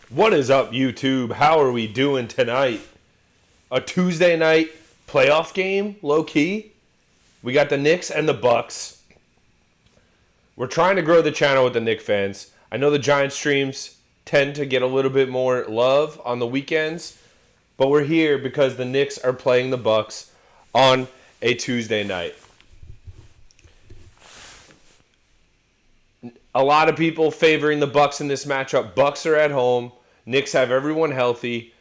What is up, YouTube? How are we doing tonight? A Tuesday night playoff game, low-key. We got the Knicks and the Bucks. We're trying to grow the channel with the Knicks fans. I know the Giants streams tend to get a little bit more love on the weekends, but we're here because the Knicks are playing the Bucks on a Tuesday night. A lot of people favoring the Bucks in this matchup. Bucks are at home. Knicks have everyone healthy.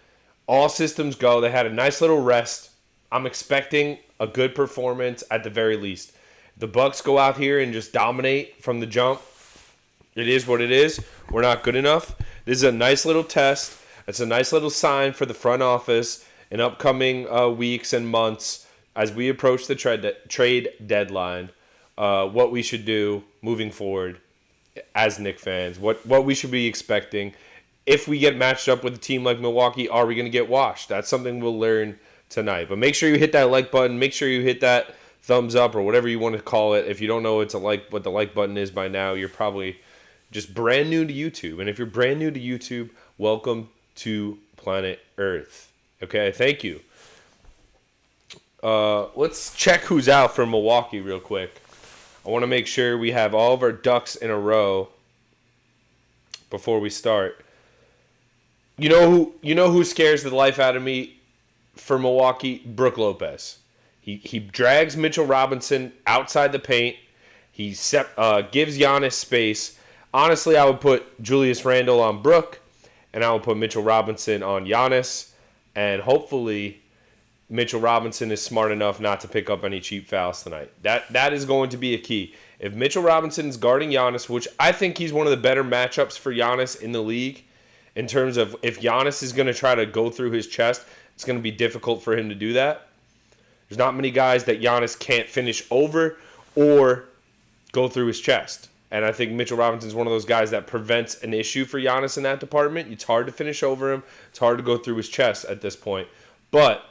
All systems go. They had a nice little rest. I'm expecting a good performance at the very least. If the Bucks go out here and just dominate from the jump, it is what it is. We're not good enough. This is a nice little test. It's a nice little sign for the front office in upcoming weeks and months as we approach the trade deadline, what we should do moving forward as Knicks fans, what we should be expecting. If we get matched up with a team like Milwaukee, are we going to get washed? That's something we'll learn tonight. But make sure you hit that like button. Make sure you hit that thumbs up or whatever you want to call it. If you don't know what the like button is by now, you're probably just brand new to YouTube. And if you're brand new to YouTube, welcome to planet Earth. Okay, thank you. Let's check who's out for Milwaukee real quick. I want to make sure we have all of our ducks in a row before we start. You know who scares the life out of me for Milwaukee? Brook Lopez. He drags Mitchell Robinson outside the paint. He gives Giannis space. Honestly, I would put Julius Randle on Brook, and I would put Mitchell Robinson on Giannis. And hopefully, Mitchell Robinson is smart enough not to pick up any cheap fouls tonight. That is going to be a key. If Mitchell Robinson is guarding Giannis, which I think he's one of the better matchups for Giannis in the league, in terms of if Giannis is going to try to go through his chest, it's going to be difficult for him to do that. There's not many guys that Giannis can't finish over or go through his chest. And I think Mitchell Robinson is one of those guys that prevents an issue for Giannis in that department. It's hard to finish over him. It's hard to go through his chest at this point. But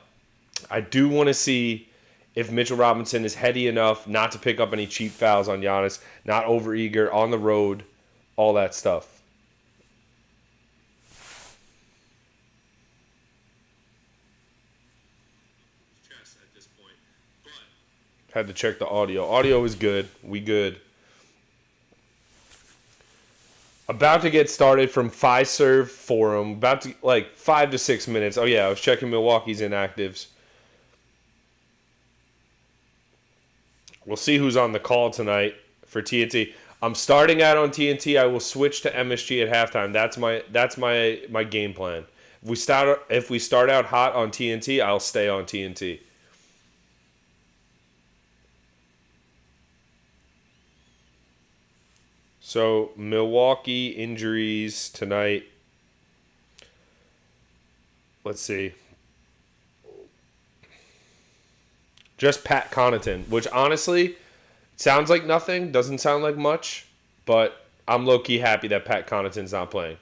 I do want to see if Mitchell Robinson is heady enough not to pick up any cheap fouls on Giannis, not overeager, on the road, all that stuff. Had to check the audio. Audio is good. We good. A About to get started from Fiserv Forum. About to, like, 5 to 6 minutes. Oh, yeah, I was checking Milwaukee's inactives. We'll see who's on the call tonight for TNT. I'm starting out on TNT. I will switch to MSG at halftime. That's my game plan. If we start out hot on TNT, I'll stay on TNT. So, Milwaukee injuries tonight. Let's see. Just Pat Connaughton, which honestly sounds like nothing, doesn't sound like much, but I'm low-key happy that Pat Connaughton's not playing.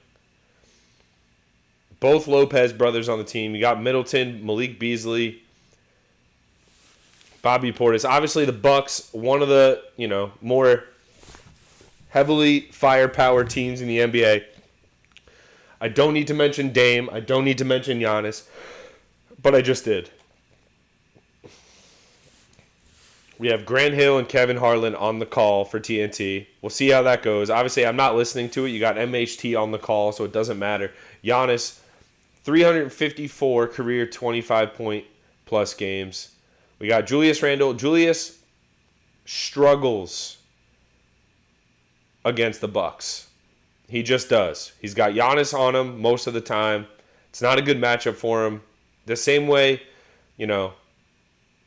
Both Lopez brothers on the team. You got Middleton, Malik Beasley, Bobby Portis. Obviously, the Bucks, one of the more heavily firepower teams in the NBA. I don't need to mention Dame. I don't need to mention Giannis, but I just did. We have Grant Hill and Kevin Harlan on the call for TNT. We'll see how that goes. Obviously, I'm not listening to it. You got MHT on the call, so it doesn't matter. Giannis, 354 career 25-point-plus games. We got Julius Randle. Julius struggles against the Bucks. He just does. He's got Giannis on him most of the time. It's not a good matchup for him. The same way,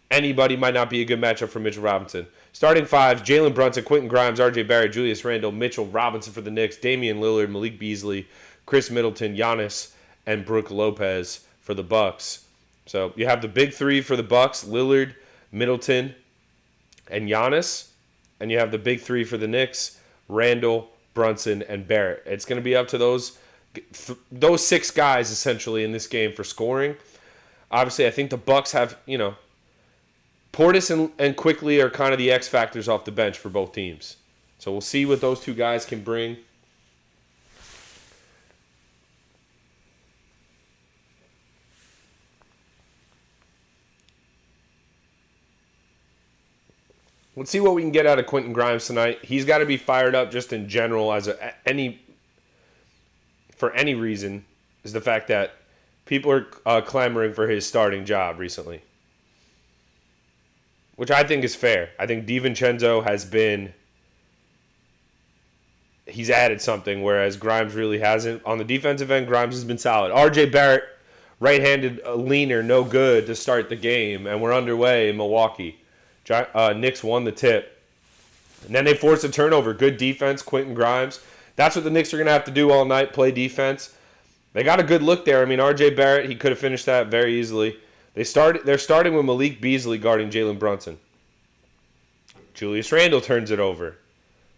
anybody might not be a good matchup for Mitchell Robinson. Starting fives, Jalen Brunson, Quentin Grimes, R.J. Barrett, Julius Randle, Mitchell Robinson for the Knicks, Damian Lillard, Malik Beasley, Chris Middleton, Giannis, and Brook Lopez for the Bucks. So you have the big three for the Bucks, Lillard, Middleton, and Giannis. And you have the big three for the Knicks, Randle, Brunson, and Barrett. It's going to be up to those six guys, essentially, in this game for scoring. Obviously, I think the Bucks have, Portis and Quickly are kind of the X factors off the bench for both teams. So we'll see what those two guys can bring. Let's see what we can get out of Quentin Grimes tonight. He's got to be fired up just in general for any reason, is the fact that people are clamoring for his starting job recently. Which I think is fair. I think DiVincenzo he's added something, whereas Grimes really hasn't. On the defensive end, Grimes has been solid. R.J. Barrett, right-handed leaner, no good to start the game, and we're underway in Milwaukee. Knicks won the tip. And then they forced a turnover. Good defense, Quentin Grimes. That's what the Knicks are going to have to do all night, play defense. They got a good look there. I mean, R.J. Barrett, he could have finished that very easily. They're starting with Malik Beasley guarding Jalen Brunson. Julius Randle turns it over.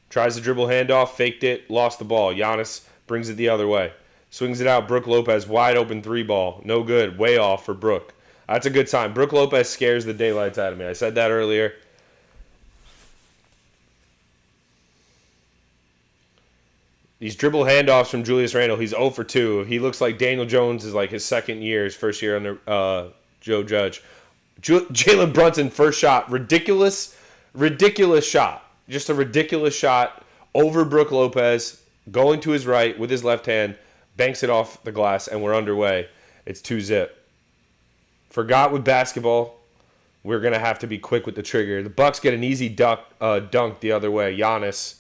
Tries to dribble handoff, faked it, lost the ball. Giannis brings it the other way. Swings it out. Brook Lopez, wide open three ball. No good. Way off for Brook. That's a good sign. Brook Lopez scares the daylights out of me. I said that earlier. These dribble handoffs from Julius Randle, he's 0 for 2. He looks like Daniel Jones is like his second year, his first year under Joe Judge. Jalen Brunson, first shot. Ridiculous shot. Just a ridiculous shot over Brook Lopez, going to his right with his left hand, banks it off the glass, and we're underway. It's 2-zip. Forgot with basketball, we're going to have to be quick with the trigger. The Bucks get an easy dunk the other way. Giannis.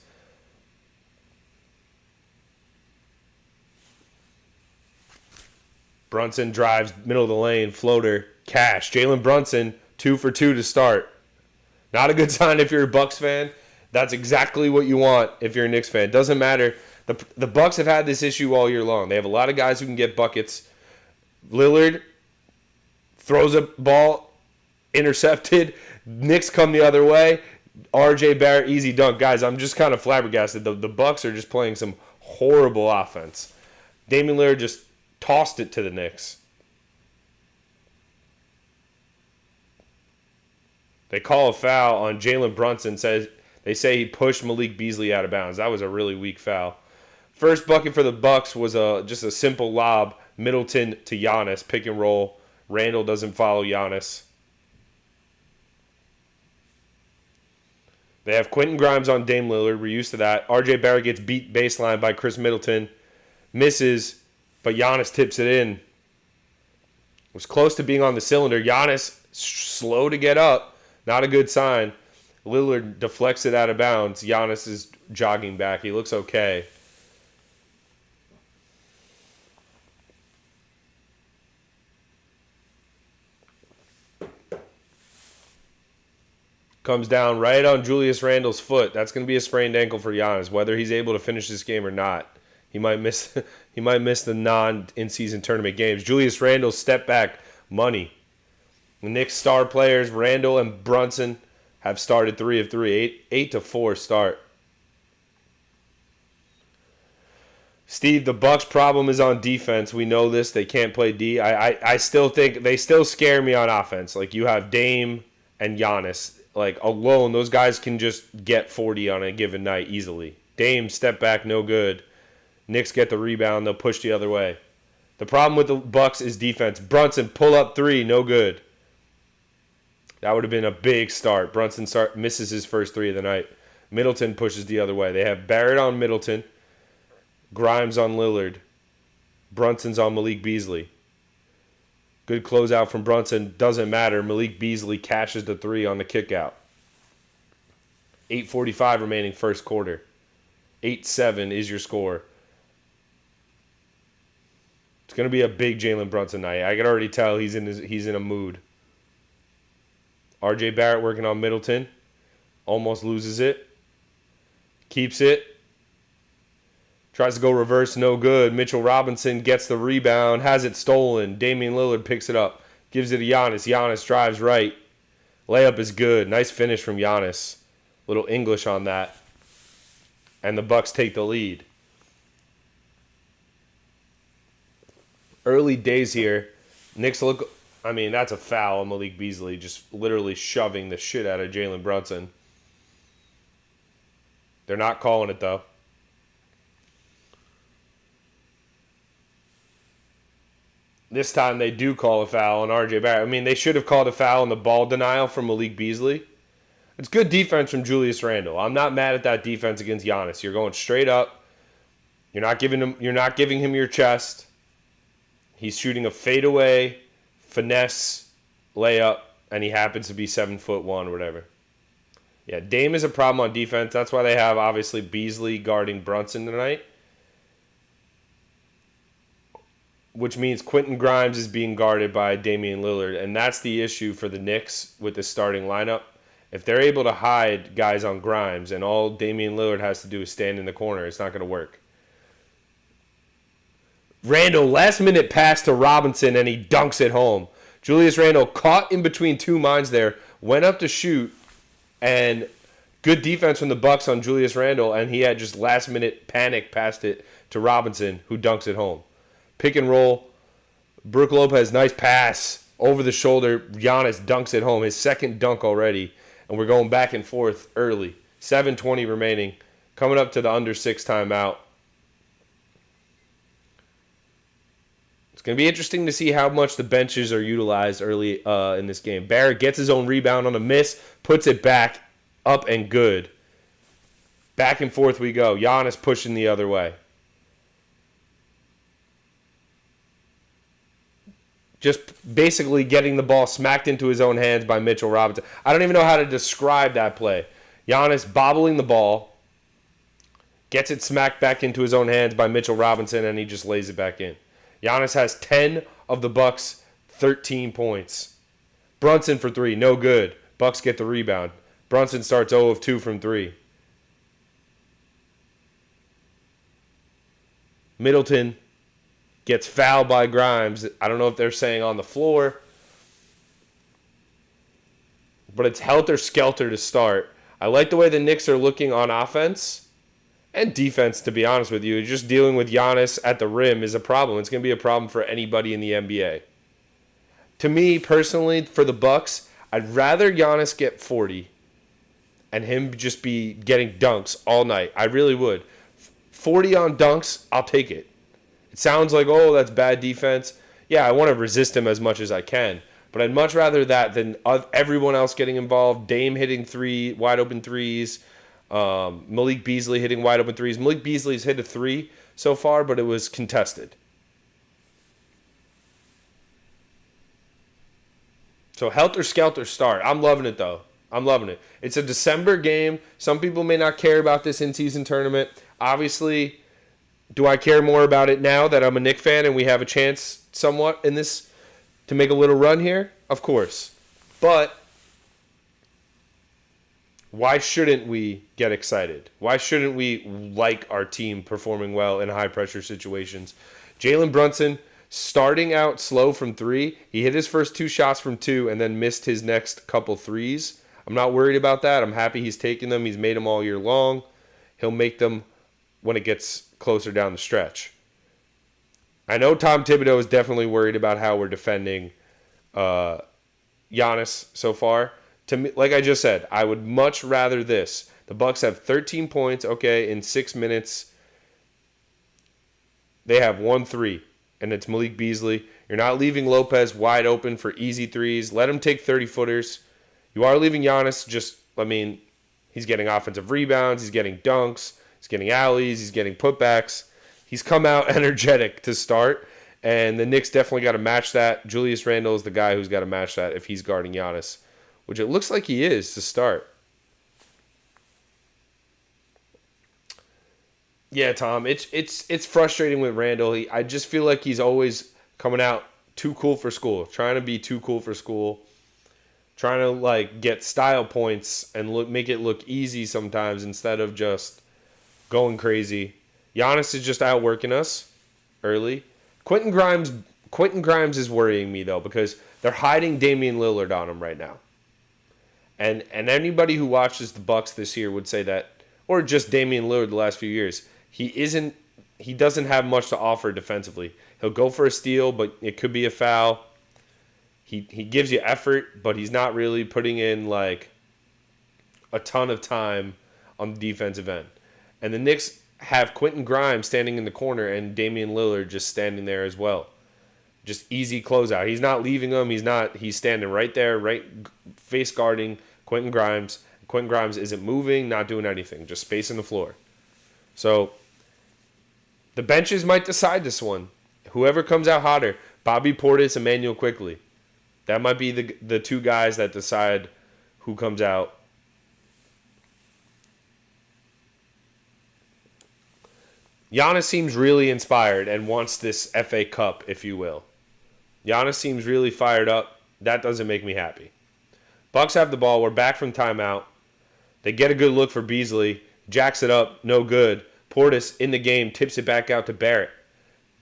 Brunson drives middle of the lane, floater, cash. Jalen Brunson, 2 for 2 to start. Not a good sign if you're a Bucks fan. That's exactly what you want if you're a Knicks fan. Doesn't matter. The Bucks have had this issue all year long. They have a lot of guys who can get buckets. Lillard throws a ball, intercepted. Knicks come the other way. R.J. Barrett, easy dunk. Guys, I'm just kind of flabbergasted. The Bucks are just playing some horrible offense. Damian Lillard just tossed it to the Knicks. They call a foul on Jalen Brunson. They say he pushed Malik Beasley out of bounds. That was a really weak foul. First bucket for the Bucks was just a simple lob. Middleton to Giannis, pick and roll. Randle doesn't follow Giannis. They have Quentin Grimes on Dame Lillard. We're used to that. RJ Barrett gets beat baseline by Chris Middleton. Misses, but Giannis tips it in. Was close to being on the cylinder. Giannis slow to get up. Not a good sign. Lillard deflects it out of bounds. Giannis is jogging back. He looks okay. Comes down right on Julius Randle's foot. That's going to be a sprained ankle for Giannis, whether he's able to finish this game or not. He might miss the non-in-season tournament games. Julius Randle step back money. The Knicks star players, Randle and Brunson, have started 3 of 3. 8-4 start. Steve, the Bucks' problem is on defense. We know this. They can't play D. I still think they still scare me on offense. Like, you have Dame and Giannis. Like, alone, those guys can just get 40 on a given night easily. Dame, step back, no good. Knicks get the rebound. They'll push the other way. The problem with the Bucks is defense. Brunson, pull up 3, no good. That would have been a big start. Brunson misses his first 3 of the night. Middleton pushes the other way. They have Barrett on Middleton. Grimes on Lillard. Brunson's on Malik Beasley. Good closeout from Brunson. Doesn't matter. Malik Beasley cashes the 3 on the kickout. 8:45 remaining first quarter. 8-7 is your score. It's going to be a big Jalen Brunson night. I can already tell he's in a mood. RJ Barrett working on Middleton. Almost loses it. Keeps it. Tries to go reverse, no good. Mitchell Robinson gets the rebound, has it stolen. Damian Lillard picks it up, gives it to Giannis. Giannis drives right. Layup is good. Nice finish from Giannis. Little English on that. And the Bucks take the lead. Early days here. Knicks look, that's a foul on Malik Beasley, just literally shoving the shit out of Jalen Brunson. They're not calling it, though. This time they do call a foul on RJ Barrett. They should have called a foul on the ball denial from Malik Beasley. It's good defense from Julius Randle. I'm not mad at that defense against Giannis. You're going straight up. You're not giving him your chest. He's shooting a fadeaway, finesse layup, and he happens to be 7'1" or whatever. Yeah, Dame is a problem on defense. That's why they have, obviously, Beasley guarding Brunson tonight. Which means Quentin Grimes is being guarded by Damian Lillard. And that's the issue for the Knicks with the starting lineup. If they're able to hide guys on Grimes and all Damian Lillard has to do is stand in the corner, it's not going to work. Randle, last minute pass to Robinson, and he dunks it home. Julius Randle caught in between two minds there, went up to shoot, and good defense from the Bucks on Julius Randle, and he had just last minute panic passed it to Robinson, who dunks it home. Pick and roll. Brook Lopez, nice pass. Over the shoulder. Giannis dunks it home. His second dunk already. And we're going back and forth early. 7:20 remaining. Coming up to the under 6 timeout. It's going to be interesting to see how much the benches are utilized early in this game. Barrett gets his own rebound on a miss. Puts it back. Up and good. Back and forth we go. Giannis pushing the other way. Just basically getting the ball smacked into his own hands by Mitchell Robinson. I don't even know how to describe that play. Giannis bobbling the ball, gets it smacked back into his own hands by Mitchell Robinson, and he just lays it back in. Giannis has 10 of the Bucks' 13 points. Brunson for 3, no good. Bucks get the rebound. Brunson starts 0 of 2 from 3. Middleton gets fouled by Grimes. I don't know if they're saying on the floor, but it's helter-skelter to start. I like the way the Knicks are looking on offense and defense, to be honest with you. Just dealing with Giannis at the rim is a problem. It's going to be a problem for anybody in the NBA. To me, personally, for the Bucks, I'd rather Giannis get 40 and him just be getting dunks all night. I really would. 40 on dunks, I'll take it. It sounds like, oh, that's bad defense. Yeah, I want to resist him as much as I can. But I'd much rather that than everyone else getting involved. Dame hitting wide open threes. Malik Beasley hitting wide open threes. Malik Beasley's hit a three so far, but it was contested. So helter skelter start. I'm loving it though. I'm loving it. It's a December game. Some people may not care about this in-season tournament. Obviously, do I care more about it now that I'm a Knicks fan and we have a chance somewhat in this to make a little run here? Of course. But why shouldn't we get excited? Why shouldn't we like our team performing well in high-pressure situations? Jalen Brunson starting out slow from three. He hit his first two shots from two and then missed his next couple threes. I'm not worried about that. I'm happy he's taking them. He's made them all year long. He'll make them when it gets closer down the stretch. I know Tom Thibodeau is definitely worried about how we're defending Giannis so far. To me, like I just said, I would much rather this. The Bucks have 13 points, okay, in 6 minutes. They have 1-3, and it's Malik Beasley. You're not leaving Lopez wide open for easy threes. Let him take 30-footers. You are leaving Giannis he's getting offensive rebounds. He's getting dunks. He's getting alleys. He's getting putbacks. He's come out energetic to start, and the Knicks definitely got to match that. Julius Randle is the guy who's got to match that if he's guarding Giannis, which it looks like he is to start. Yeah, Tom, it's frustrating with Randle. I just feel like he's always coming out too cool for school, trying to be too cool for school, trying to get style points and make it look easy sometimes instead of just going crazy. Giannis is just outworking us early. Quentin Grimes is worrying me though because they're hiding Damian Lillard on him right now. And anybody who watches the Bucks this year would say that, or just Damian Lillard the last few years, he doesn't have much to offer defensively. He'll go for a steal, but it could be a foul. He gives you effort, but he's not really putting in a ton of time on the defensive end. And the Knicks have Quentin Grimes standing in the corner and Damian Lillard just standing there as well. Just easy closeout. He's not leaving him. He's standing right there, right face guarding Quentin Grimes. Quentin Grimes isn't moving, not doing anything, just spacing the floor. So the benches might decide this one. Whoever comes out hotter, Bobby Portis, Emmanuel Quickley. That might be the two guys that decide who comes out. Giannis seems really inspired and wants this FA Cup, if you will. Giannis seems really fired up. That doesn't make me happy. Bucks have the ball. We're back from timeout. They get a good look for Beasley. Jacks it up. No good. Portis in the game. Tips it back out to Barrett.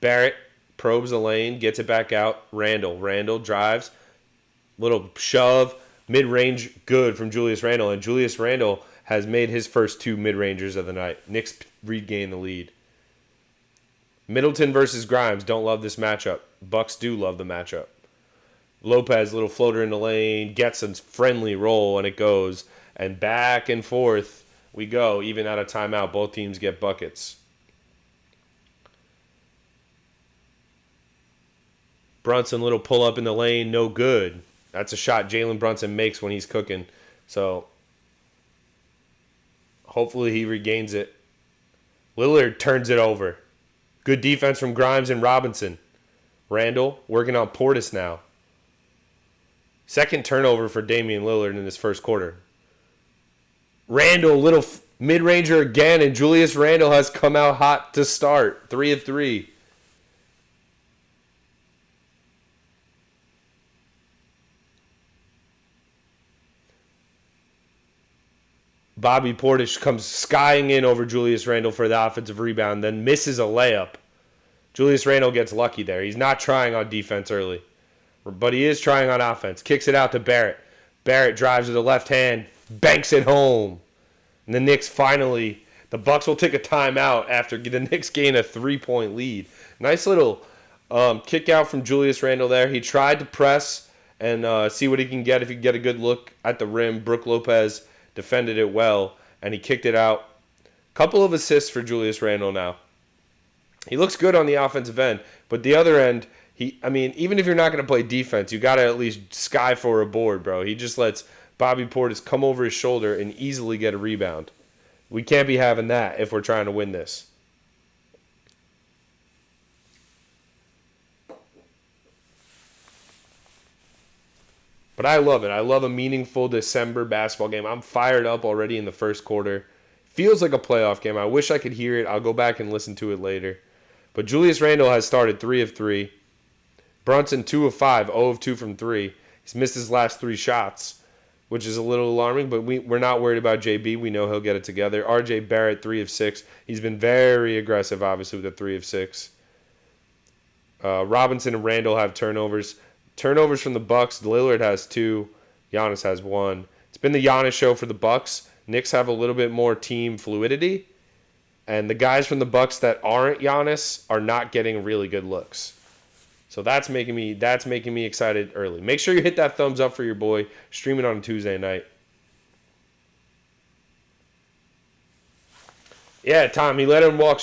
Barrett probes the lane. Gets it back out. Randle drives. Little shove. Mid-range good from Julius Randle. And Julius Randle has made his first two mid-rangers of the night. Knicks regain the lead. Middleton versus Grimes. Don't love this matchup. Bucks do love the matchup. Lopez, little floater in the lane, gets a friendly roll, and it goes. And back and forth we go. Even out of timeout, both teams get buckets. Brunson, little pull up in the lane, no good. That's a shot Jalen Brunson makes when he's cooking. So hopefully he regains it. Lillard turns it over. Good defense from Grimes and Robinson. Randle working on Portis now. Second turnover for Damian Lillard in this first quarter. Randle, little mid-ranger again, and Julius Randle has come out hot to start. 3 of 3. Bobby Portis comes skying in over Julius Randle for the offensive rebound, then misses a layup. Julius Randle gets lucky there. He's not trying on defense early, but he is trying on offense. Kicks it out to Barrett. Barrett drives with the left hand, banks it home. And the Knicks finally, the Bucks will take a timeout after the Knicks gain a 3-point lead. Nice little kick out from Julius Randle there. He tried to press and see what he can get if he can get a good look at the rim. Brook Lopez defended it well, and he kicked it out. Couple of assists for Julius Randle now. He looks good on the offensive end, but the other end, Even if you're not going to play defense, you got to at least sky for a board, bro. He just lets Bobby Portis come over his shoulder and easily get a rebound. We can't be having that if we're trying to win this. But I love it. I love a meaningful December basketball game. I'm fired up already in the first quarter. Feels like a playoff game. I wish I could hear it. I'll go back and listen to it later. But Julius Randle has started 3 of 3. Brunson 2 of 5, 0 of 2 from 3. He's missed his last 3 shots, which is a little alarming, but we're not worried about JB. We know he'll get it together. RJ Barrett 3 of 6. He's been very aggressive, obviously, with a 3 of 6. Robinson and Randle have turnovers. Turnovers from the Bucks. Lillard has 2. Giannis has 1. It's been the Giannis show for the Bucks. Knicks have a little bit more team fluidity, and the guys from the Bucks that aren't Giannis are not getting really good looks. So that's making me excited early. Make sure you hit that thumbs up for your boy. Stream it on Tuesday night. Yeah, Tom, he let him walk.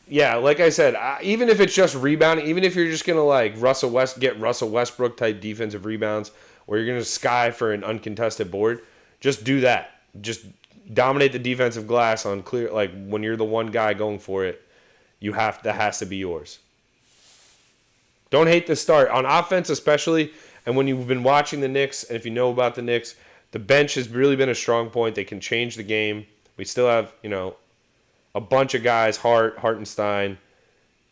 Yeah, like I said, even if it's just rebounding, even if you're just going to get Russell Westbrook type defensive rebounds, or you're going to sky for an uncontested board, just do that. Just dominate the defensive glass on clear, like when you're the one guy going for it, that has to be yours. Don't hate the start. On offense especially, and when you've been watching the Knicks, and if you know about the Knicks, the bench has really been a strong point. They can change the game. We still have, a bunch of guys, Hartenstein,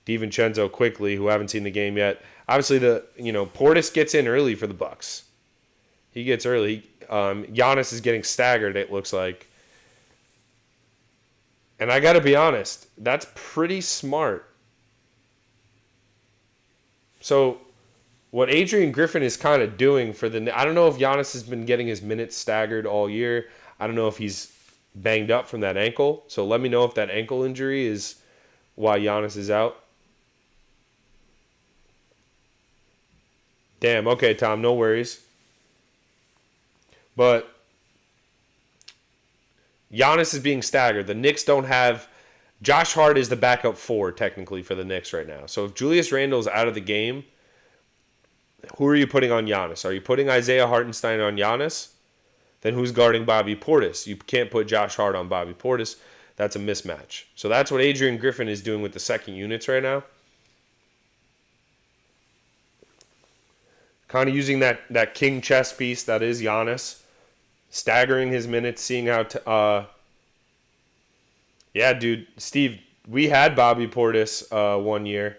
DiVincenzo quickly, who haven't seen the game yet. Obviously, Portis gets in early for the Bucks. He gets early. Giannis is getting staggered, it looks like. And I got to be honest, that's pretty smart. So, what Adrian Griffin is kind of doing I don't know if Giannis has been getting his minutes staggered all year. I don't know if he's banged up from that ankle. So let me know if that ankle injury is why Giannis is out. Damn, okay, Tom, no worries. But Giannis is being staggered. The Knicks don't have... Josh Hart is the backup 4, technically, for the Knicks right now. So if Julius Randle's out of the game, who are you putting on Giannis? Are you putting Isaiah Hartenstein on Giannis? Then who's guarding Bobby Portis? You can't put Josh Hart on Bobby Portis. That's a mismatch. So that's what Adrian Griffin is doing with the second units right now. Kind of using that king chess piece that is Giannis. Staggering his minutes, seeing how... Yeah, dude. Steve, we had Bobby Portis 1 year.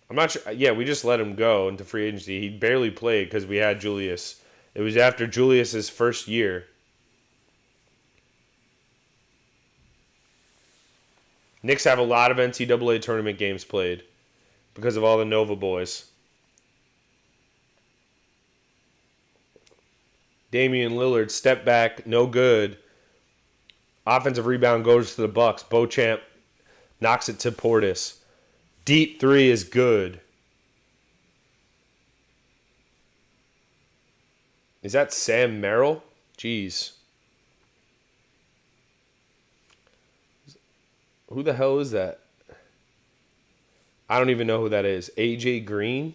I'm not sure. Yeah, we just let him go into free agency. He barely played because we had Julius. It was after Julius's first year. Knicks have a lot of NCAA tournament games played because of all the Nova boys. Damian Lillard, step back, no good. Offensive rebound goes to the Bucks. Beauchamp knocks it to Portis. Deep 3 is good. Is that Sam Merrill? Jeez. Who the hell is that? I don't even know who that is. AJ Green?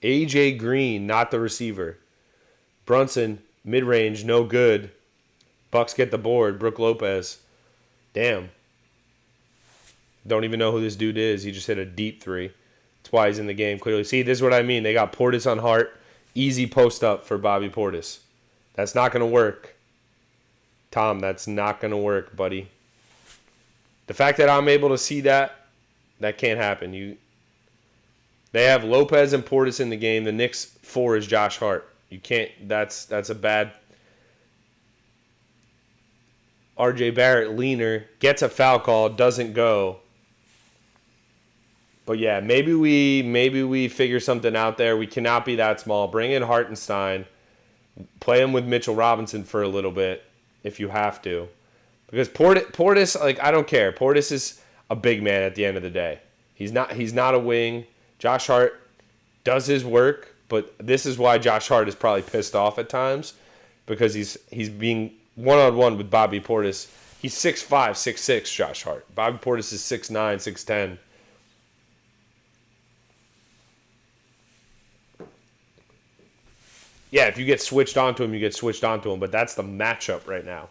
AJ Green, not the receiver. Brunson, mid-range, no good. Bucks get the board. Brook Lopez. Damn. Don't even know who this dude is. He just hit a deep 3. That's why he's in the game, clearly. See, this is what I mean. They got Portis on Hart. Easy post up for Bobby Portis. That's not going to work. Tom, that's not going to work, buddy. The fact that I'm able to see that can't happen. They have Lopez and Portis in the game. The Knicks 4 is Josh Hart. You can't. That's a bad. RJ Barrett, leaner, gets a foul call, doesn't go. But yeah, maybe we figure something out there. We cannot be that small. Bring in Hartenstein. Play him with Mitchell Robinson for a little bit if you have to. Because Portis, I don't care. Portis is a big man at the end of the day. He's not a wing. Josh Hart does his work, but this is why Josh Hart is probably pissed off at times, because he's being one-on-one with Bobby Portis. He's 6'5", 6'6", Josh Hart. Bobby Portis is 6'9", 6'10". Yeah, if you get switched onto him, you get switched onto him. But that's the matchup right now.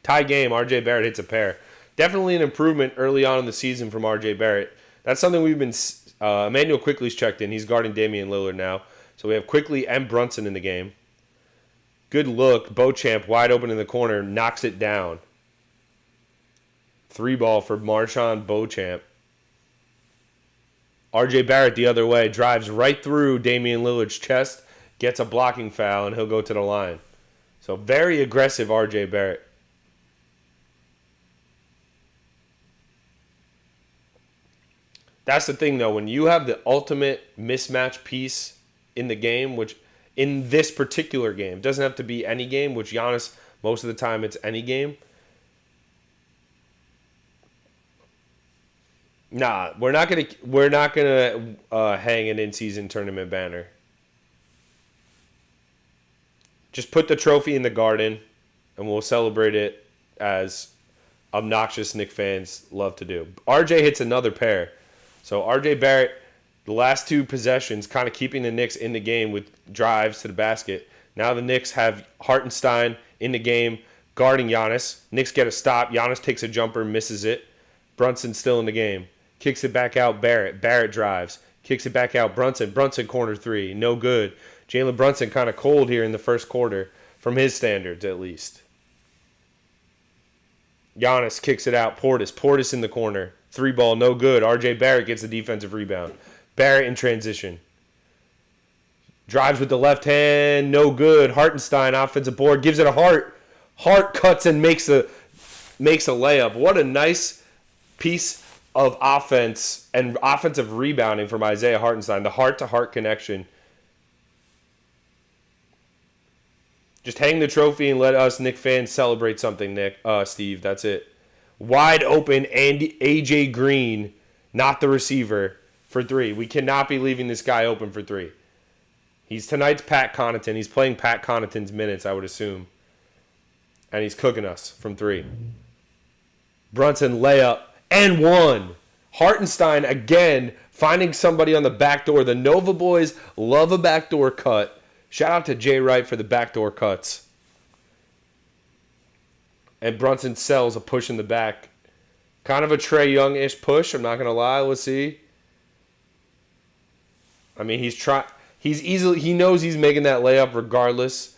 Tie game, R.J. Barrett hits a pair. Definitely an improvement early on in the season from R.J. Barrett. That's something we've been... Emmanuel Quickley's checked in. He's guarding Damian Lillard now. So we have Quickley and Brunson in the game. Good look. Beauchamp wide open in the corner. Knocks it down. 3-ball for Marshawn Beauchamp. R.J. Barrett the other way. Drives right through Damian Lillard's chest. Gets a blocking foul, and he'll go to the line. So very aggressive R.J. Barrett. That's the thing, though. When you have the ultimate mismatch piece in the game, which in this particular game, doesn't have to be any game, which Giannis, most of the time it's any game. Nah, we're not gonna hang an in-season tournament banner. Just put the trophy in the garden, and we'll celebrate it as obnoxious Knicks fans love to do. RJ hits another pair. So R.J. Barrett, the last two possessions, kind of keeping the Knicks in the game with drives to the basket. Now the Knicks have Hartenstein in the game guarding Giannis. Knicks get a stop. Giannis takes a jumper, misses it. Brunson's still in the game. Kicks it back out, Barrett. Barrett drives. Kicks it back out, Brunson. Brunson corner three. No good. Jalen Brunson kind of cold here in the first quarter, from his standards at least. Giannis kicks it out. Portis in the corner. 3-ball, no good. R.J. Barrett gets the defensive rebound. Barrett in transition. Drives with the left hand, no good. Hartenstein, offensive board, gives it a Hart. Hart cuts and makes a layup. What a nice piece of offense and offensive rebounding from Isaiah Hartenstein. The heart-to-heart connection. Just hang the trophy and let us Knicks fans celebrate something, Steve. That's it. Wide open, AJ Green, not the receiver, for 3. We cannot be leaving this guy open for 3. He's tonight's Pat Connaughton. He's playing Pat Connaughton's minutes, I would assume. And he's cooking us from 3. Brunson layup and 1. Hartenstein again finding somebody on the back door. The Nova boys love a backdoor cut. Shout out to Jay Wright for the backdoor cuts. And Brunson sells a push in the back. Kind of a Trae Young-ish push, I'm not going to lie. Let's see. I mean, he knows he's making that layup regardless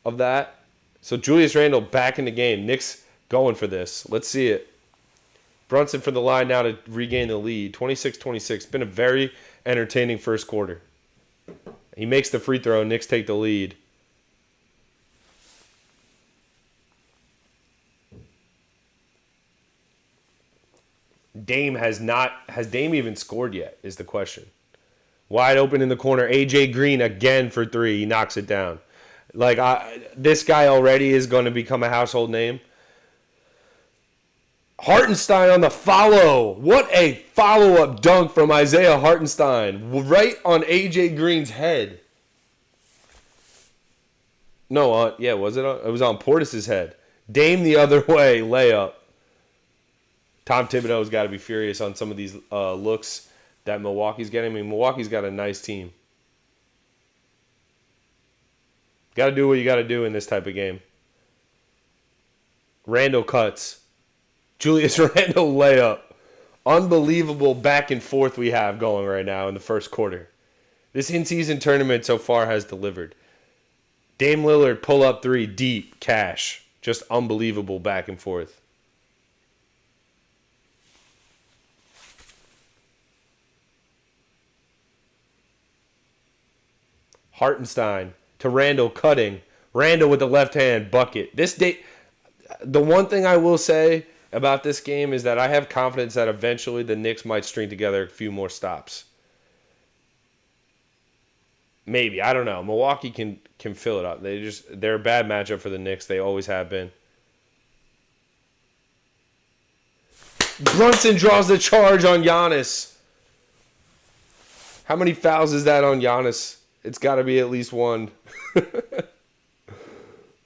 of that. So Julius Randle back in the game. Knicks going for this. Let's see it. Brunson for the line now to regain the lead. 26-26. Been a very entertaining first quarter. He makes the free throw. Knicks take the lead. Has Dame even scored yet is the question. Wide open in the corner. AJ Green again for 3. He knocks it down. This guy already is going to become a household name. Hartenstein on the follow. What a follow-up dunk from Isaiah Hartenstein. Right on AJ Green's head. No, was it? It was on Portis' head. Dame the other way, layup. Tom Thibodeau's got to be furious on some of these looks that Milwaukee's getting. I mean, Milwaukee's got a nice team. Got to do what you got to do in this type of game. Randle cuts. Julius Randle layup. Unbelievable back and forth we have going right now in the first quarter. This in-season tournament so far has delivered. Dame Lillard pull up 3 deep, cash. Just unbelievable back and forth. Hartenstein to Randle cutting. Randle with the left hand bucket. The one thing I will say about this game is that I have confidence that eventually the Knicks might string together a few more stops. Maybe, I don't know. Milwaukee can fill it up. They're a bad matchup for the Knicks. They always have been. Brunson draws the charge on Giannis. How many fouls is that on Giannis? It's got to be at least 1.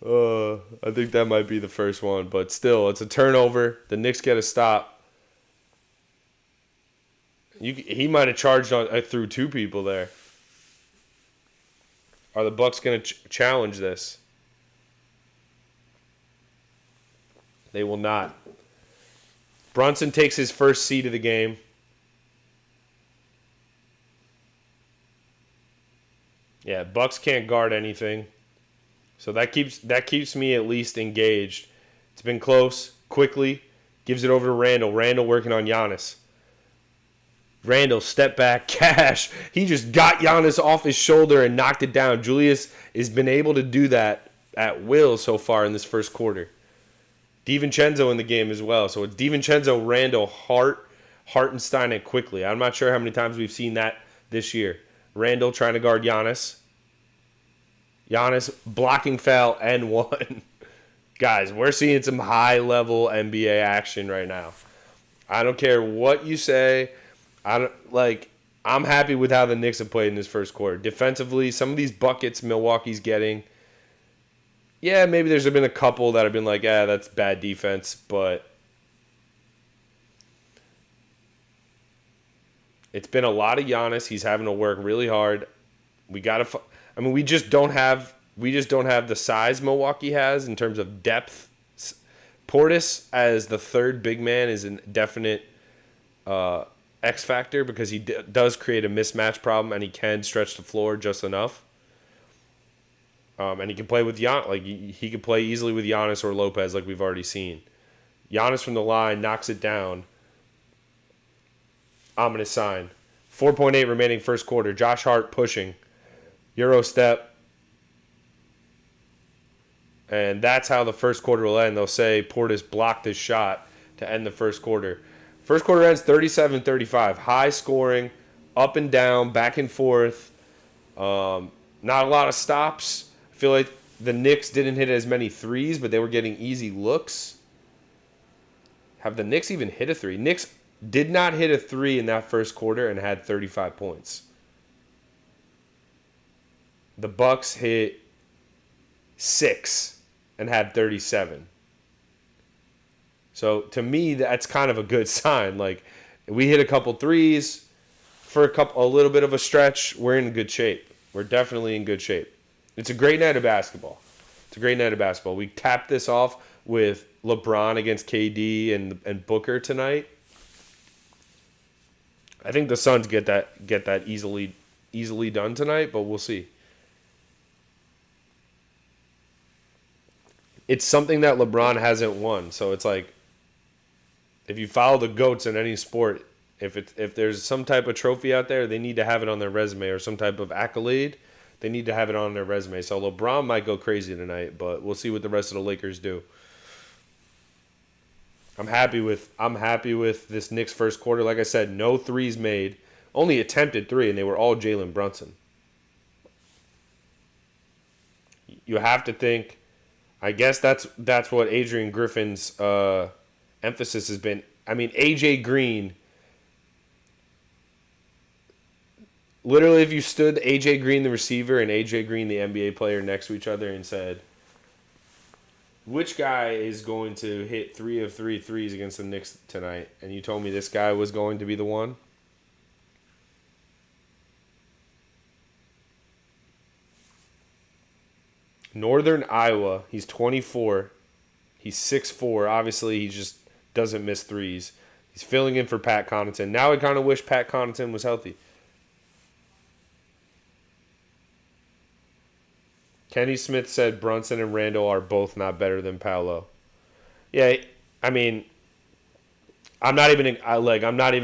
I think that might be the first one. But still, it's a turnover. The Knicks get a stop. He might have charged through 2 people there. Are the Bucks going to challenge this? They will not. Brunson takes his first seat of the game. Yeah, Bucks can't guard anything. So that keeps me at least engaged. It's been close. Quickly gives it over to Randall. Randall working on Giannis. Randall, step back, cash. He just got Giannis off his shoulder and knocked it down. Julius has been able to do that at will so far in this first quarter. DiVincenzo in the game as well. So it's DiVincenzo, Randall, Hartenstein, and Quickly. I'm not sure how many times we've seen that this year. Randall trying to guard Giannis. Giannis blocking foul and one. Guys, we're seeing some high-level NBA action right now. I don't care what you say. I'm happy with how the Knicks have played in this first quarter. Defensively, some of these buckets Milwaukee's getting, yeah, maybe there's been a couple that have been like, that's bad defense, but it's been a lot of Giannis. He's having to work really hard. We just don't have the size Milwaukee has in terms of depth. Portis as the third big man is a definite X factor because he does create a mismatch problem and he can stretch the floor just enough. And he can play with Giannis. Like he can play easily with Giannis or Lopez, like we've already seen. Giannis from the line knocks it down. Ominous sign. 4.8 remaining first quarter. Josh Hart pushing. Euro step. And that's how the first quarter will end. They'll say Portis blocked his shot to end the first quarter. First quarter ends 37-35. High scoring, up and down, back and forth. Not a lot of stops. I feel like the Knicks didn't hit as many threes, but they were getting easy looks. Have the Knicks even hit a three? Knicks did not hit a three in that first quarter and had 35 points. The Bucks hit 6 and had 37. So to me, that's kind of a good sign. Like we hit a couple threes for a little bit of a stretch. We're in good shape. We're definitely in good shape. It's a great night of basketball. We tapped this off with LeBron against KD and Booker tonight. I think the Suns get that easily done tonight, but we'll see. It's something that LeBron hasn't won, so it's like if you follow the GOATs in any sport, if there's some type of trophy out there, they need to have it on their resume or some type of accolade. They need to have it on their resume. So LeBron might go crazy tonight, but we'll see what the rest of the Lakers do. I'm happy with this Knicks first quarter. Like I said, no threes made, only attempted 3, and they were all Jalen Brunson. You have to think. I guess that's what Adrian Griffin's emphasis has been. I mean, AJ Green. Literally, if you stood AJ Green, the receiver, and AJ Green, the NBA player, next to each other and said, which guy is going to hit 3 of 3 threes against the Knicks tonight? And you told me this guy was going to be the one? Northern Iowa. He's 24. He's 6'4". Obviously, he just doesn't miss threes. He's filling in for Pat Connaughton. Now I kind of wish Pat Connaughton was healthy. Kenny Smith said Brunson and Randall are both not better than Paolo. Yeah, I mean, I'm not even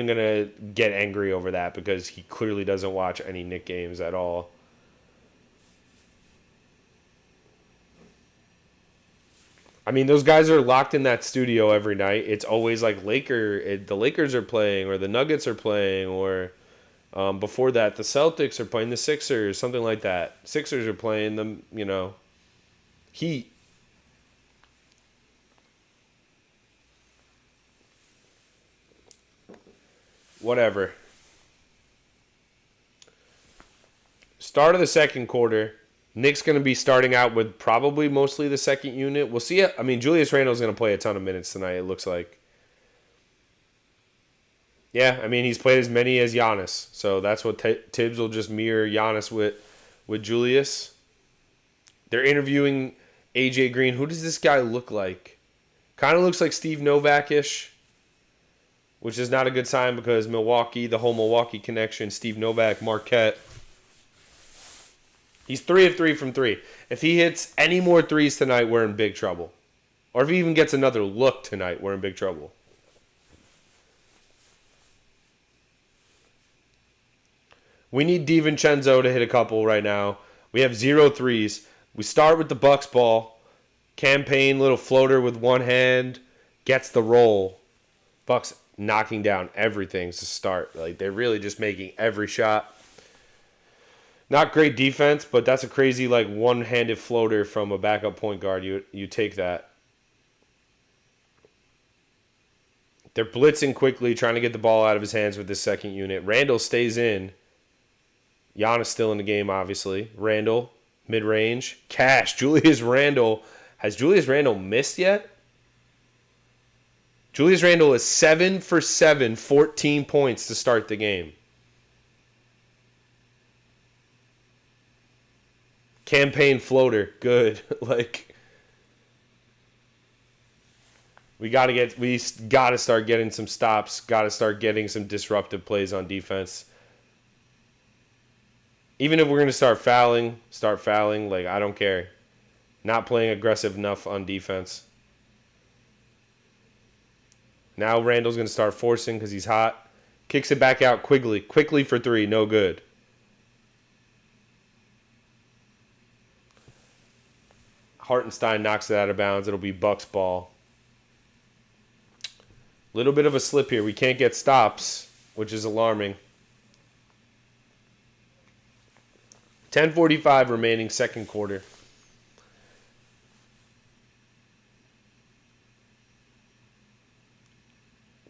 gonna get angry over that because he clearly doesn't watch any Knick games at all. I mean, those guys are locked in that studio every night. It's always like the Lakers are playing or the Nuggets are playing or before that the Celtics are playing the Sixers, something like that. Sixers are playing the, Heat. Whatever. Start of the second quarter. Nick's going to be starting out with probably mostly the second unit. We'll see. I mean, Julius Randle's going to play a ton of minutes tonight, it looks like. Yeah, I mean, he's played as many as Giannis. So that's what Tibbs will just mirror Giannis with Julius. They're interviewing AJ Green. Who does this guy look like? Kind of looks like Steve Novak-ish, which is not a good sign because Milwaukee, the whole Milwaukee connection, Steve Novak, Marquette. He's 3 of 3 from 3. If he hits any more threes tonight, we're in big trouble. Or if he even gets another look tonight, we're in big trouble. We need DiVincenzo to hit a couple right now. We have 0 threes. We start with the Bucks ball. Campaign, little floater with one hand. Gets the roll. Bucks knocking down everything to start. Like, they're really just making every shot. Not great defense, but that's a crazy, like, one-handed floater from a backup point guard. You take that. They're blitzing quickly, trying to get the ball out of his hands with this second unit. Randall stays in. Giannis still in the game, obviously. Randall, mid-range. Cash, Julius Randall. Has Julius Randall missed yet? Julius Randall is 7 for 7, 14 points to start the game. Campaign floater, good. Like, we gotta start getting some stops. Gotta start getting some disruptive plays on defense. Even if we're gonna start fouling. Like, I don't care. Not playing aggressive enough on defense. Now Randall's gonna start forcing because he's hot. Kicks it back out quickly for 3, no good. Hartenstein knocks it out of bounds. It'll be Bucks ball. Little bit of a slip here. We can't get stops, which is alarming. 10:45 remaining, second quarter.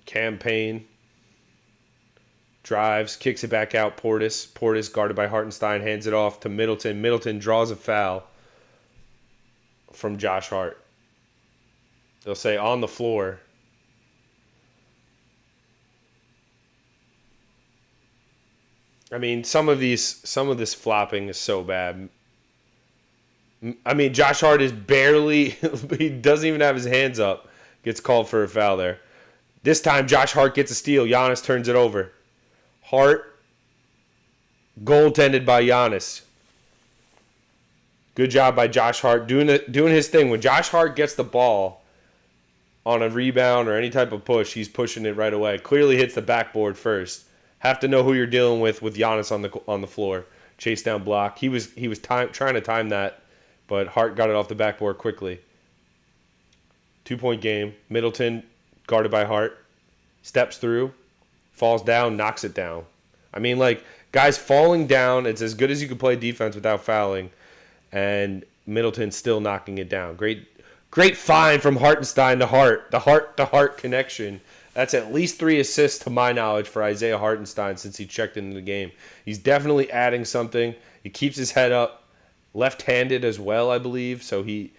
Campaign. Drives, kicks it back out. Portis guarded by Hartenstein, hands it off to Middleton. Middleton draws a foul from Josh Hart. They'll say on the floor. I mean, some of this flopping is so bad. I mean, Josh Hart is barely, he doesn't even have his hands up. Gets called for a foul there. This time, Josh Hart gets a steal. Giannis turns it over. Hart, goaltended by Giannis. Good job by Josh Hart doing his thing. When Josh Hart gets the ball on a rebound or any type of push, he's pushing it right away. Clearly hits the backboard first. Have to know who you're dealing with Giannis on the floor. Chase down block. He was trying to time that, but Hart got it off the backboard quickly. 2-point game. Middleton guarded by Hart. Steps through. Falls down. Knocks it down. I mean, like, guys falling down, it's as good as you can play defense without fouling. And Middleton still knocking it down. Great find from Hartenstein to Hart. The Hart connection. That's at least 3 assists to my knowledge for Isaiah Hartenstein since he checked into the game. He's definitely adding something. He keeps his head up. Left-handed as well, I believe. So he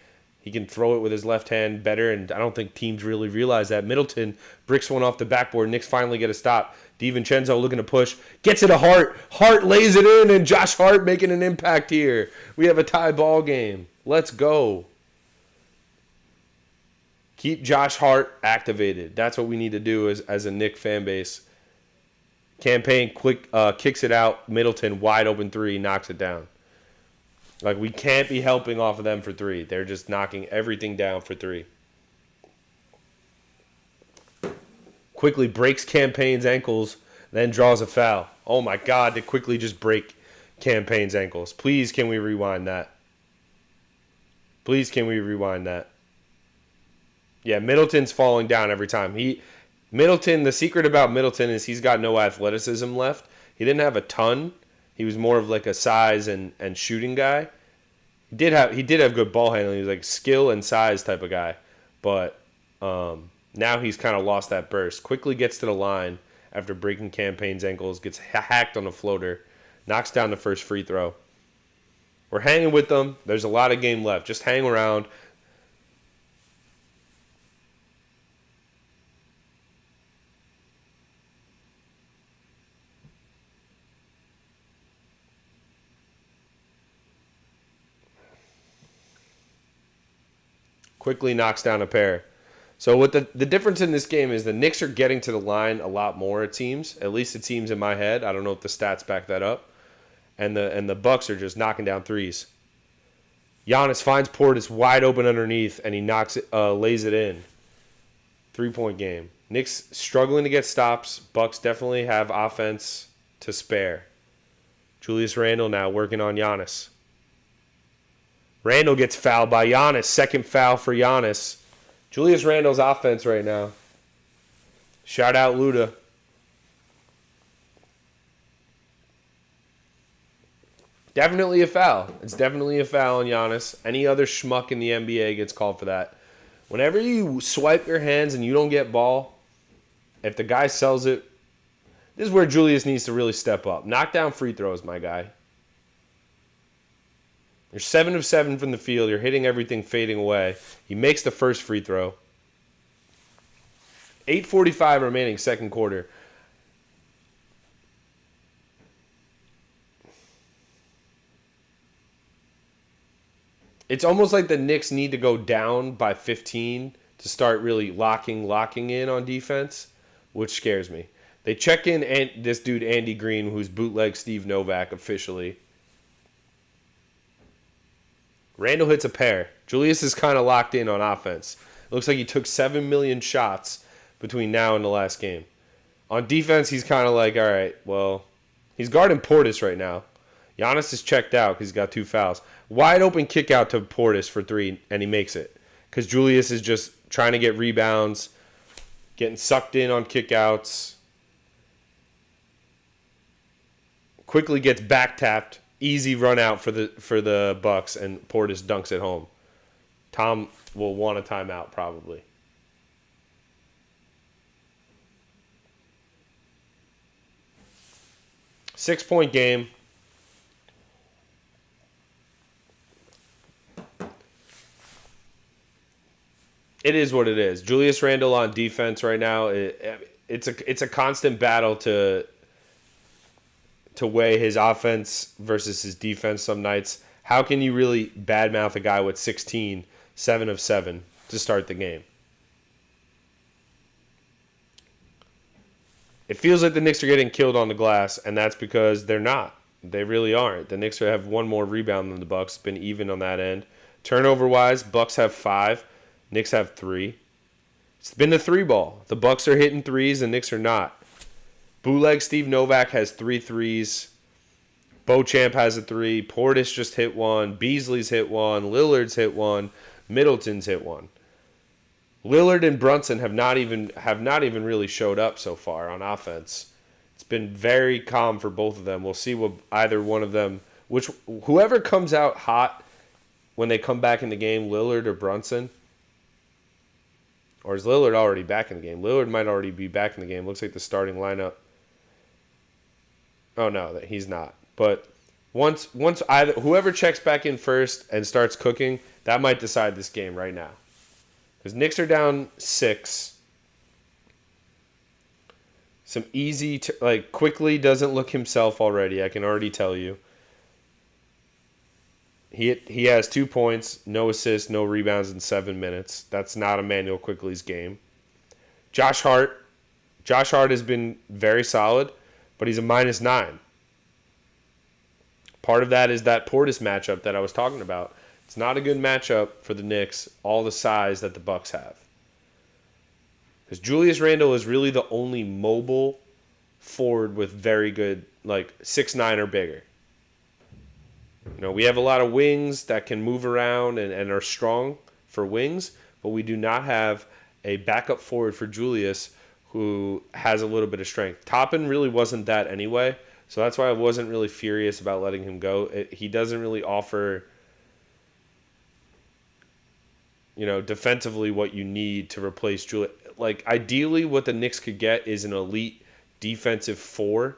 can throw it with his left hand better. And I don't think teams really realize that. Middleton bricks one off the backboard. Knicks finally get a stop. DiVincenzo looking to push. Gets it to Hart. Hart lays it in, and Josh Hart making an impact here. We have a tie ball game. Let's go. Keep Josh Hart activated. That's what we need to do as a Knick fan base. Campaign kicks it out. Middleton, wide open 3, knocks it down. Like, we can't be helping off of them for 3. They're just knocking everything down for 3. Quickly breaks Campaign's ankles, then draws a foul. Oh my God, to quickly just break Campaign's ankles. Please, can we rewind that? Please, can we rewind that? Yeah, Middleton's falling down every time. The secret about Middleton is he's got no athleticism left. He didn't have a ton. He was more of like a size and shooting guy. He did have good ball handling. He was like skill and size type of guy. But now he's kind of lost that burst. Quickly gets to the line after breaking Campaign's ankles. Gets hacked on a floater. Knocks down the first free throw. We're hanging with them. There's a lot of game left. Just hang around. Quickly knocks down a pair. So what the difference in this game is the Knicks are getting to the line a lot more, it seems. At least it seems in my head. I don't know if the stats back that up. And the Bucks are just knocking down threes. Giannis finds Portis wide open underneath, and he lays it in. 3-point game. Knicks struggling to get stops. Bucks definitely have offense to spare. Julius Randle now working on Giannis. Randle gets fouled by Giannis. Second foul for Giannis. Julius Randle's offense right now. Shout out Luda. Definitely a foul. It's definitely a foul on Giannis. Any other schmuck in the NBA gets called for that. Whenever you swipe your hands and you don't get ball, if the guy sells it, this is where Julius needs to really step up. Knock down free throws, my guy. You're 7 of 7 from the field. You're hitting everything fading away. He makes the first free throw. 8:45 remaining second quarter. It's almost like the Knicks need to go down by 15 to start really locking in on defense, which scares me. They check in this dude Andy Green, who's bootleg Steve Novak officially. Randle hits a pair. Julius is kind of locked in on offense. It looks like he took 7 million shots between now and the last game. On defense, he's kind of like, all right, well, he's guarding Portis right now. Giannis is checked out because he's got 2 fouls. Wide open kick out to Portis for 3, and he makes it. Because Julius is just trying to get rebounds, getting sucked in on kickouts. Quickly gets back tapped. Easy run out for the Bucks, and Portis dunks it home. Tom will want a timeout probably. Six-point game. It is what it is. Julius Randle on defense right now. It's a constant battle to weigh his offense versus his defense some nights. How can you really badmouth a guy with 16, 7 of 7 to start the game? It feels like the Knicks are getting killed on the glass, and that's because they're not. They really aren't. The Knicks have 1 more rebound than the Bucks. It's been even on that end. Turnover-wise, Bucks have 5. Knicks have 3. It's been the 3-ball. The Bucks are hitting threes, the Knicks are not. Bootleg Steve Novak has 3 threes. Beauchamp has a 3. Portis just hit 1. Beasley's hit 1. Lillard's hit 1. Middleton's hit 1. Lillard and Brunson have not even really showed up so far on offense. It's been very calm for both of them. We'll see what either one of them, whoever comes out hot when they come back in the game, Lillard or Brunson. Or is Lillard already back in the game? Lillard might already be back in the game. Looks like the starting lineup. Oh no, he's not. But once either whoever checks back in first and starts cooking, that might decide this game right now. Because Knicks are down 6. Some easy, Quickly doesn't look himself already. I can already tell you. He has 2 points, no assists, no rebounds in 7 minutes. That's not Emmanuel Quickly's game. Josh Hart has been very solid, but he's a -9. Part of that is that Portis matchup that I was talking about. It's not a good matchup for the Knicks, all the size that the Bucks have. Because Julius Randle is really the only mobile forward with very good, 6'9" or bigger. We have a lot of wings that can move around and are strong for wings, but we do not have a backup forward for Julius who has a little bit of strength. Toppin really wasn't that anyway, so that's why I wasn't really furious about letting him go. He doesn't really offer, defensively what you need to replace Julius. Ideally, what the Knicks could get is an elite defensive 4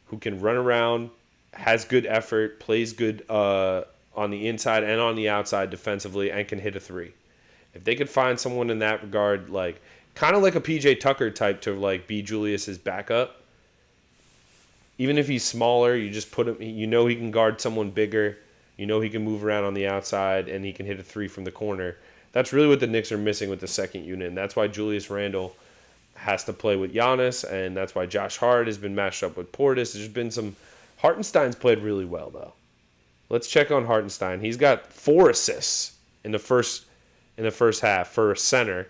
who can run around, has good effort, plays good on the inside and on the outside defensively, and can hit a 3. If they could find someone in that regard, kind of like a PJ Tucker type to be Julius's backup, even if he's smaller, you just put him. He can guard someone bigger. He can move around on the outside and he can hit a 3 from the corner. That's really what the Knicks are missing with the second unit, and that's why Julius Randle has to play with Giannis, and that's why Josh Hart has been matched up with Portis. There's been some... Hartenstein's played really well, though. Let's check on Hartenstein. He's got 4 assists in the first half for a center,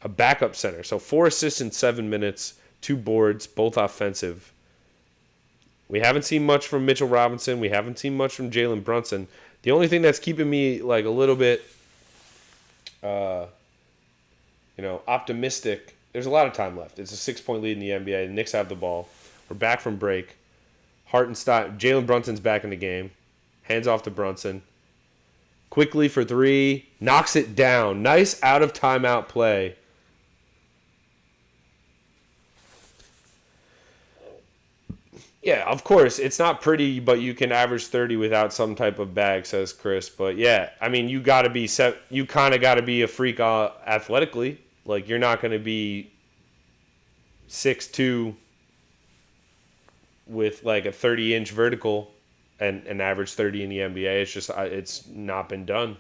a backup center. So 4 assists in 7 minutes, 2 boards, both offensive. We haven't seen much from Mitchell Robinson. We haven't seen much from Jalen Brunson. The only thing that's keeping me like a little bit, optimistic. There's a lot of time left. It's a 6-point lead in the NBA. The Knicks have the ball. We're back from break. Hartenstein, Jalen Brunson's back in the game. Hands off to Brunson. Quickly for 3. Knocks it down. Nice out of timeout play. Yeah, of course, it's not pretty, but you can average 30 without some type of bag, says Chris. But yeah, I mean, you got to be set. You kind of got to be a freak athletically. Like, you're not going to be 6'2" with like a 30-inch vertical and average 30 in the NBA. It's just it's not been done.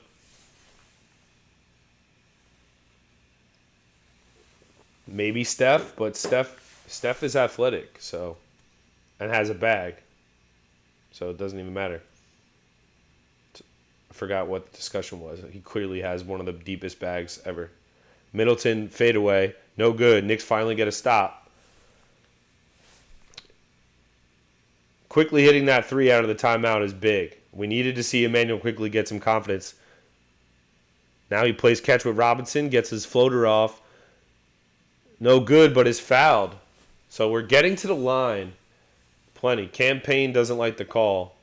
Maybe Steph, but Steph is athletic, so. And has a bag. So it doesn't even matter. I forgot what the discussion was. He clearly has one of the deepest bags ever. Middleton, fadeaway. No good. Knicks finally get a stop. Quickly hitting that 3 out of the timeout is big. We needed to see Emmanuel quickly get some confidence. Now he plays catch with Robinson, gets his floater off. No good, but is fouled. So we're getting to the line. Plenty. Campaign doesn't like the call.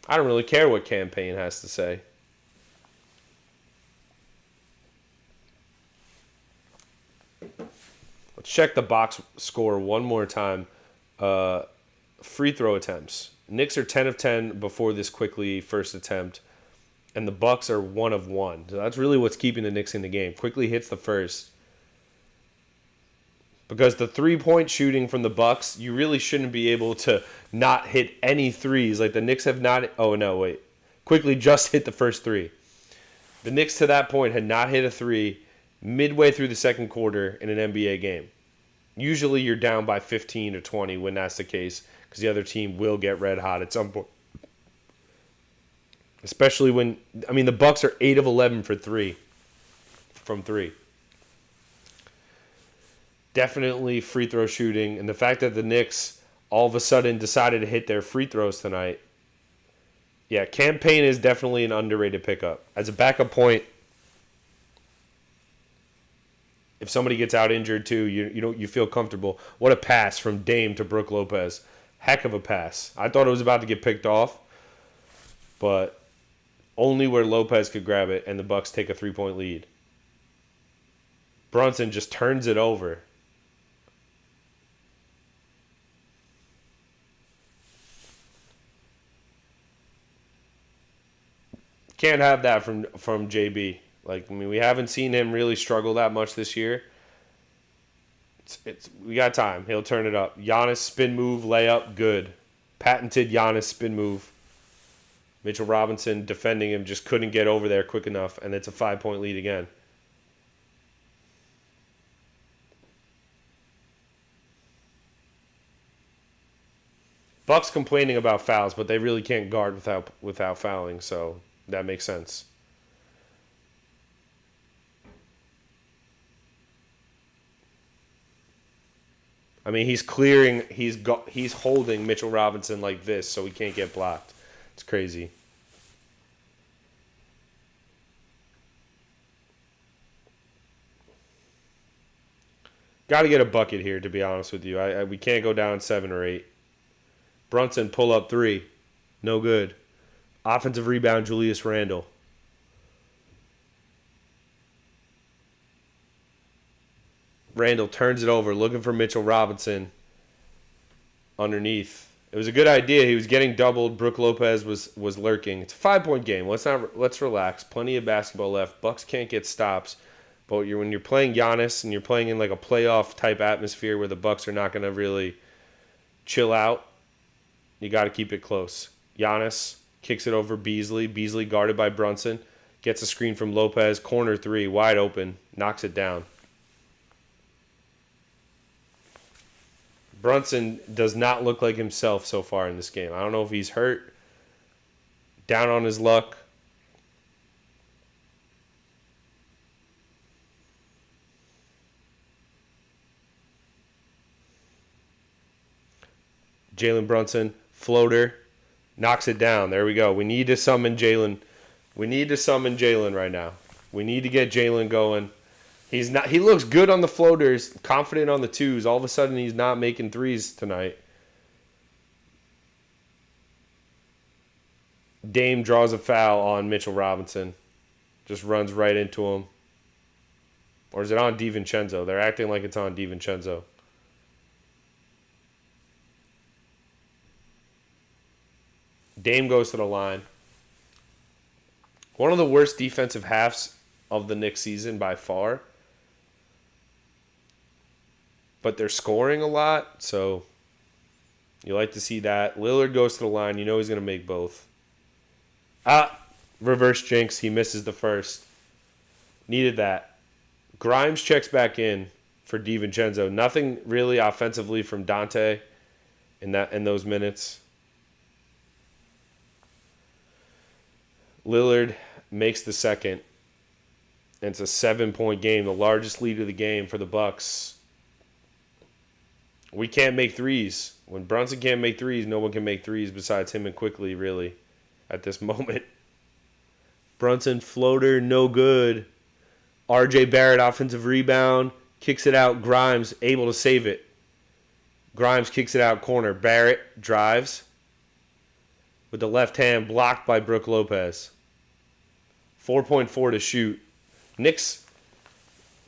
I don't really care what Campaign has to say. Let's check the box score one more time. Free throw attempts. Knicks are 10 of 10 before this quickly first attempt. And the Bucks are 1 of 1. So that's really what's keeping the Knicks in the game. Quickly hits the first. Because the 3-point shooting from the Bucks, you really shouldn't be able to not hit any threes. Like the Knicks have not... Oh, no, wait. Quickly just hit the first 3. The Knicks to that point had not hit a 3 midway through the second quarter in an NBA game. Usually you're down by 15 or 20 when that's the case, because the other team will get red hot at some point. Especially when... I mean, the Bucks are 8 of 11 for 3. From 3. Definitely free throw shooting. And the fact that the Knicks all of a sudden decided to hit their free throws tonight. Yeah, Campaign is definitely an underrated pickup. As a backup point, if somebody gets out injured too, you feel comfortable. What a pass from Dame to Brook Lopez. Heck of a pass. I thought it was about to get picked off, but only where Lopez could grab it, and the Bucks take a 3-point lead. Brunson just turns it over. Can't have that from JB. Like, I mean, we haven't seen him really struggle that much this year. We got time. He'll turn it up. Giannis spin move, layup, good. Patented Giannis spin move. Mitchell Robinson defending him, just couldn't get over there quick enough, and it's a 5-point lead again. Bucks complaining about fouls, but they really can't guard without fouling, so that makes sense. I mean, he's holding Mitchell Robinson like this, so he can't get blocked. It's crazy. Got to get a bucket here, to be honest with you. We can't go down 7 or 8. Brunson pull up 3, no good. Offensive rebound, Julius Randle. Randle turns it over, looking for Mitchell Robinson underneath. It was a good idea. He was getting doubled. Brook Lopez was lurking. It's a 5-point game. Let's relax. Plenty of basketball left. Bucks can't get stops. But when you're playing Giannis and you're playing in like a playoff type atmosphere where the Bucks are not going to really chill out, you got to keep it close. Giannis Kicks it over Beasley. Beasley guarded by Brunson. Gets a screen from Lopez. Corner three. Wide open. Knocks it down. Brunson does not look like himself so far in this game. I don't know if he's hurt. Down on his luck. Jalen Brunson, floater, knocks it down. There we go. We need to summon Jalen. We need to summon Jalen right now. We need to get Jalen going. He's not. He looks good on the floaters, confident on the twos. All of a sudden, he's not making threes tonight. Dame draws a foul on Mitchell Robinson. Just runs right into him. Or is it on DiVincenzo? They're acting like it's on DiVincenzo. Dame goes to the line. One of the worst defensive halves of the Knicks season by far. But they're scoring a lot, so you like to see that. Lillard goes to the line. You know he's going to make both. Reverse jinx. He misses the first. Needed that. Grimes checks back in for DiVincenzo. Nothing really offensively from Dante in those minutes. Lillard makes the second. And it's a 7-point game, the largest lead of the game for the Bucks. We can't make threes. When Brunson can't make threes, no one can make threes besides him and Quickly, really, at this moment. Brunson floater, no good. RJ Barrett, offensive rebound, kicks it out. Grimes able to save it. Grimes kicks it out corner. Barrett drives with the left hand, blocked by Brook Lopez. 4.4 to shoot. Knicks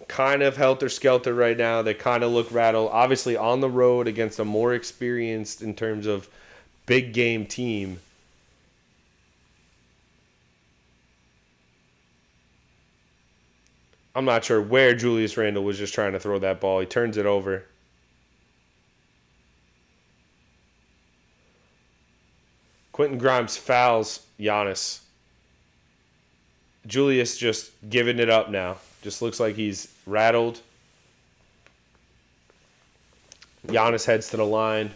kind of helter-skelter right now. They kind of look rattled. Obviously on the road against a more experienced in terms of big game team. I'm not sure where Julius Randle was just trying to throw that ball. He turns it over. Quentin Grimes fouls Giannis. Julius just giving it up now. Just looks like he's rattled. Giannis heads to the line.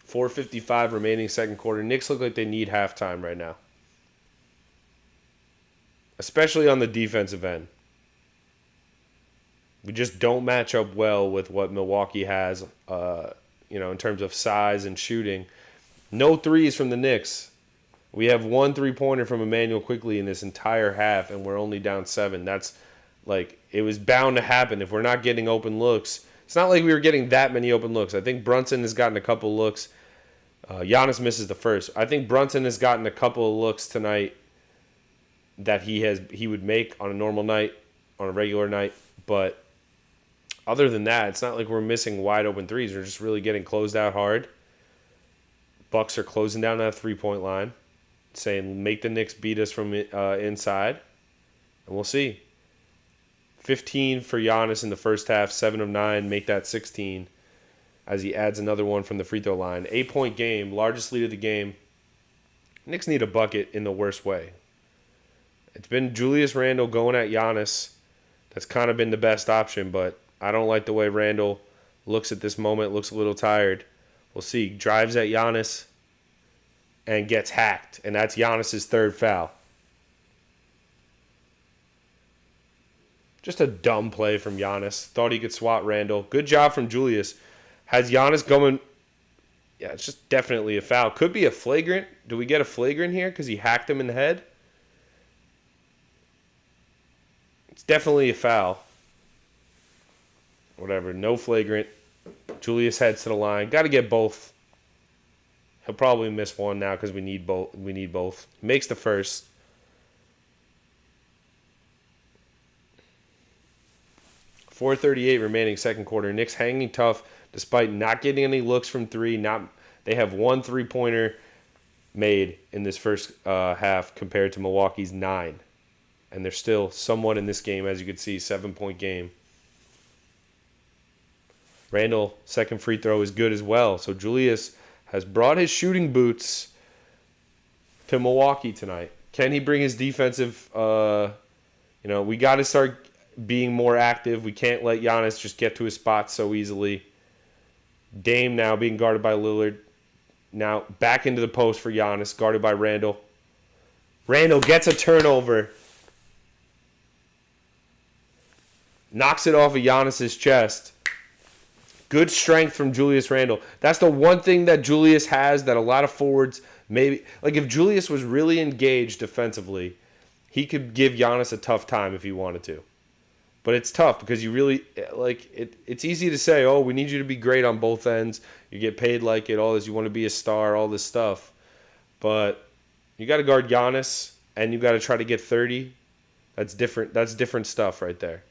4:55 remaining second quarter. Knicks look like they need halftime right now. Especially on the defensive end. We just don't match up well with what Milwaukee has, in terms of size and shooting. No threes from the Knicks. We have one three-pointer from Emmanuel Quickly in this entire half, and we're only down 7. That's it was bound to happen if we're not getting open looks. It's not like we were getting that many open looks. I think Brunson has gotten a couple looks. Giannis misses the first. I think Brunson has gotten a couple of looks tonight that he would make on a normal night, on a regular night. But other than that, it's not like we're missing wide open threes. We're just really getting closed out hard. Bucks are closing down that 3-point line, saying make the Knicks beat us from inside, and we'll see. 15 for Giannis in the first half, 7 of 9, make that 16 as he adds another one from the free throw line. 8-point game, largest lead of the game. Knicks need a bucket in the worst way. It's been Julius Randle going at Giannis. That's kind of been the best option, but I don't like the way Randle looks at this moment, looks a little tired. We'll see. Drives at Giannis and gets hacked, and that's Giannis' third foul. Just a dumb play from Giannis. Thought he could swat Randle. Good job from Julius. Has Giannis going... Yeah, it's just definitely a foul. Could be a flagrant. Do we get a flagrant here because he hacked him in the head? It's definitely a foul. Whatever. No flagrant. Julius heads to the line. Got to get both. He'll probably miss one now because we need both. Makes the first. .438 remaining second quarter. Knicks hanging tough despite not getting any looks from three. They have one three-pointer made in this first half compared to Milwaukee's 9. And they're still somewhat in this game, as you can see, 7-point game. Randle, second free throw is good as well. So Julius has brought his shooting boots to Milwaukee tonight. Can he bring his defensive? We got to start being more active. We can't let Giannis just get to his spot so easily. Dame now being guarded by Lillard. Now back into the post for Giannis, guarded by Randall. Randall gets a turnover. Knocks it off of Giannis's chest. Good strength from Julius Randle. That's the one thing that Julius has that a lot of forwards maybe... Like, if Julius was really engaged defensively, he could give Giannis a tough time if he wanted to. But it's tough because you really... Like, it's easy to say, oh, we need you to be great on both ends. You get paid like it, all this. You want to be a star, all this stuff. But you got to guard Giannis, and you got to try to get 30. That's different. That's different stuff right there.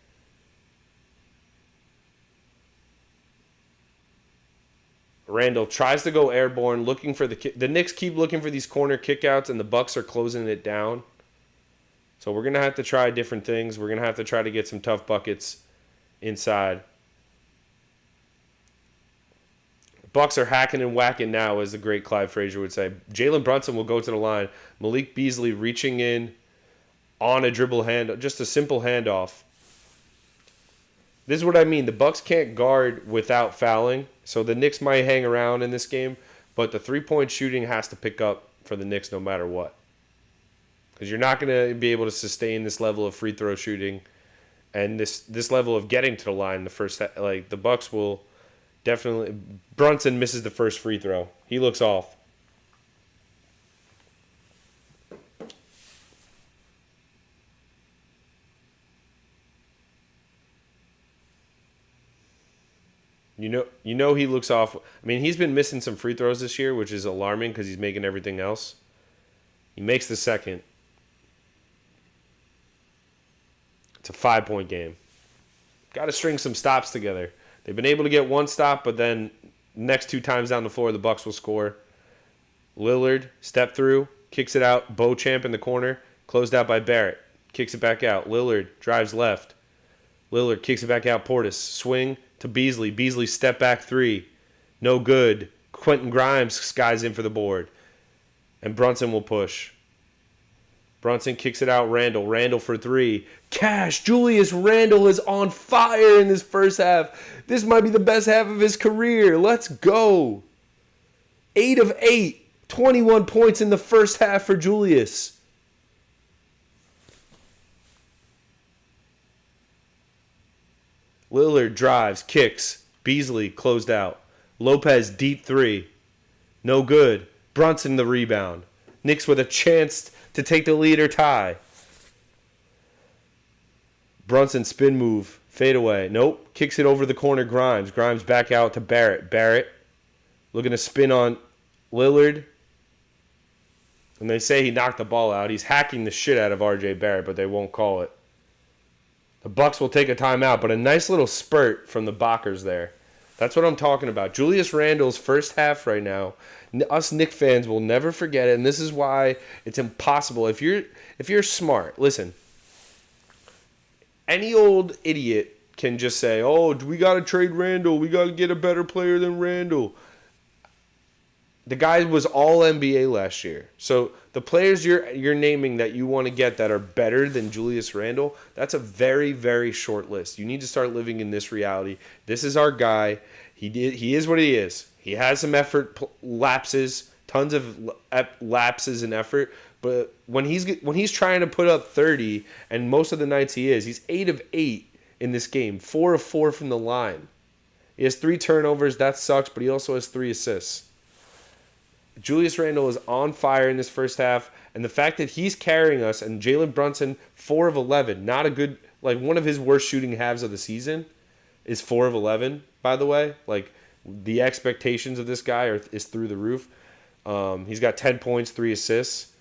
Randall tries to go airborne, looking for the kick. The Knicks keep looking for these corner kickouts, and the Bucks are closing it down. So we're going to have to try different things. We're going to have to try to get some tough buckets inside. Bucks are hacking and whacking now, as the great Clyde Frazier would say. Jalen Brunson will go to the line. Malik Beasley reaching in on a dribble hand, just a simple handoff. This is what I mean. The Bucks can't guard without fouling, so the Knicks might hang around in this game, but the three-point shooting has to pick up for the Knicks no matter what. Because you're not going to be able to sustain this level of free throw shooting and this level of getting to the line the first. Like, the Bucks will definitely... Brunson misses the first free throw. He looks off. You know he looks off. I mean, he's been missing some free throws this year, which is alarming because he's making everything else. He makes the second. It's a 5-point game. Got to string some stops together. They've been able to get one stop, but then next 2 times down the floor, the Bucks will score. Lillard, step through, kicks it out. Beauchamp in the corner, closed out by Barrett. Kicks it back out. Lillard drives left. Lillard kicks it back out. Portis, swing to Beasley. Beasley step back 3. No good. Quentin Grimes skies in for the board. And Brunson will push. Brunson kicks it out. Randall for 3. Cash. Julius Randle is on fire in this first half. This might be the best half of his career. Let's go. 8 of 8. 21 points in the first half for Julius. Lillard drives, kicks. Beasley closed out. Lopez deep 3. No good. Brunson the rebound. Knicks with a chance to take the lead or tie. Brunson spin move. Fade away. Nope. Kicks it over the corner. Grimes. Grimes back out to Barrett. Barrett looking to spin on Lillard. And they say he knocked the ball out. He's hacking the shit out of R.J. Barrett, but they won't call it. The Bucks will take a timeout, but a nice little spurt from the Bockers there. That's what I'm talking about. Julius Randle's first half right now, us Knicks fans will never forget it, and this is why it's impossible. If you're smart, listen. Any old idiot can just say, "Oh, we got to trade Randle. We got to get a better player than Randle." The guy was all NBA last year. So the players you're naming that you want to get that are better than Julius Randle, that's a very, very short list. You need to start living in this reality. This is our guy. He is what he is. He has some effort lapses, tons of lapses in effort. But when he's trying to put up 30, and most of the nights he's 8 of 8 in this game, 4 of 4 from the line. He has 3 turnovers. That sucks, but he also has 3 assists. Julius Randle is on fire in this first half, and the fact that he's carrying us, and Jalen Brunson, 4 of 11, not a good, like one of his worst shooting halves of the season, is 4 of 11, by the way. Like, the expectations of this guy is through the roof. He's got 10 points, 3 assists,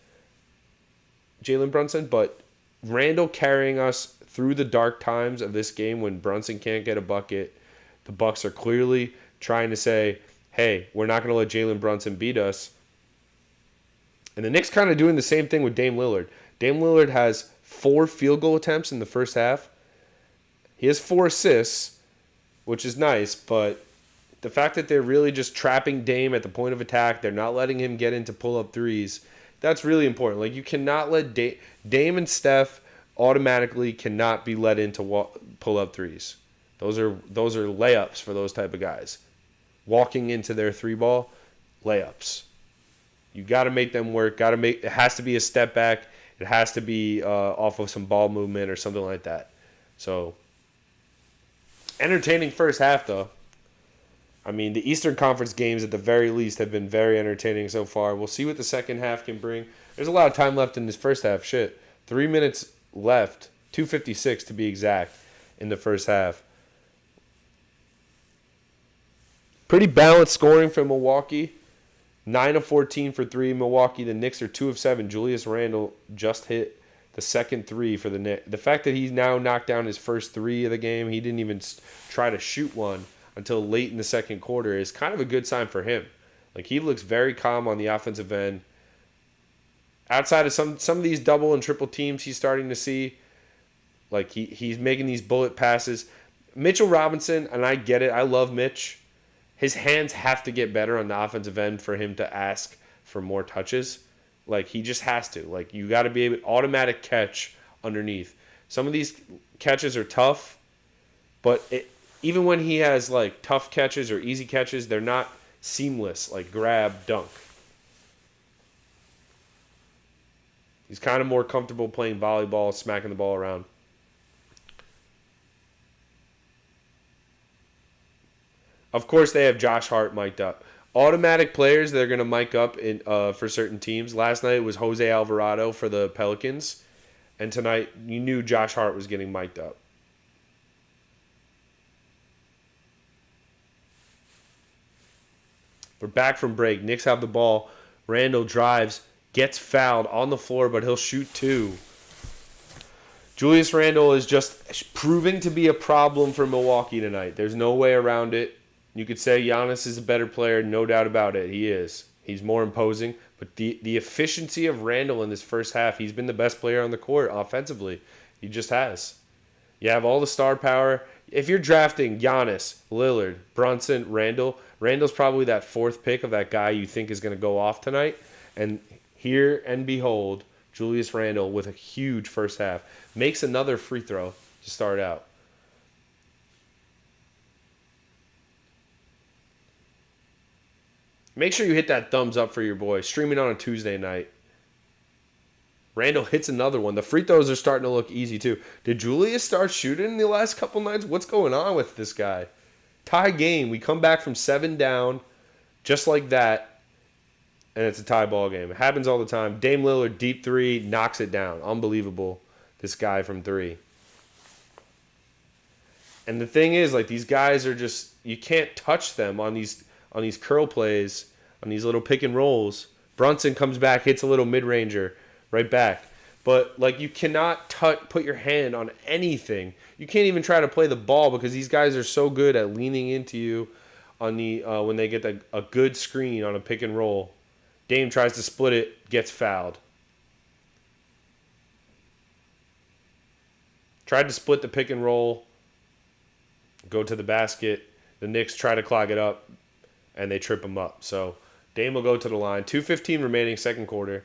Jalen Brunson, but Randle carrying us through the dark times of this game when Brunson can't get a bucket. The Bucks are clearly trying to say, hey, we're not going to let Jalen Brunson beat us. And the Knicks kind of doing the same thing with Dame Lillard. Dame Lillard has 4 field goal attempts in the first half. He has 4 assists, which is nice, but the fact that they're really just trapping Dame at the point of attack, they're not letting him get into pull-up threes, That's really important. Like, you cannot let Dame and Steph automatically cannot be let into pull up threes. Those are layups for those type of guys. Walking into their three ball, layups. You got to make them work. It has to be a step back. It has to be off of some ball movement or something like that. So, entertaining first half though. I mean, the Eastern Conference games at the very least have been very entertaining so far. We'll see what the second half can bring. There's a lot of time left in this first half. 3 minutes left, 2:56 to be exact, in the first half. Pretty balanced scoring from Milwaukee. 9 of 14 for 3. Milwaukee. The Knicks are 2 of 7. Julius Randle just hit the second 3 for the Knicks. The fact that he's now knocked down his first 3 of the game, he didn't even try to shoot one until late in the second quarter, is kind of a good sign for him. Like, he looks very calm on the offensive end. Outside of some of these double and triple teams he's starting to see, like, he's making these bullet passes. Mitchell Robinson, and I get it, I love Mitch. His hands have to get better on the offensive end for him to ask for more touches. Like, he just has to. Like, you got to be able automatic catch underneath. Some of these catches are tough, but even when he has, like, tough catches or easy catches, they're not seamless, like grab, dunk. He's kind of more comfortable playing volleyball, smacking the ball around. Of course, they have Josh Hart mic'd up. Automatic players that are going to mic up for certain teams. Last night it was Jose Alvarado for the Pelicans. And tonight you knew Josh Hart was getting mic'd up. We're back from break. Knicks have the ball. Randle drives, gets fouled on the floor, but he'll shoot 2. Julius Randle is just proving to be a problem for Milwaukee tonight. There's no way around it. You could say Giannis is a better player, no doubt about it. He is. He's more imposing. But the efficiency of Randle in this first half, he's been the best player on the court offensively. He just has. You have all the star power. If you're drafting Giannis, Lillard, Brunson, Randle's probably that 4th pick of that guy you think is going to go off tonight. And here and behold, Julius Randle with a huge first half. Makes another free throw to start out. Make sure you hit that thumbs up for your boy. Streaming on a Tuesday night. Randle hits another one. The free throws are starting to look easy too. Did Julius start shooting in the last couple nights? What's going on with this guy? Tie game. We come back from 7 down just like that, and it's a tie ball game. It happens all the time. Dame Lillard, deep 3, knocks it down. Unbelievable, this guy from 3. And the thing is, like, these guys are just, you can't touch them on these curl plays, on these little pick and rolls. Brunson comes back, hits a little mid-ranger, right back. But, like, you cannot put your hand on anything. You can't even try to play the ball because these guys are so good at leaning into you on the when they get a good screen on a pick and roll. Dame tries to split it, gets fouled. Tried to split the pick and roll, go to the basket. The Knicks try to clog it up, and they trip him up. So Dame will go to the line. 2:15 remaining, second quarter.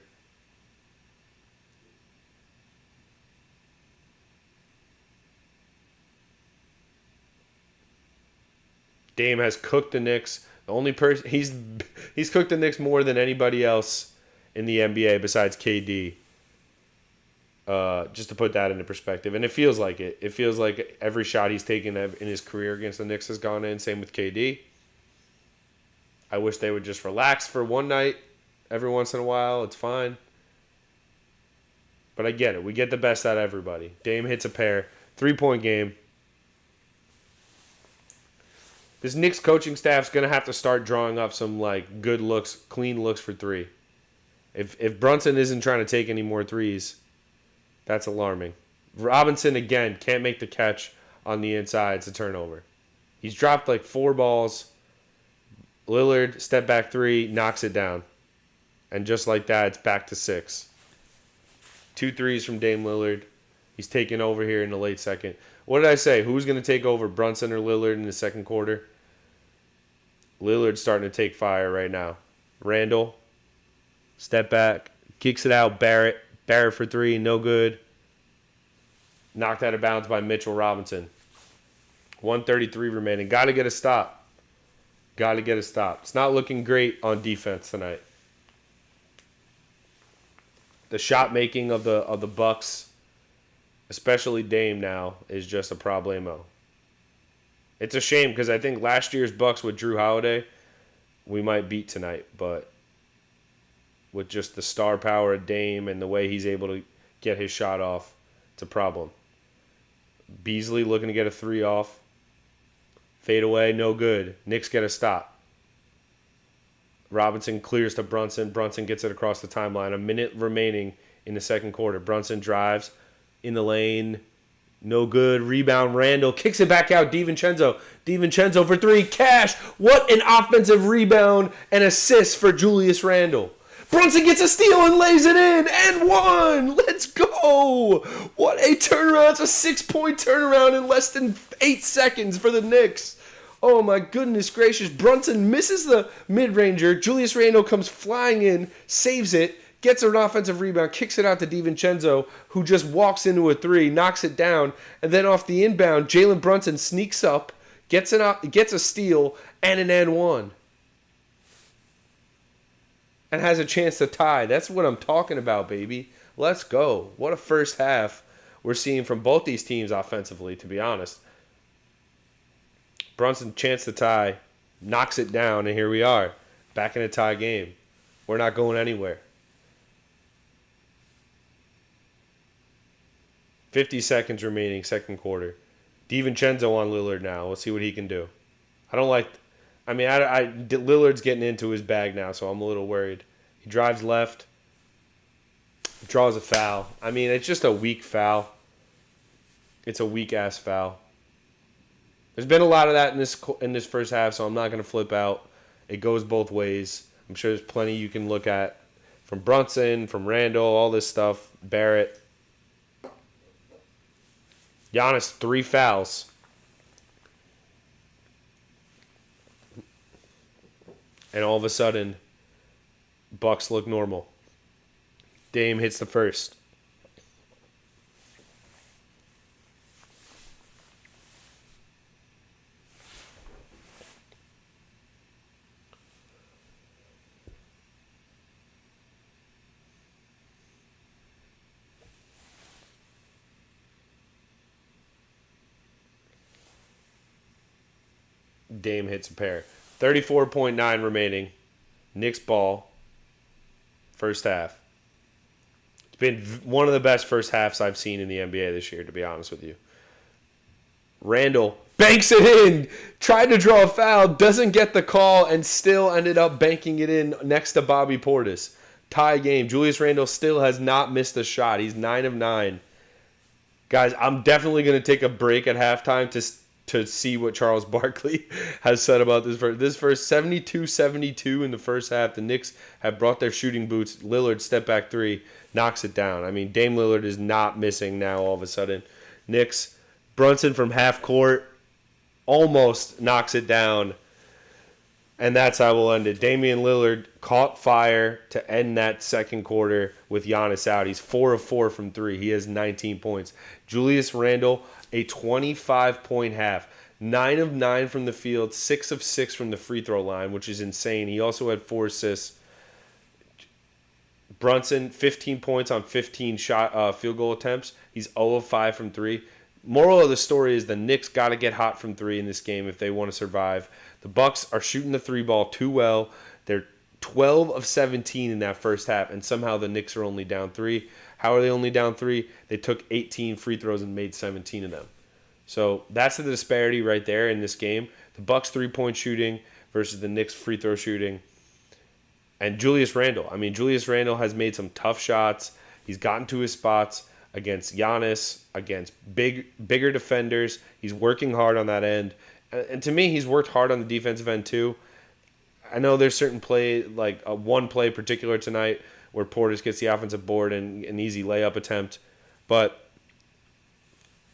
Dame has cooked the Knicks. The only person he's cooked the Knicks more than anybody else in the NBA besides KD. Just to put that into perspective, and it feels like it. It feels like every shot he's taken in his career against the Knicks has gone in. Same with KD. I wish they would just relax for one night, every once in a while. It's fine. But I get it. We get the best out of everybody. Dame hits a pair. 3-point game. This Knicks coaching staff's going to have to start drawing up some like good looks, clean looks for 3. If Brunson isn't trying to take any more threes, that's alarming. Robinson, again, can't make the catch on the inside. It's a turnover. He's dropped like 4 balls. Lillard, step back 3, knocks it down. And just like that, it's back to 6. 2 threes from Dame Lillard. He's taking over here in the late second. What did I say? Who's going to take over, Brunson or Lillard in the second quarter? Lillard's starting to take fire right now. Randle, step back, Kicks it out. Barrett for three. No good. Knocked out of bounds by Mitchell Robinson. 1:33 remaining. Got to get a stop. It's not looking great on defense tonight. The shot making of the Bucks, especially Dame now, is just a problemo. It's a shame because I think last year's Bucks with Drew Holiday, we might beat tonight, but with just the star power of Dame and the way he's able to get his shot off, it's a problem. Beasley looking to get a three off. Fade away, no good. Knicks get a stop. Robinson clears to Brunson. Brunson gets it across the timeline. A minute remaining in the second quarter. Brunson drives in the lane. No good. Rebound, Randall. Kicks it back out. DiVincenzo for three. Cash. What an offensive rebound and assist for Julius Randle. Brunson gets a steal and lays it in. And one. Let's go. What a turnaround. It's a 6-point turnaround in less than 8 seconds for the Knicks. Oh, my goodness gracious. Brunson misses the mid-ranger. Julius Randle comes flying in, saves it, gets an offensive rebound, kicks it out to DiVincenzo, who just walks into a three, knocks it down, and then off the inbound, Jalen Brunson sneaks up, gets a steal, and an and one. And has a chance to tie. That's what I'm talking about, baby. Let's go. What a first half we're seeing from both these teams offensively, to be honest. Brunson, chance to tie, knocks it down, and here we are, back in a tie game. We're not going anywhere. 50 seconds remaining, second quarter. DiVincenzo on Lillard now. Let's see what he can do. Lillard's getting into his bag now, so I'm a little worried. He drives left, draws a foul. I mean, it's just a weak foul. It's a weak-ass foul. There's been a lot of that in this first half, so I'm not going to flip out. It goes both ways. I'm sure there's plenty you can look at from Brunson, from Randall, all this stuff, Barrett. Giannis, 3 fouls. And all of a sudden, Bucks look normal. Dame hits the first. Dame hits a pair. 34.9 remaining. Knicks ball. First half. It's been one of the best first halves I've seen in the NBA this year, to be honest with you. Randall banks it in. Tried to draw a foul. Doesn't get the call and still ended up banking it in next to Bobby Portis. Tie game. Julius Randle still has not missed a shot. He's 9 of 9. Guys, I'm definitely going to take a break at halftime to see what Charles Barkley has said about this first. This first 72-72 in the first half. The Knicks have brought their shooting boots. Lillard, step back three, knocks it down. I mean, Dame Lillard is not missing now all of a sudden. Knicks, Brunson from half court almost knocks it down. And that's how we'll end it. Damian Lillard caught fire to end that second quarter with Giannis out. He's 4 of 4 from 3. He has 19 points. Julius Randle, a 25-point half. 9 of 9 from the field, 6 of 6 from the free throw line, which is insane. He also had 4 assists. Brunson, 15 points on 15 field goal attempts. He's 0 of 5 from 3. Moral of the story is the Knicks got to get hot from 3 in this game if they want to survive. The Bucks are shooting the 3 ball too well. They're 12 of 17 in that first half, and somehow the Knicks are only down 3. How are they only down 3? They took 18 free throws and made 17 of them. So that's the disparity right there in this game. The Bucks 3-point shooting versus the Knicks free throw shooting. And Julius Randle. I mean, Julius Randle has made some tough shots. He's gotten to his spots against Giannis, against bigger defenders. He's working hard on that end. And to me, he's worked hard on the defensive end too. I know there's certain play, like one play particular tonight, where Portis gets the offensive board and an easy layup attempt. But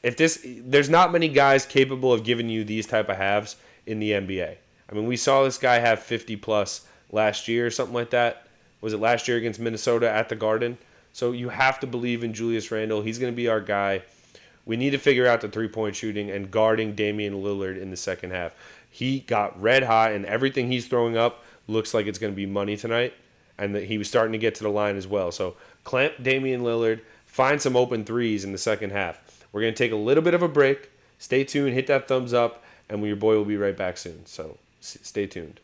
there's not many guys capable of giving you these type of halves in the NBA. I mean, we saw this guy have 50 plus last year or something like that. Was it last year against Minnesota at the Garden? So you have to believe in Julius Randle. He's going to be our guy. We need to figure out the three-point shooting and guarding Damian Lillard in the second half. He got red hot, and everything he's throwing up looks like it's going to be money tonight. And that he was starting to get to the line as well. So clamp Damian Lillard, find some open threes in the second half. We're going to take a little bit of a break. Stay tuned, hit that thumbs up, and your boy will be right back soon. So stay tuned.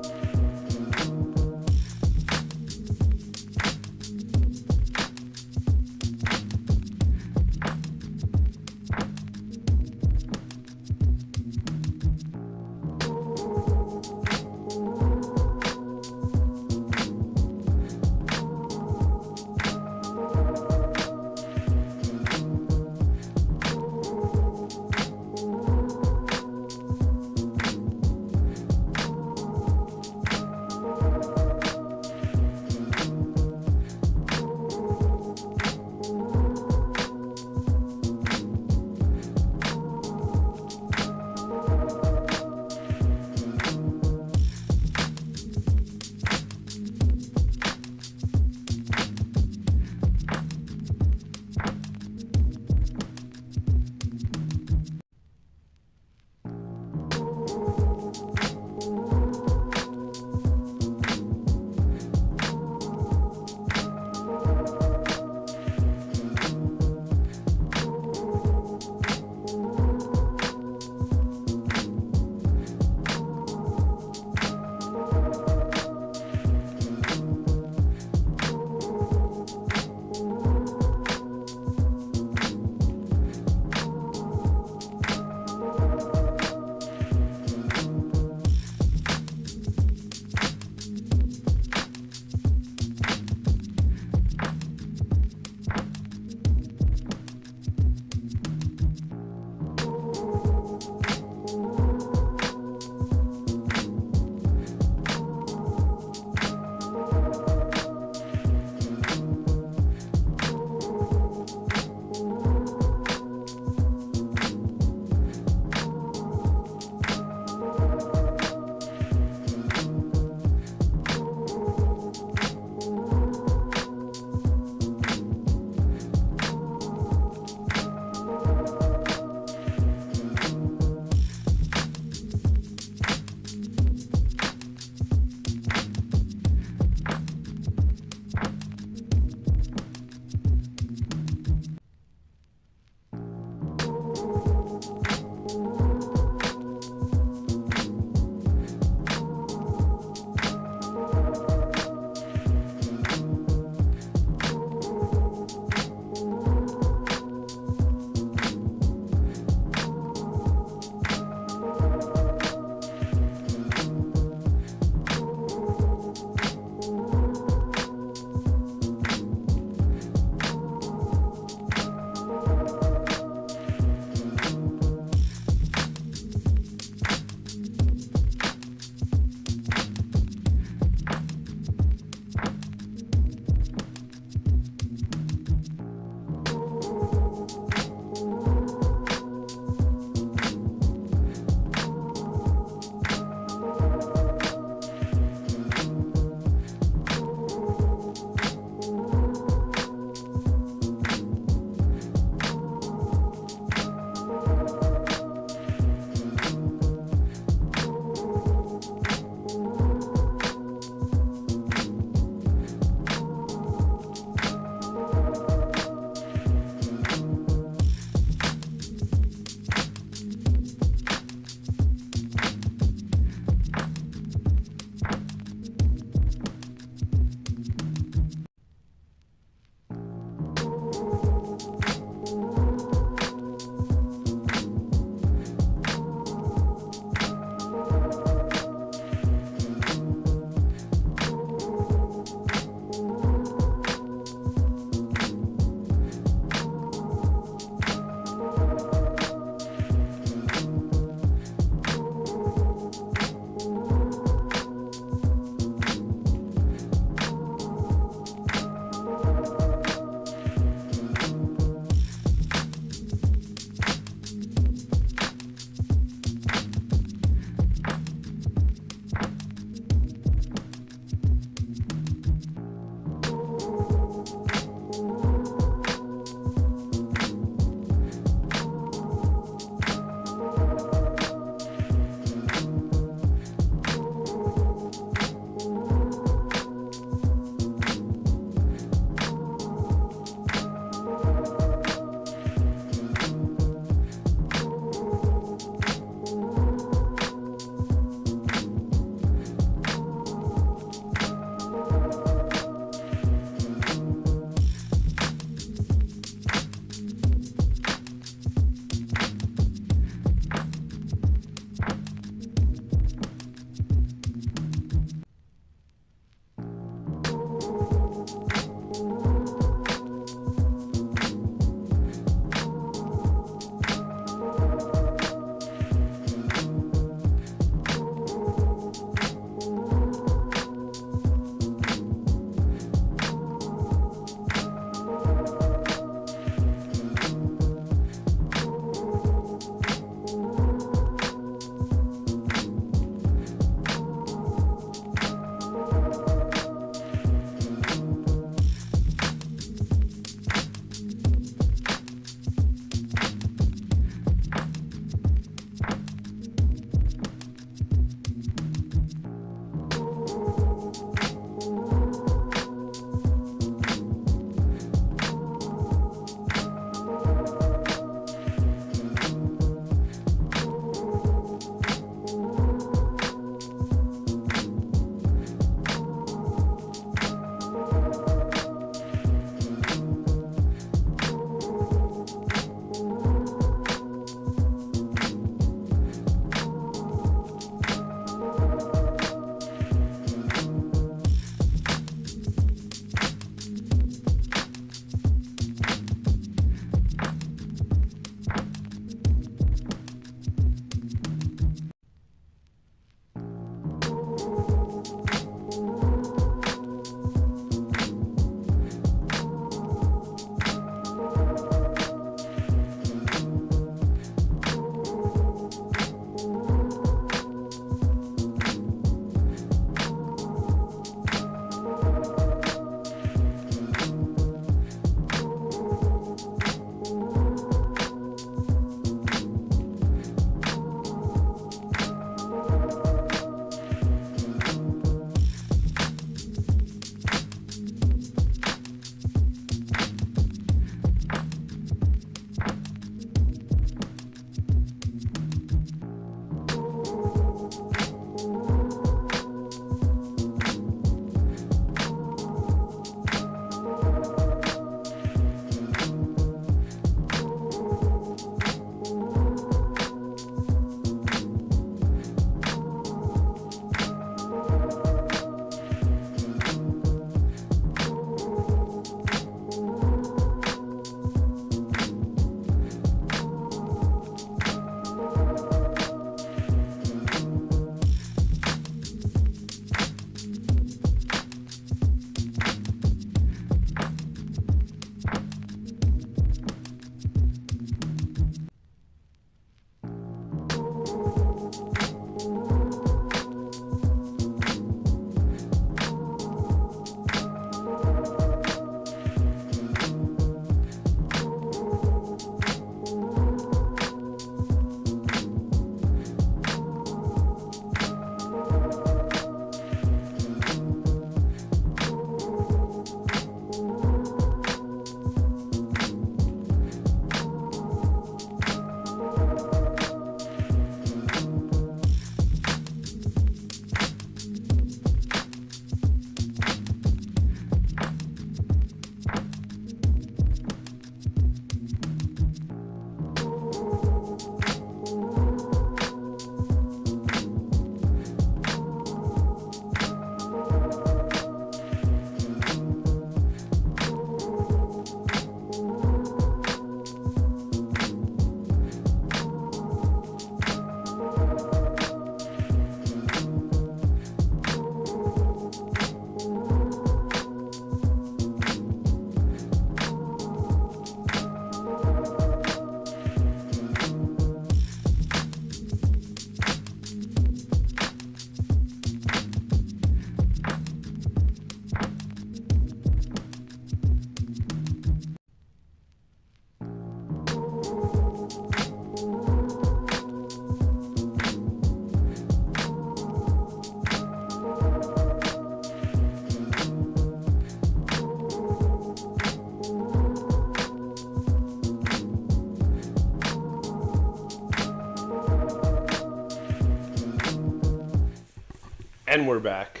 And we're back.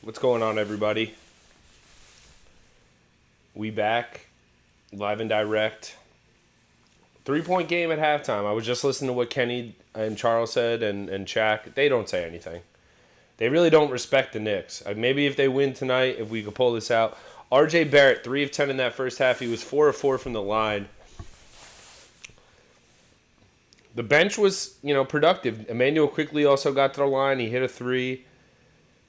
What's going on, everybody? We back, live and direct. 3-point game at halftime. I was just listening to what Kenny and Charles said and Shaq. They don't say anything. They really don't respect the Knicks. Maybe if they win tonight, if we could pull this out. R.J. Barrett, 3 of 10 in that first half. He was 4 of 4 from the line. The bench was, productive. Emmanuel quickly also got to the line. He hit a 3,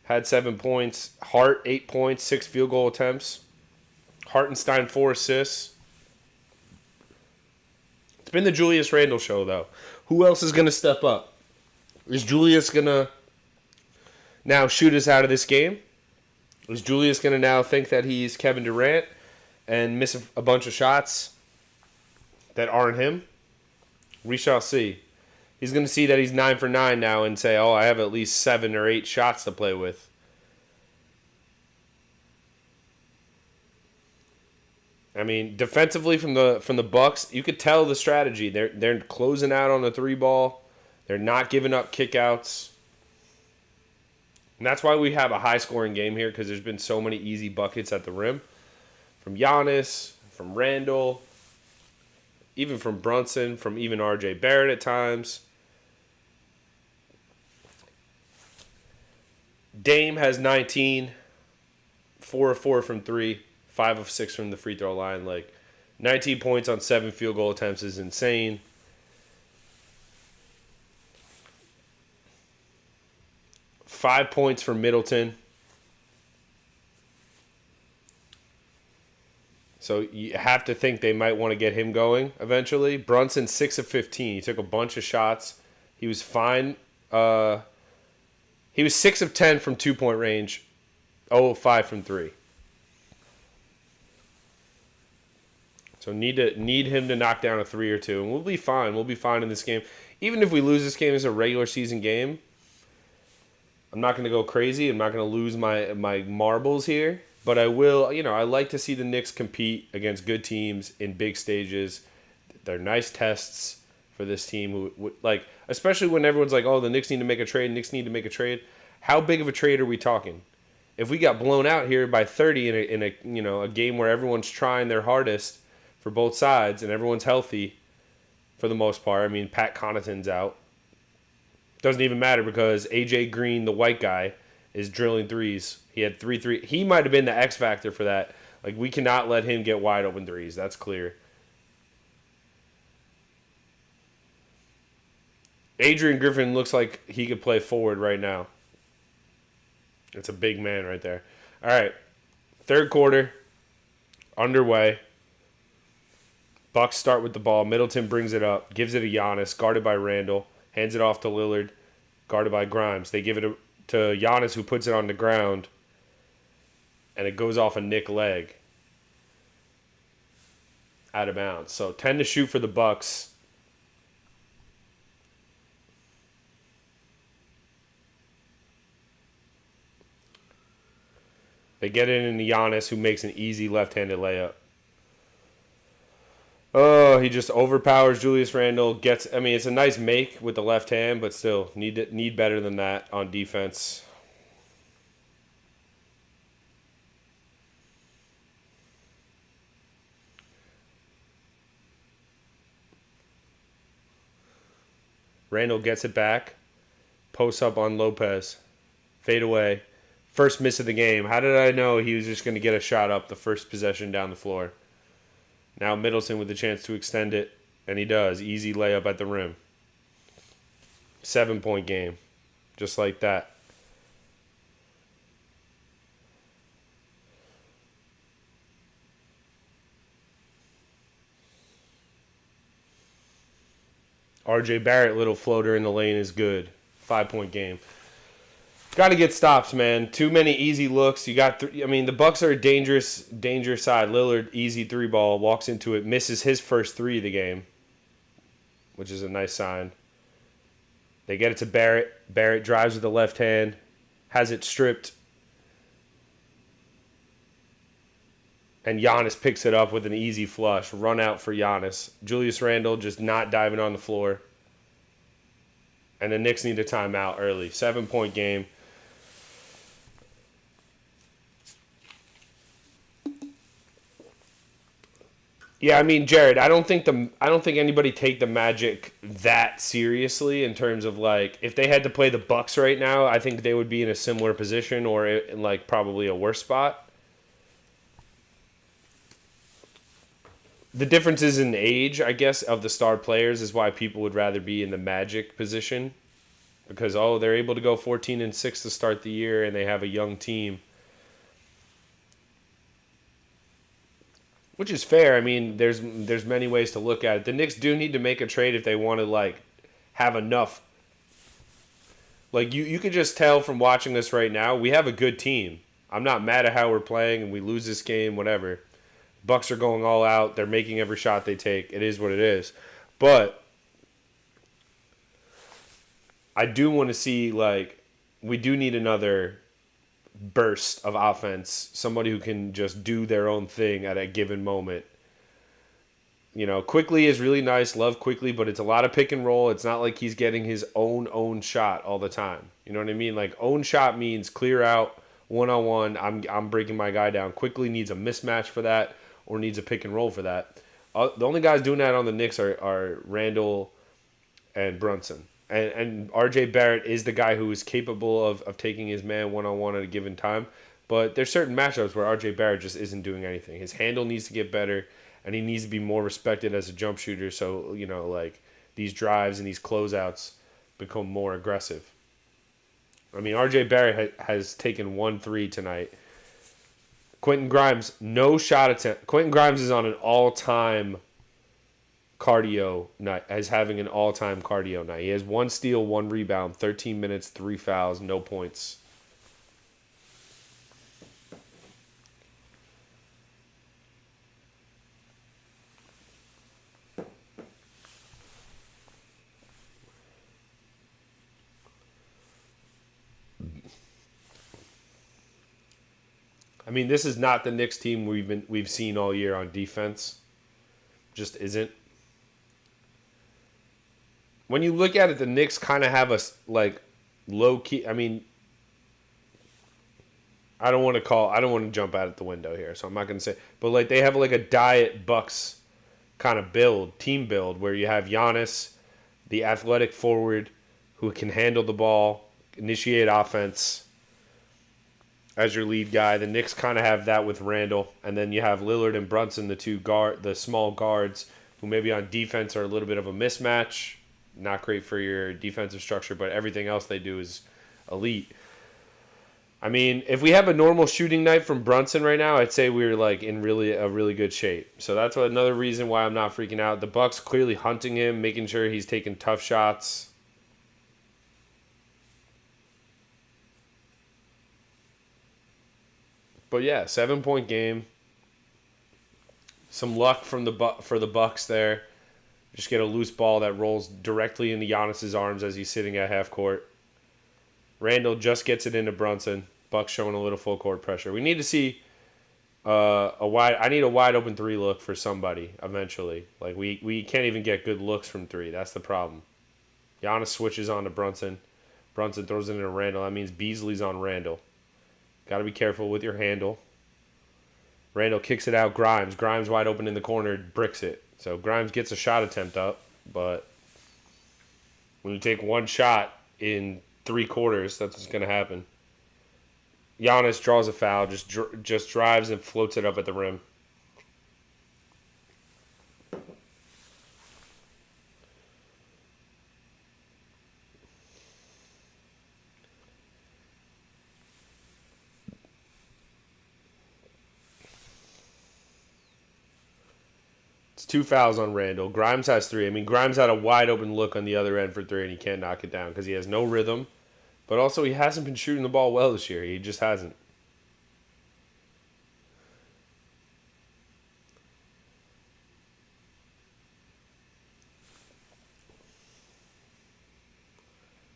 had 7 points. Hart, 8 points, 6 field goal attempts. Hartenstein, 4 assists. It's been the Julius Randle show, though. Who else is going to step up? Is Julius going to now shoot us out of this game? Is Julius going to now think that he's Kevin Durant and miss a bunch of shots that aren't him? We shall see. He's going to see that he's 9 for 9 now and say, I have at least 7 or 8 shots to play with. I mean, defensively from the Bucks, you could tell the strategy. They're closing out on the 3-ball. They're not giving up kickouts. And that's why we have a high-scoring game here, because there's been so many easy buckets at the rim. From Giannis, from Randle, even from Brunson, from even R.J. Barrett at times. Dame has 19, 4 of 4 from 3, 5 of 6 from the free throw line. 19 points on 7 field goal attempts is insane. Five points for Middleton. So you have to think they might want to get him going eventually. Brunson, 6 of 15. He took a bunch of shots. He was fine. He was 6 of 10 from 2-point range. 0 of 5 from 3. So need him to knock down a 3 or 2. And we'll be fine. We'll be fine in this game. Even if we lose this game as a regular season game, I'm not going to go crazy. I'm not going to lose my marbles here. But I will, I like to see the Knicks compete against good teams in big stages. They're nice tests for this team. Especially when everyone's like, the Knicks need to make a trade. How big of a trade are we talking? If we got blown out here by 30 in a game where everyone's trying their hardest for both sides and everyone's healthy for the most part. I mean, Pat Connaughton's out. Doesn't even matter because A.J. Green, the white guy, is drilling threes. He had 3. He might have been the X factor for that. We cannot let him get wide open threes. That's clear. Adrian Griffin looks like he could play forward right now. It's a big man right there. All right. Third quarter. Underway. Bucks start with the ball. Middleton brings it up. Gives it to Giannis. Guarded by Randle. Hands it off to Lillard. Guarded by Grimes. They give it to Giannis, who puts it on the ground. And it goes off a Knick leg. Out of bounds. So 10 to shoot for the Bucks. They get it into Giannis, who makes an easy left-handed layup. Oh, he just overpowers Julius Randle. It's a nice make with the left hand, but still need better than that on defense. Randle gets it back. Posts up on Lopez. Fade away. First miss of the game. How did I know he was just going to get a shot up the first possession down the floor? Now Middleton with the chance to extend it, and he does. Easy layup at the rim. 7-point game. Just like that. R.J. Barrett, little floater in the lane is good. 5-point game. Got to get stops, man. Too many easy looks. The Bucks are a dangerous side. Lillard, easy 3-ball, walks into it, misses his first 3 of the game, which is a nice sign. They get it to Barrett. Barrett drives with the left hand, has it stripped, and Giannis picks it up with an easy flush. Run out for Giannis. Julius Randle just not diving on the floor. And the Knicks need a timeout early. 7-point game. Yeah, I mean, Jared, I don't think anybody take the Magic that seriously in terms of like if they had to play the Bucks right now, I think they would be in a similar position or in like probably a worse spot. The difference is in age, I guess, of the star players is why people would rather be in the Magic position because they're able to go 14-6 to start the year and they have a young team. Which is fair. I mean, there's many ways to look at it. The Knicks do need to make a trade if they want to like have enough. Like you could just tell from watching this right now, we have a good team. I'm not mad at how we're playing and we lose this game, whatever. Bucks are going all out. They're making every shot they take. It is what it is. But I do want to see like we do need another burst of offense, somebody who can just do their own thing at a given moment. You know, Quickly is really nice, love Quickly, but it's a lot of pick and roll. It's not like he's getting his own shot all the time. You know what I mean? Like own shot means clear out, one-on-one, I'm breaking my guy down. Quickly needs a mismatch for that or needs a pick and roll for that. The only guys doing that on the Knicks are Randall and Brunson. And R.J. Barrett is the guy who is capable of taking his man one-on-one at a given time. But there's certain matchups where R.J. Barrett just isn't doing anything. His handle needs to get better, and he needs to be more respected as a jump shooter so, you know, like, these drives and these closeouts become more aggressive. I mean, R.J. Barrett has taken 1-3 tonight. Quentin Grimes, no shot attempt. Quentin Grimes is on an all-time cardio night, as having an all-time cardio night. He has 1 steal, 1 rebound, 13 minutes, 3 fouls, no points. I mean, this is not the Knicks team we've seen all year on defense. Just isn't. When you look at it, the Knicks kind of have a like low key. I mean, I don't want to jump out at the window here, so I'm not going to say. But like they have like a diet Bucks kind of team build, where you have Giannis, the athletic forward who can handle the ball, initiate offense as your lead guy. The Knicks kind of have that with Randall, and then you have Lillard and Brunson, the small guards who maybe on defense are a little bit of a mismatch. Not great for your defensive structure, but everything else they do is elite. I mean, if we have a normal shooting night from Brunson right now, I'd say we're like in a really good shape. So that's another reason why I'm not freaking out. The Bucks clearly hunting him, making sure he's taking tough shots. But yeah, 7-point game. Some luck for the Bucks there. Just get a loose ball that rolls directly into Giannis's arms as he's sitting at half court. Randall just gets it into Brunson. Bucks showing a little full court pressure. We need to see I need a wide open 3 look for somebody eventually. Like we can't even get good looks from 3. That's the problem. Giannis switches on to Brunson. Brunson throws it into Randall. That means Beasley's on Randall. Got to be careful with your handle. Randall kicks it out. Grimes wide open in the corner, bricks it. So Grimes gets a shot attempt up, but when you take one shot in 3 quarters, that's what's going to happen. Giannis draws a foul, just drives and floats it up at the rim. It's 2 fouls on Randall. Grimes has 3. I mean, Grimes had a wide open look on the other end for 3, and he can't knock it down because he has no rhythm. But also, he hasn't been shooting the ball well this year. He just hasn't.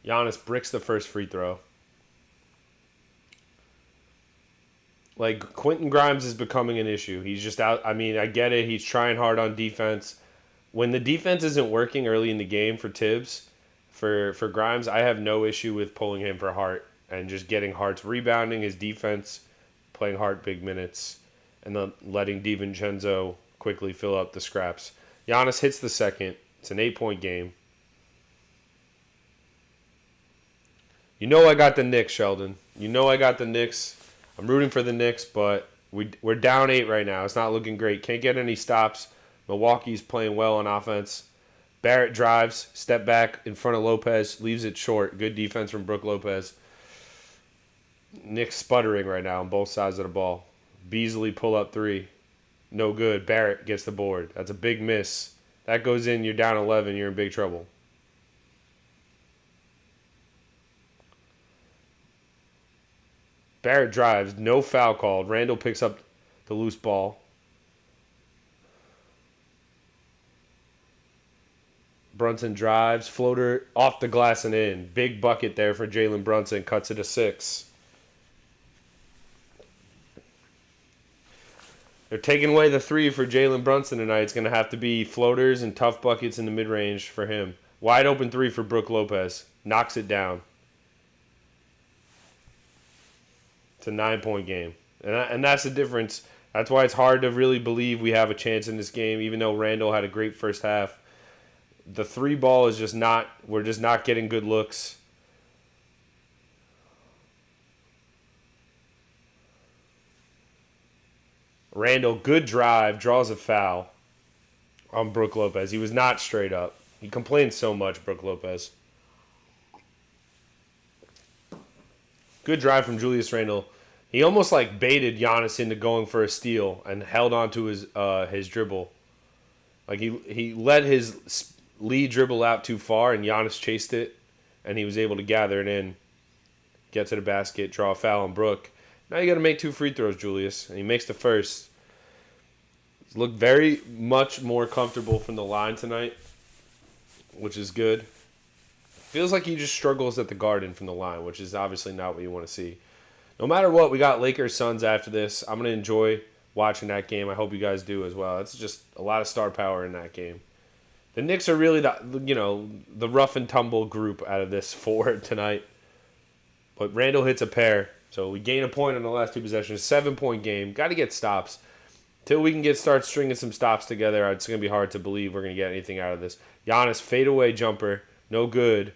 Giannis bricks the first free throw. Like, Quentin Grimes is becoming an issue. He's just out. I mean, I get it. He's trying hard on defense. When the defense isn't working early in the game for Tibbs, for Grimes, I have no issue with pulling him for Hart and just getting Hart's rebounding, his defense, playing Hart big minutes, and then letting DiVincenzo, quickly fill up the scraps. Giannis hits the second. It's an 8-point game. You know I got the Knicks, Sheldon. You know I got the Knicks. I'm rooting for the Knicks, but we're down 8 right now. It's not looking great. Can't get any stops. Milwaukee's playing well on offense. Barrett drives, step back in front of Lopez, leaves it short. Good defense from Brook Lopez. Knicks sputtering right now on both sides of the ball. Beasley pull up 3. No good. Barrett gets the board. That's a big miss. That goes in, you're down 11, you're in big trouble. Barrett drives, no foul called. Randall picks up the loose ball. Brunson drives, floater off the glass and in. Big bucket there for Jalen Brunson, cuts it to 6. They're taking away the 3 for Jalen Brunson tonight. It's going to have to be floaters and tough buckets in the mid-range for him. Wide open 3 for Brook Lopez. Knocks it down. It's a 9-point game. And that's the difference. That's why it's hard to really believe we have a chance in this game, even though Randall had a great first half. The 3 ball is just not, we're just not getting good looks. Randall, good drive, draws a foul on Brook Lopez. He was not straight up. He complains so much, Brook Lopez. Good drive from Julius Randle. He almost like baited Giannis into going for a steal and held on to his dribble. Like he let his lead dribble out too far and Giannis chased it and he was able to gather it in, get to the basket, draw a foul on Brook. Now you got to make 2 free throws, Julius. And he makes the first. He's looked very much more comfortable from the line tonight, which is good. Feels like he just struggles at the Garden from the line, which is obviously not what you want to see. No matter what, we got Lakers Suns after this. I'm going to enjoy watching that game. I hope you guys do as well. It's just a lot of star power in that game. The Knicks are really the rough and tumble group out of this 4 tonight. But Randall hits a pair. So we gain a point on the last 2 possessions. 7-point game. Got to get stops. Till we can start stringing some stops together, it's going to be hard to believe we're going to get anything out of this. Giannis, fadeaway jumper. No good.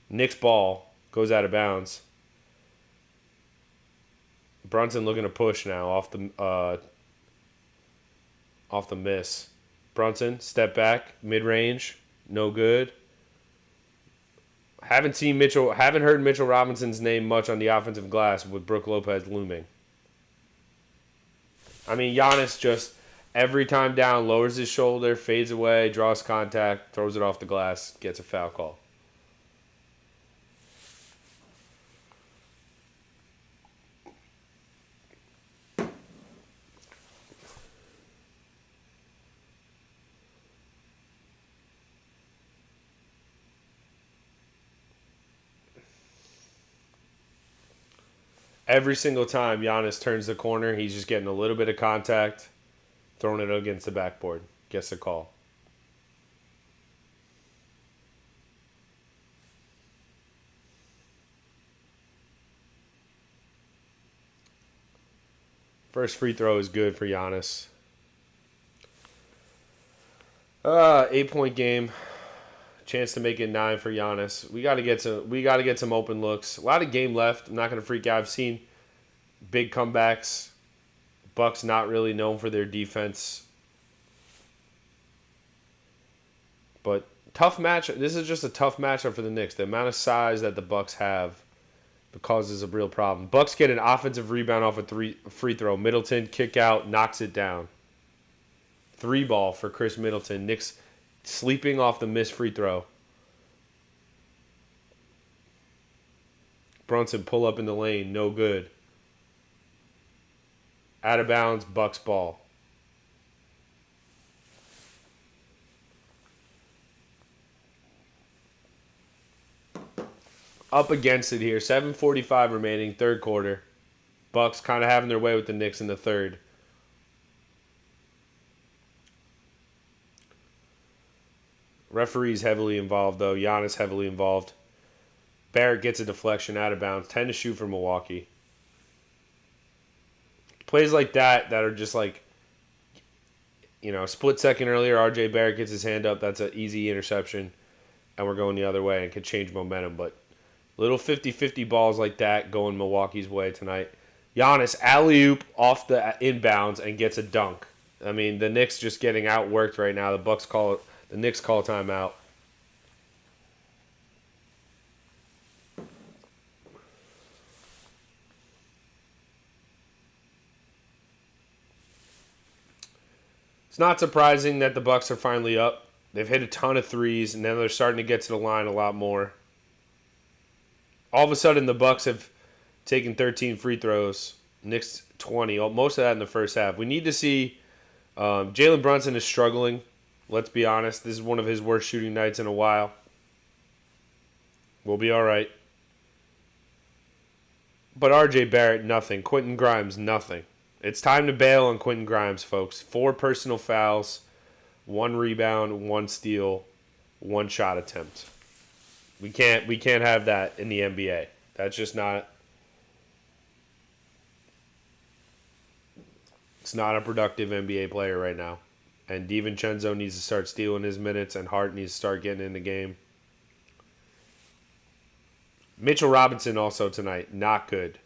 Knicks ball. Goes out of bounds. Brunson looking to push now off the miss. Brunson, step back, mid-range. No good. Haven't heard Mitchell Robinson's name much on the offensive glass with Brook Lopez looming. I mean, Giannis just every time down lowers his shoulder, fades away, draws contact, throws it off the glass, gets a foul call. Every single time Giannis turns the corner, he's just getting a little bit of contact, throwing it against the backboard. Gets the call. First free throw is good for Giannis. 8-point game. Chance to make it 9 for Giannis. We got to get some open looks. A lot of game left. I'm not going to freak out. I've seen big comebacks. Bucks not really known for their defense. But tough match. This is just a tough matchup for the Knicks. The amount of size that the Bucks have causes a real problem. Bucks get an offensive rebound off a free throw. Middleton kick out, knocks it down. 3 ball for Chris Middleton. Knicks sleeping off the missed free throw. Brunson pull up in the lane, no good. Out of bounds, Bucks ball. Up against it here. 7:45 remaining, third quarter. Bucks kind of having their way with the Knicks in the third. Referees heavily involved, though. Giannis heavily involved. Barrett gets a deflection out of bounds. 10 to shoot for Milwaukee. Plays like that are just like split second earlier, R.J. Barrett gets his hand up. That's an easy interception, and we're going the other way and could change momentum. But little 50-50 balls like that going Milwaukee's way tonight. Giannis alley-oop off the inbounds and gets a dunk. I mean, the Knicks just getting outworked right now. The Knicks call timeout. It's not surprising that the Bucks are finally up. They've hit a ton of threes, and then they're starting to get to the line a lot more. All of a sudden, the Bucks have taken 13 free throws. Knicks 20. Most of that in the first half. We need to see. Jalen Brunson is struggling. Let's be honest. This is one of his worst shooting nights in a while. We'll be all right. But R.J. Barrett, nothing. Quentin Grimes, nothing. It's time to bail on Quentin Grimes, folks. 4 personal fouls, 1 rebound, 1 steal, 1 shot attempt. We can't have that in the NBA. That's just not. It's not a productive NBA player right now. And DiVincenzo needs to start stealing his minutes, and Hart needs to start getting in the game. Mitchell Robinson also tonight, not good.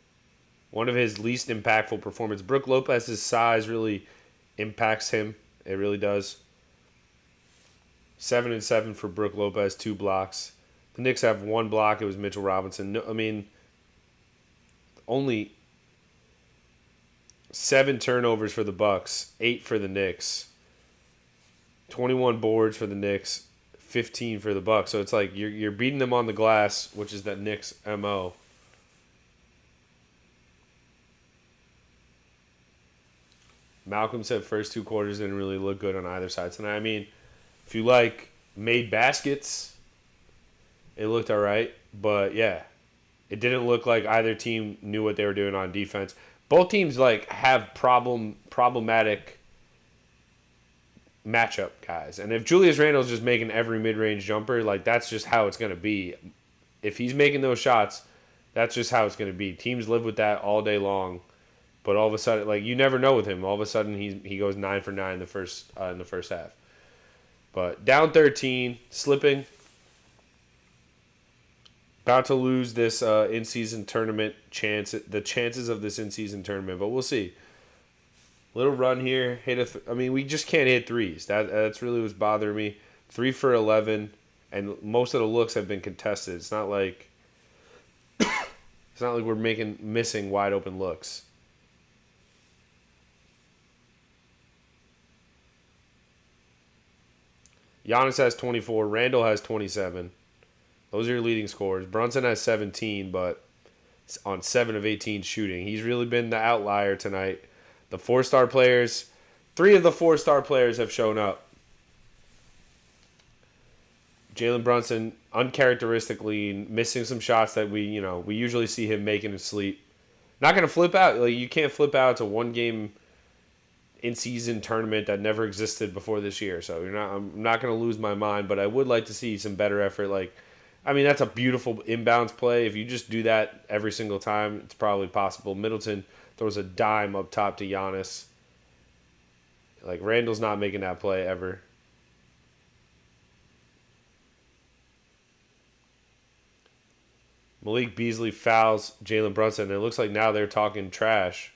One of his least impactful performances. Brook Lopez's size really impacts him. It really does. 7 and 7 for Brook Lopez, 2 blocks. The Knicks have 1 block. It was Mitchell Robinson. No, I mean, only 7 turnovers for the Bucks, 8 for the Knicks. 21 boards for the Knicks, 15 for the Bucks. So it's like you're beating them on the glass, which is that Knicks MO. Malcolm said first 2 quarters didn't really look good on either side tonight. I mean, if you made baskets, it looked all right. But yeah, it didn't look like either team knew what they were doing on defense. Both teams have problematic matchup guys. And if Julius Randle's just making every mid-range jumper, that's just how it's going to be. If he's making those shots, that's just how it's going to be. Teams live with that all day long. But all of a sudden, you never know with him. All of a sudden, he goes 9 for 9 in the first half. But down 13, slipping. About to lose this in-season tournament chance. The chances of this in-season tournament, but we'll see. Little run here. We just can't hit threes. That's really what's bothering me. 3 for 11, and most of the looks have been contested. It's not like we're missing wide open looks. Giannis has 24. Randle has 27. Those are your leading scorers. Brunson has 17, but on 7 of 18 shooting. He's really been the outlier tonight. The 4-star players, 3 of the 4-star players have shown up. Jalen Brunson, uncharacteristically, missing some shots that we usually see him making in his sleep. Not going to flip out. You can't flip out. It's a 1-game in-season tournament that never existed before this year. So I'm not going to lose my mind, but I would like to see some better effort. That's a beautiful inbounds play. If you just do that every single time, it's probably possible. Middleton throws a dime up top to Giannis. Randall's not making that play ever. Malik Beasley fouls Jalen Brunson, and it looks like now they're talking trash.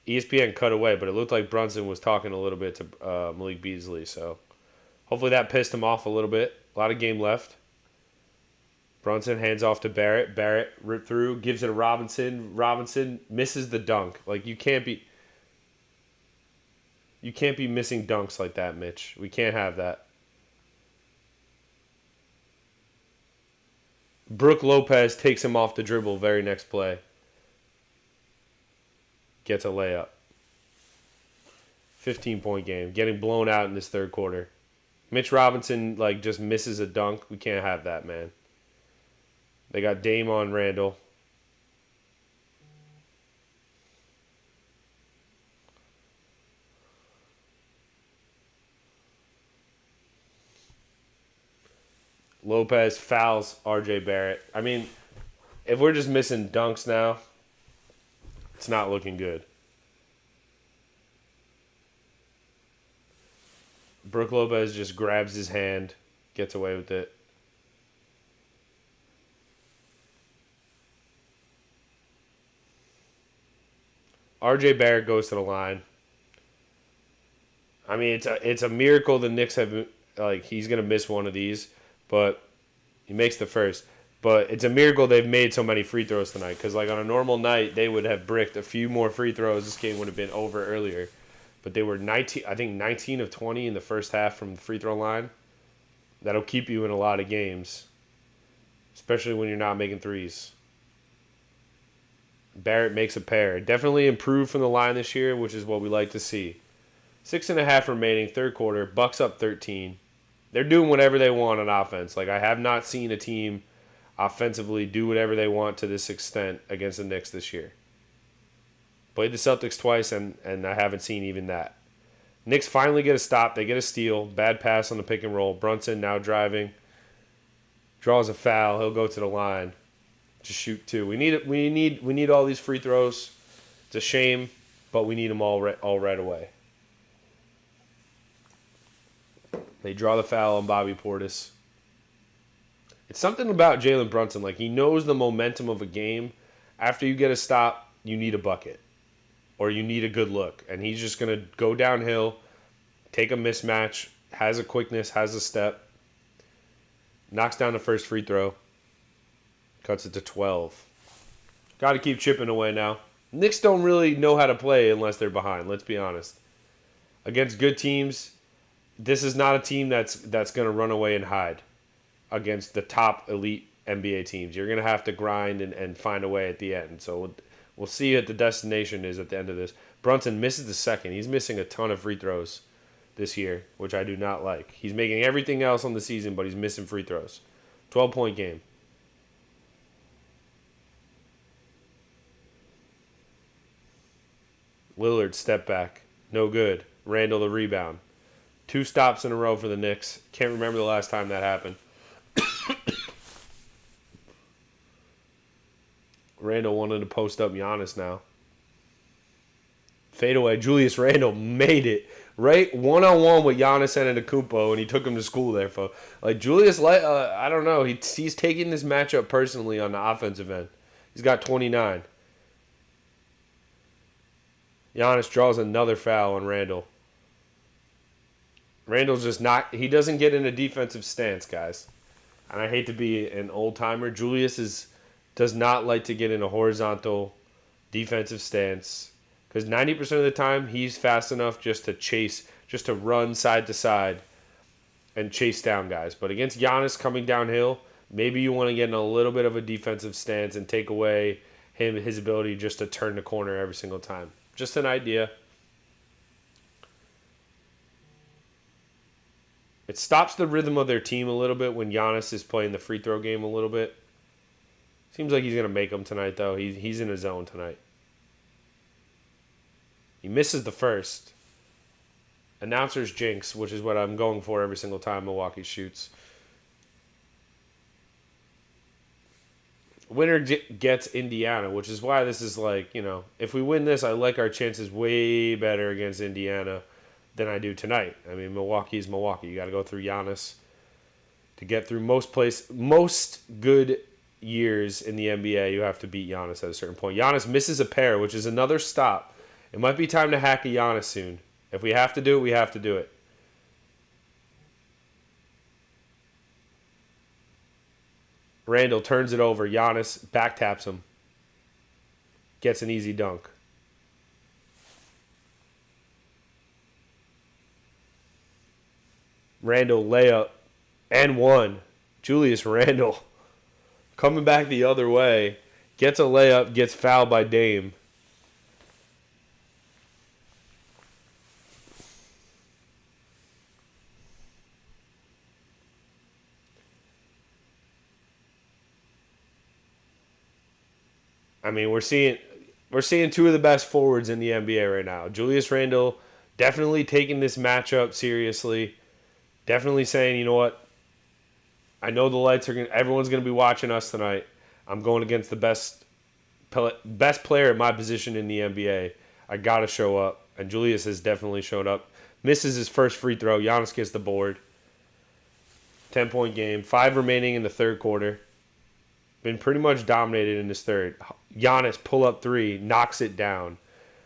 ESPN cut away, but it looked like Brunson was talking a little bit to Malik Beasley, so hopefully that pissed him off a little bit. A lot of game left. Brunson hands off to Barrett. Barrett ripped through, gives it to Robinson. Robinson misses the dunk. You can't be missing dunks like that, Mitch. We can't have that. Brook Lopez takes him off the dribble very next play. Gets a layup. 15-point game. Getting blown out in this third quarter. Mitch Robinson, just misses a dunk. We can't have that, man. They got Dame on Randall. Lopez fouls R.J. Barrett. If we're just missing dunks now, it's not looking good. Brook Lopez just grabs his hand, gets away with it. RJ Barrett goes to the line. I mean, it's a miracle the Knicks have, like, he's going to miss one of these, but he makes the first. But it's a miracle they've made so many free throws tonight, because, like, on a normal night, they would have bricked a few more free throws. This game would have been over earlier. But they were 19 of 20 in the first half from the free throw line. That'll keep you in a lot of games, especially when you're not making threes. Barrett makes a pair. Definitely improved from the line this year, which is what we like to see. 6.5 remaining, third quarter. Bucks up 13. They're doing whatever they want on offense. Like, I have not seen a team offensively do whatever they want to this extent against the Knicks this year. Played the Celtics twice, and I haven't seen even that. Knicks finally get a stop. They get a steal. Bad pass on the pick and roll. Brunson now driving. Draws a foul. He'll go to the line to shoot two. We need all these free throws. It's a shame, but we need them all right away. They draw the foul on Bobby Portis. It's something about Jalen Brunson. Like, he knows the momentum of a game. After you get a stop, you need a bucket. Or you need a good look. And he's just going to go downhill, take a mismatch, has a quickness, has a step, knocks down the first free throw, cuts it to 12. Got to keep chipping away now. Knicks don't really know how to play unless they're behind, let's be honest. Against good teams, this is not a team that's going to run away and hide against the top elite NBA teams. You're going to have to grind and find a way at the end. So we'll see what the destination is at the end of this. Brunson misses the second. He's missing a ton of free throws this year, which I do not like. He's making everything else on the season, but he's missing free throws. 12-point game. Lillard, step back. No good. Randall, the rebound. 2 stops in a row for the Knicks. Can't remember the last time that happened. Randall wanted to post up Giannis now. Fadeaway. Julius Randle made it. Right? One-on-one with Giannis Antetokounmpo, and he took him to school there, folks. Like, Julius, I don't know. He's taking this matchup personally on the offensive end. He's got 29. Giannis draws another foul on Randall. Randall's just not... He doesn't get in a defensive stance, guys. And I hate to be an old-timer. Julius does not like to get in a horizontal defensive stance. Because 90% of the time, he's fast enough just to run side to side and chase down guys. But against Giannis coming downhill, maybe you want to get in a little bit of a defensive stance and take away his ability just to turn the corner every single time. Just an idea. It stops the rhythm of their team a little bit when Giannis is playing the free throw game a little bit. Seems like he's going to make them tonight, though. He's in his zone tonight. He misses the first. Announcer's jinx, which is what I'm going for every single time Milwaukee shoots. Winner gets Indiana, which is why this is like, if we win this, I like our chances way better against Indiana than I do tonight. I mean, Milwaukee is Milwaukee. You got to go through Giannis to get through most good years in the NBA. You have to beat Giannis at a certain point. Giannis misses a pair, which is another stop. It might be time to hack a Giannis soon. If we have to do it, we have to do it. Randall turns it over. Giannis back taps him. Gets an easy dunk. Randall layup and one. Julius Randle coming back the other way. Gets a layup, gets fouled by Dame. I mean, we're seeing 2 of the best forwards in the NBA right now. Julius Randle definitely taking this matchup seriously. Definitely saying, you know what? I know the lights are everyone's gonna be watching us tonight. I'm going against the best player at my position in the NBA. I gotta show up, and Julius has definitely showed up. Misses his first free throw. Giannis gets the board. 10-point game. 5 remaining in the third quarter. Been pretty much dominated in this third. Giannis pull up 3, knocks it down.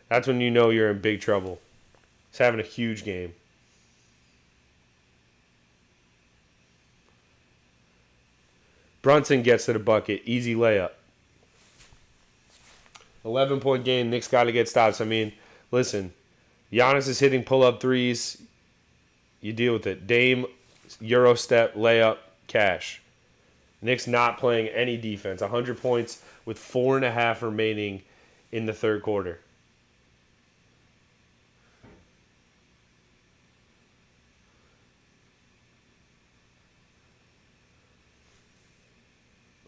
That's when you know you're in big trouble. He's having a huge game. Brunson gets to the bucket. Easy layup. 11-point game. Knicks got to get stops. I mean, listen. Giannis is hitting pull-up threes. You deal with it. Dame, Euro step, layup, cash. Knicks not playing any defense. 100 points with 4.5 remaining in the third quarter.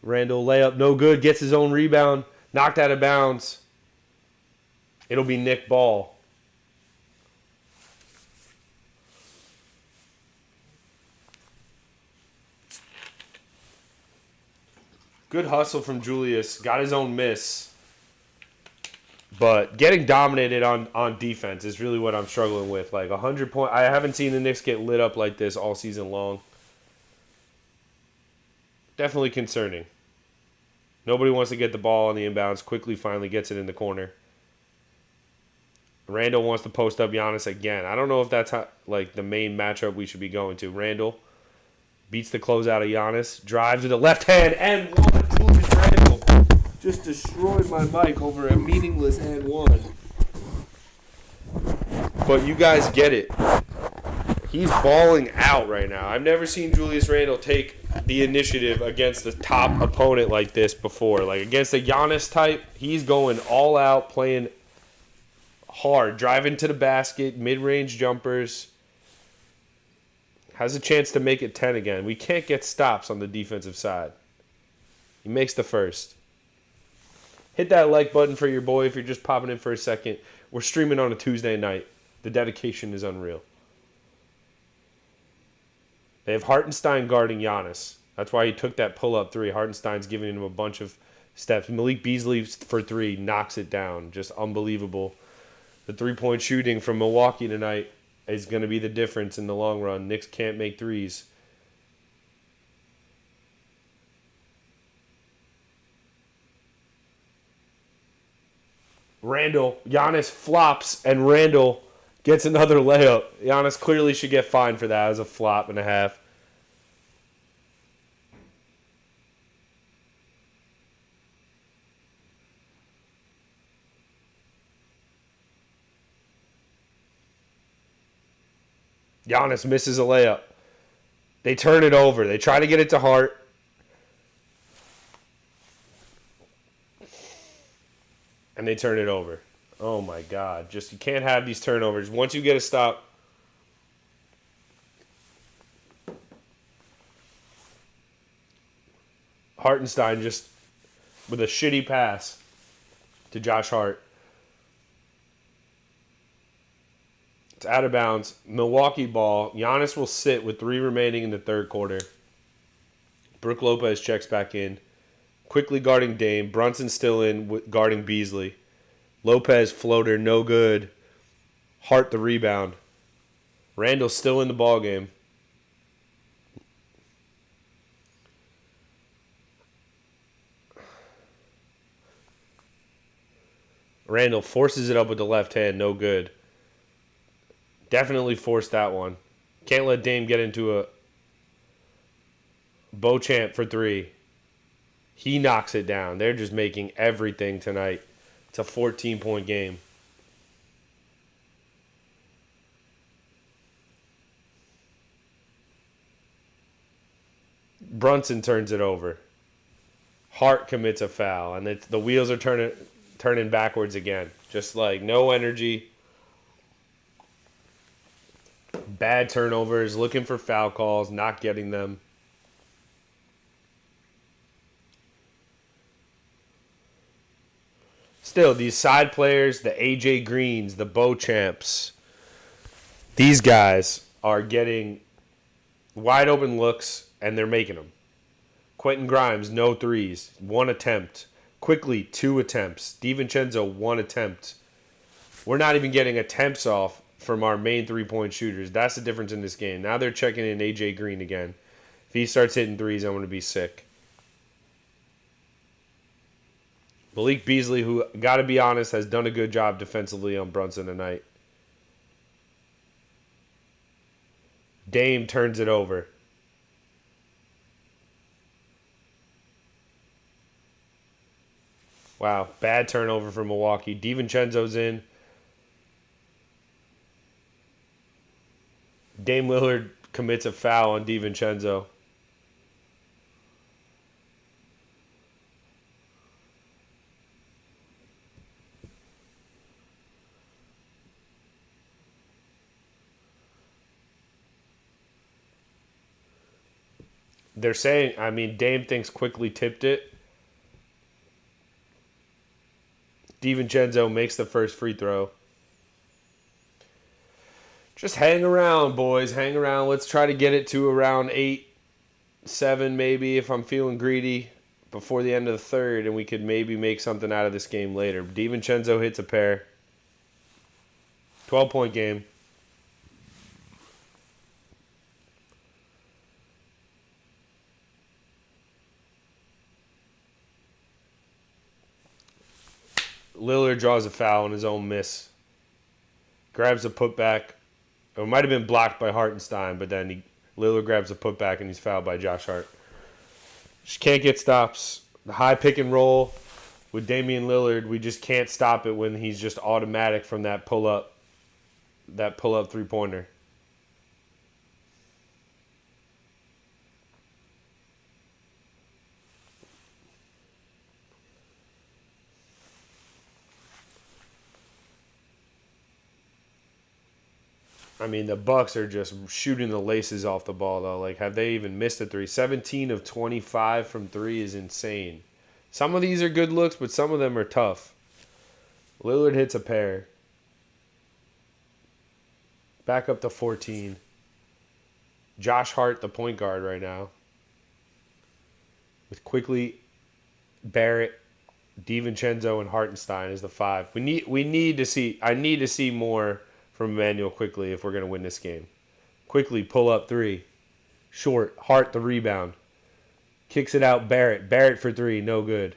Randall, layup, no good. Gets his own rebound. Knocked out of bounds. It'll be Nick ball. Good hustle from Julius. Got his own miss. But getting dominated on defense is really what I'm struggling with. Like 100 points. I haven't seen the Knicks get lit up like this all season long. Definitely concerning. Nobody wants to get the ball on the inbounds. Quickly finally gets it in the corner. Randall wants to post up Giannis again. I don't know if that's like the main matchup we should be going to. Randall beats the closeout of Giannis. Drives with the left hand and one. Julius Randall just destroyed my mic over a meaningless and one. But you guys get it. He's balling out right now. I've never seen Julius Randall take the initiative against the top opponent like this before. Like against a Giannis type, he's going all out, playing hard, driving to the basket, mid-range jumpers. Has a chance to make it 10 again. We can't get stops on the defensive side. He makes the first. Hit that like button for your boy if you're just popping in for a second. We're streaming on a Tuesday night. The dedication is unreal. They have Hartenstein guarding Giannis. That's why he took that pull-up 3. Hartenstein's giving him a bunch of steps. Malik Beasley for 3 knocks it down. Just unbelievable. The three-point shooting from Milwaukee tonight is going to be the difference in the long run. Knicks can't make threes. Randall, Giannis flops, and Randall gets another layup. Giannis clearly should get fined for that as a flop and a half. Giannis misses a layup. They turn it over. They try to get it to Hart. And they turn it over. Oh, my God. Just, you can't have these turnovers. Once you get a stop. Hartenstein just with a shitty pass to Josh Hart. It's out of bounds. Milwaukee ball. Giannis will sit with 3 remaining in the third quarter. Brook Lopez checks back in. Quickly guarding Dame. Brunson still in guarding Beasley. Lopez floater, no good. Hart the rebound. Randall still in the ball game. Randall forces it up with the left hand, no good. Definitely forced that one. Can't let Dame get into a Beauchamp for 3. He knocks it down. They're just making everything tonight. It's a 14-point game. Brunson turns it over. Hart commits a foul, and the wheels are turning backwards again. Just like no energy. Bad turnovers, looking for foul calls, not getting them. Still, these side players, the AJ Greens, the Beauchamps, these guys are getting wide open looks, and they're making them. Quentin Grimes, no threes, 1 attempt. Quickly, 2 attempts. DiVincenzo, 1 attempt. We're not even getting attempts off from our main three-point shooters. That's the difference in this game. Now they're checking in A.J. Green again. If he starts hitting threes, I'm going to be sick. Malik Beasley, who, got to be honest, has done a good job defensively on Brunson tonight. Dame turns it over. Wow, bad turnover for Milwaukee. DiVincenzo's in. Dame Lillard commits a foul on DiVincenzo. They're saying, Dame thinks quickly tipped it. DiVincenzo makes the first free throw. Just hang around, boys. Hang around. Let's try to get it to around 8, 7 maybe if I'm feeling greedy before the end of the third, and we could maybe make something out of this game later. DiVincenzo hits a pair. 12-point game. Lillard draws a foul on his own miss. Grabs a putback. It might have been blocked by Hartenstein, but then Lillard grabs a putback and he's fouled by Josh Hart. Just can't get stops. The high pick and roll with Damian Lillard, we just can't stop it when he's just automatic from that pull-up three-pointer. The Bucks are just shooting the laces off the ball, though. Like, have they even missed a three? 17 of 25 from three is insane. Some of these are good looks, but some of them are tough. Lillard hits a pair. Back up to 14. Josh Hart, the point guard right now. With quickly Barrett, DiVincenzo, and Hartenstein as the five. I need to see more from Emmanuel quickly if we're going to win this game. Quickly pull up three. Short. Hart the rebound. Kicks it out Barrett. Barrett for three. No good.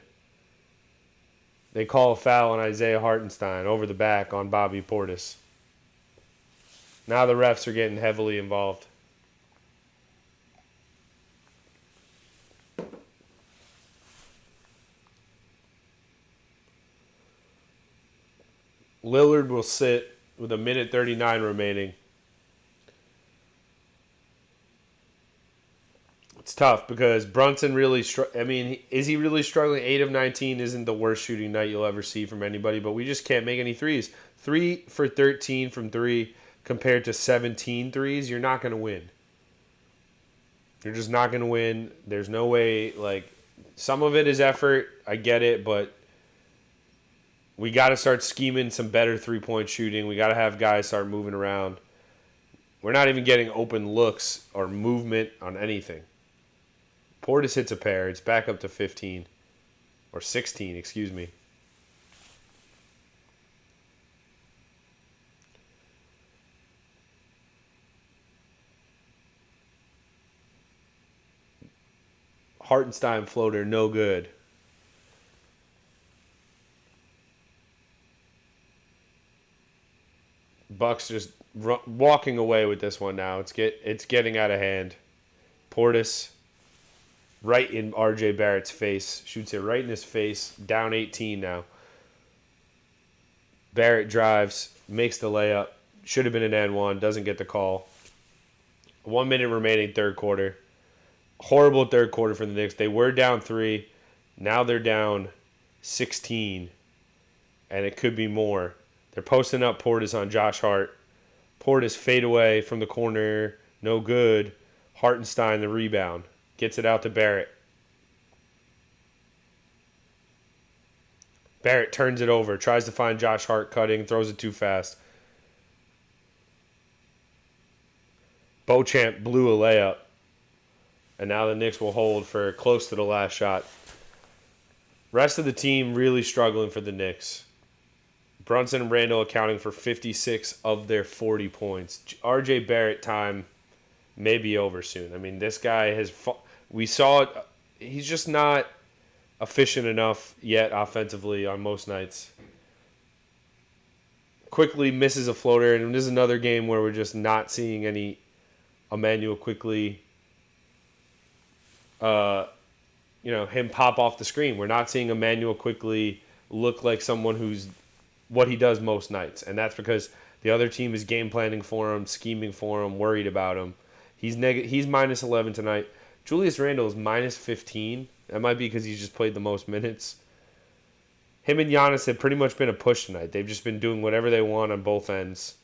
They call a foul on Isaiah Hartenstein over the back on Bobby Portis. Now the refs are getting heavily involved. Lillard will sit with a minute 39 remaining. It's tough because Brunson really is he really struggling? 8 of 19 isn't the worst shooting night you'll ever see from anybody, but we just can't make any threes. 3 for 13 from 3 compared to 17 threes, you're not going to win. You're just not going to win. There's no way, some of it is effort, I get it, but we got to start scheming some better three-point shooting. We got to have guys start moving around. We're not even getting open looks or movement on anything. Portis hits a pair. It's back up to 15. Or 16, excuse me. Hartenstein floater, no good. Bucks just walking away with this one now. It's getting out of hand. Portis right in R.J. Barrett's face. Shoots it right in his face. Down 18 now. Barrett drives. Makes the layup. Should have been an and one. Doesn't get the call. 1 minute remaining third quarter. Horrible third quarter for the Knicks. They were down 3. Now they're down 16. And it could be more. They're posting up Portis on Josh Hart. Portis fade away from the corner. No good. Hartenstein the rebound. Gets it out to Barrett. Barrett turns it over. Tries to find Josh Hart cutting. Throws it too fast. Beauchamp blew a layup. And now the Knicks will hold for close to the last shot. Rest of the team really struggling for the Knicks. Brunson and Randall accounting for 56 of their 40 points. R.J. Barrett time may be over soon. I mean, this guy has... We saw it. He's just not efficient enough yet offensively on most nights. Quickly misses a floater, and this is another game where we're just not seeing any Emmanuel Quickly, him pop off the screen. We're not seeing Emmanuel Quickly look like someone who's what he does most nights, and that's because the other team is game planning for him, scheming for him, worried about him. He's minus 11 tonight. Julius Randle is minus 15. That might be because he's just played the most minutes. Him and Giannis have pretty much been a push tonight. They've just been doing whatever they want on both ends.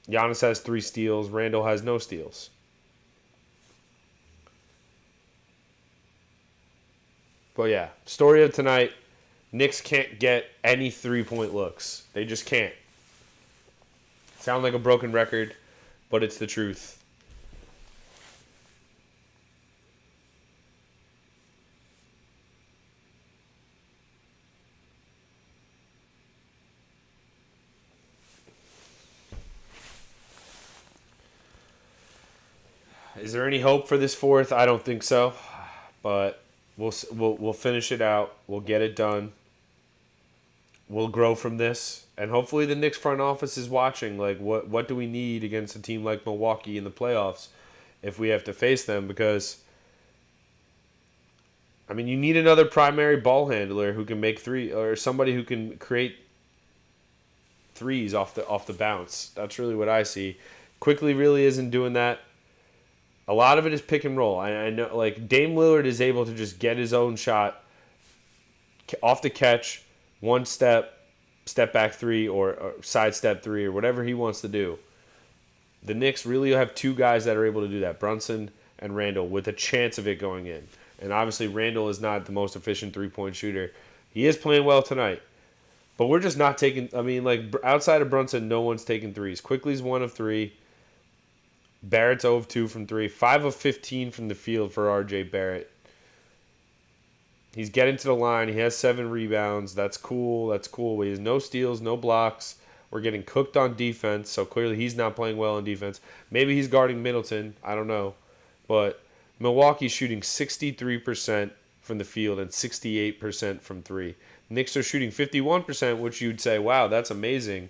Giannis has 3 steals. Randle has no steals. But yeah, story of tonight, Knicks can't get any 3-point looks. They just can't. Sound like a broken record, but it's the truth. Is there any hope for this fourth? I don't think so, but we'll finish it out. We'll get it done. We'll grow from this, and hopefully the Knicks front office is watching. Like, what do we need against a team like Milwaukee in the playoffs if we have to face them? Because, I mean, you need another primary ball handler who can make three, or somebody who can create threes off the bounce. That's really what I see. Quickly really isn't doing that. A lot of it is pick and roll. I know, like, Dame Lillard is able to just get his own shot off the catch, one step back three, or sidestep three, or whatever he wants to do. The Knicks really have 2 guys that are able to do that, Brunson and Randle, with a chance of it going in. And obviously Randle is not the most efficient 3-point shooter. He is playing well tonight. But we're just not taking, I mean, like, outside of Brunson, no one's taking threes. Quickly's 1 of 3. Barrett's 0 of 2 from 3. 5 of 15 from the field for R.J. Barrett. He's getting to the line. He has 7 rebounds. That's cool. He has no steals, no blocks. We're getting cooked on defense, so clearly he's not playing well on defense. Maybe he's guarding Middleton. I don't know. But Milwaukee's shooting 63% from the field and 68% from 3. Knicks are shooting 51%, which you'd say, wow, that's amazing.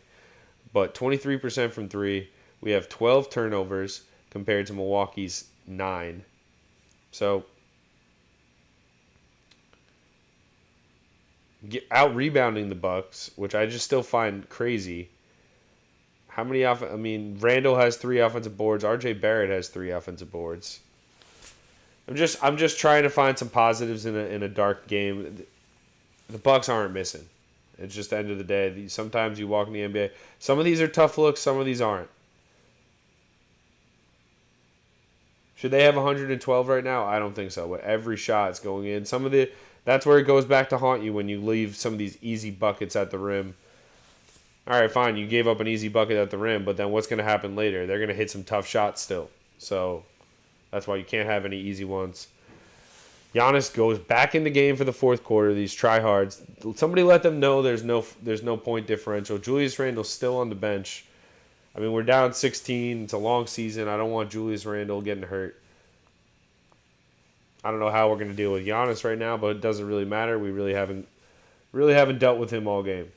But 23% from 3. We have 12 turnovers compared to Milwaukee's 9. So, out-rebounding the Bucks, which I just still find crazy. How many Randle has 3 offensive boards. R.J. Barrett has 3 offensive boards. I'm just trying to find some positives in a dark game. The Bucks aren't missing. It's just the end of the day. Sometimes you walk in the NBA. Some of these are tough looks. Some of these aren't. Should they have 112 right now? I don't think so. But every shot is going in. That's where it goes back to haunt you when you leave some of these easy buckets at the rim. All right, fine. You gave up an easy bucket at the rim, but then what's going to happen later? They're going to hit some tough shots still. So that's why you can't have any easy ones. Giannis goes back in the game for the fourth quarter. These tryhards. Somebody let them know there's no point differential. Julius Randle's still on the bench. I mean, we're down 16. It's a long season. I don't want Julius Randle getting hurt. I don't know how we're going to deal with Giannis right now, but it doesn't really matter. We really haven't dealt with him all game.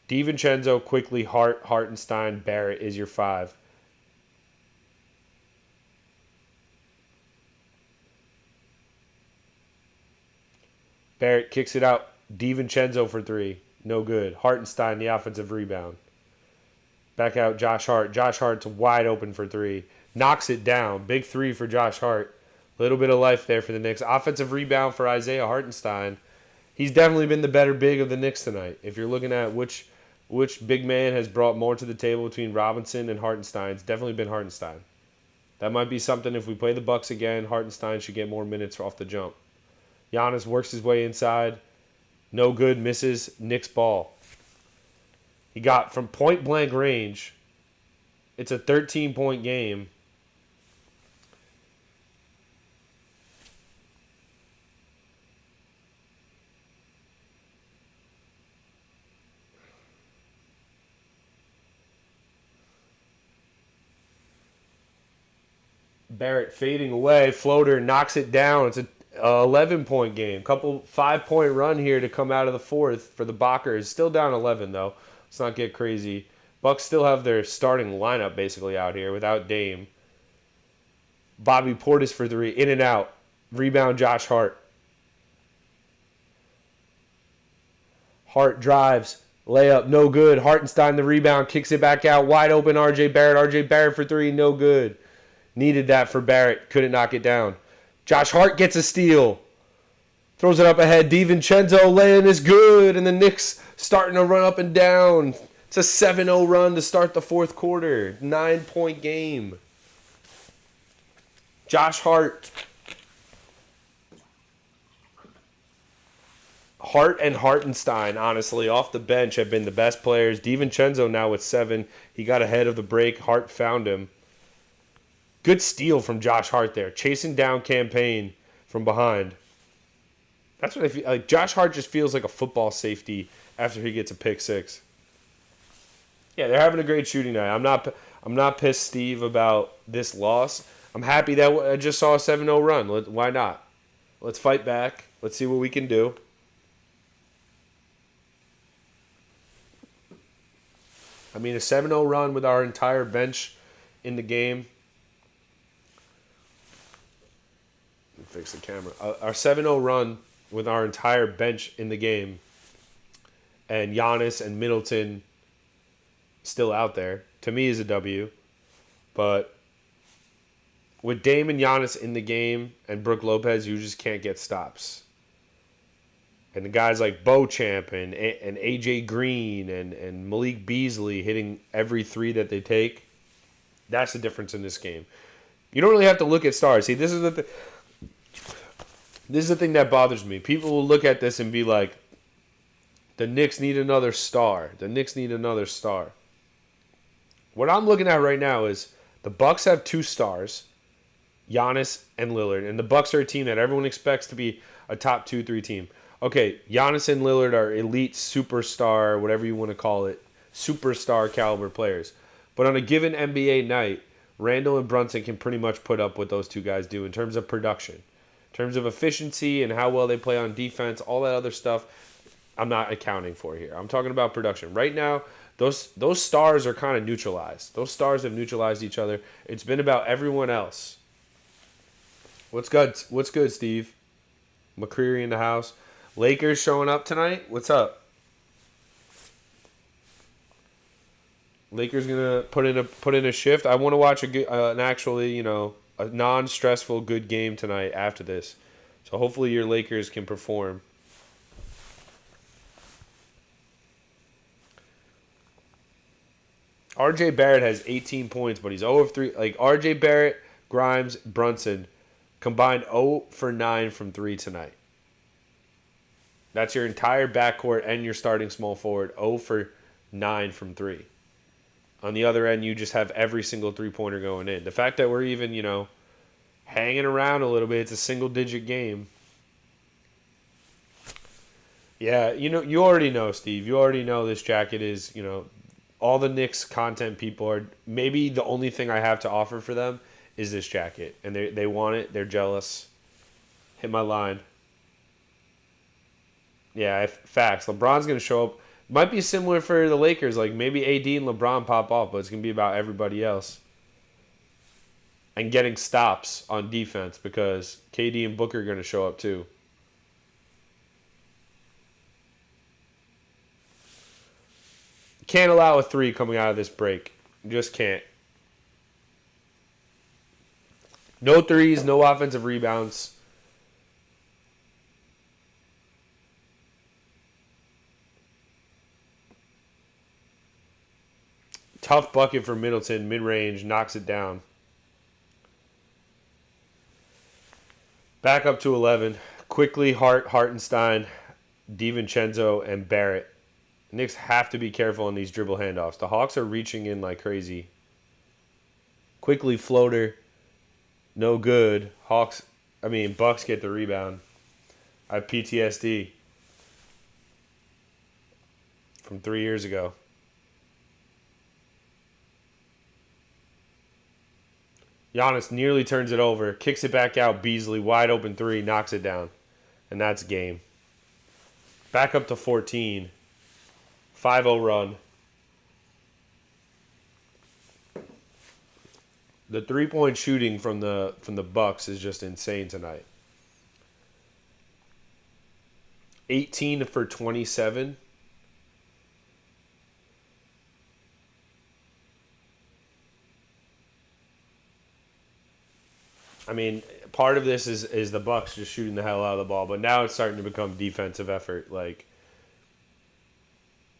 DiVincenzo, Quickly, Hartenstein, Barrett is your 5. Barrett kicks it out. DiVincenzo for 3. No good. Hartenstein, the offensive rebound. Back out Josh Hart. Josh Hart's wide open for 3. Knocks it down. Big 3 for Josh Hart. Little bit of life there for the Knicks. Offensive rebound for Isaiah Hartenstein. He's definitely been the better big of the Knicks tonight. If you're looking at which big man has brought more to the table between Robinson and Hartenstein, it's definitely been Hartenstein. That might be something if we play the Bucks again. Hartenstein should get more minutes off the jump. Giannis works his way inside. No good, misses. Knicks ball. He got from point-blank range It's a 13-point game. Barrett fading away. Floater knocks it down. It's a 11-point game. Couple 5-point run here to come out of the fourth for the Bockers. Still down 11 though. Let's not get crazy. Bucks still have their starting lineup basically out here without Dame. Bobby Portis for three. In and out. Rebound Josh Hart. Hart drives. Layup, no good. Hartenstein the rebound. Kicks it back out. Wide open RJ Barrett. RJ Barrett for three. No good. Needed that for Barrett. Couldn't knock it down. Josh Hart gets a steal. Throws it up ahead. DiVincenzo laying is good. And the Knicks starting to run up and down. It's a 7-0 run to start the fourth quarter. 9-point game. Josh Hart. Hart and Hartenstein, honestly, off the bench have been the best players. DiVincenzo now with 7. He got ahead of the break. Hart found him. Good steal from Josh Hart there. Chasing down campaign from behind. That's what I feel like. Josh Hart just feels like a football safety after he gets a pick six. Yeah, they're having a great shooting night. I'm not pissed, Steve, about this loss. I'm happy that I just saw a 7-0 run. Why not? Let's fight back. Let's see what we can do. I mean, a 7-0 run with our entire bench in the game. Let me fix the camera. Our 7-0 run with our entire bench in the game. And Giannis and Middleton still out there. To me is a W. But with Dame and Giannis in the game and Brook Lopez, you just can't get stops. And the guys like Beauchamp and AJ Green and Malik Beasley hitting every three that they take, that's the difference in this game. You don't really have to look at stars. See, this is the thing that bothers me. People will look at this and be like, the Knicks need another star. The Knicks need another star. What I'm looking at right now is the Bucks have 2 stars, Giannis and Lillard. And the Bucks are a team that everyone expects to be a top 2-3 team. Okay, Giannis and Lillard are elite superstar, whatever you want to call it, superstar caliber players. But on a given NBA night, Randall and Brunson can pretty much put up what those two guys do in terms of production. In terms of efficiency and how well they play on defense, all that other stuff, I'm not accounting for here. I'm talking about production. Right now, those stars are kind of neutralized. Those stars have neutralized each other. It's been about everyone else. What's good, Steve? McCreary in the house. Lakers showing up tonight? What's up? Lakers gonna put in a shift. I want to watch a non-stressful good game tonight after this. So hopefully your Lakers can perform. RJ Barrett has 18 points, but he's 0 of 3. Like RJ Barrett, Grimes, Brunson combined 0 for 9 from 3 tonight. That's your entire backcourt and your starting small forward, 0 for 9 from 3. On the other end, you just have every single three-pointer going in. The fact that we're even, hanging around a little bit, it's a single-digit game. Yeah, you already know, Steve. You already know this jacket is, all the Knicks content people are, maybe the only thing I have to offer for them is this jacket. And they want it. They're jealous. Hit my line. Yeah, facts. LeBron's going to show up. Might be similar for the Lakers. Like maybe AD and LeBron pop off, but it's going to be about everybody else. And getting stops on defense because KD and Booker are going to show up too. Can't allow a 3 coming out of this break. Just can't. No threes, no offensive rebounds. Tough bucket for Middleton, mid-range, knocks it down. Back up to 11. Quickly, Hartenstein, DiVincenzo, and Barrett. Knicks have to be careful on these dribble handoffs. The Hawks are reaching in like crazy. Quickly floater. No good. Bucks get the rebound. I have PTSD from 3 years ago. Giannis nearly turns it over, kicks it back out. Beasley, wide open three, knocks it down. And that's game. Back up to 14. 5-0 run. The 3-point shooting from the Bucks is just insane tonight. 18 for 27. I mean, part of this is the Bucks just shooting the hell out of the ball, but now it's starting to become defensive effort. Like,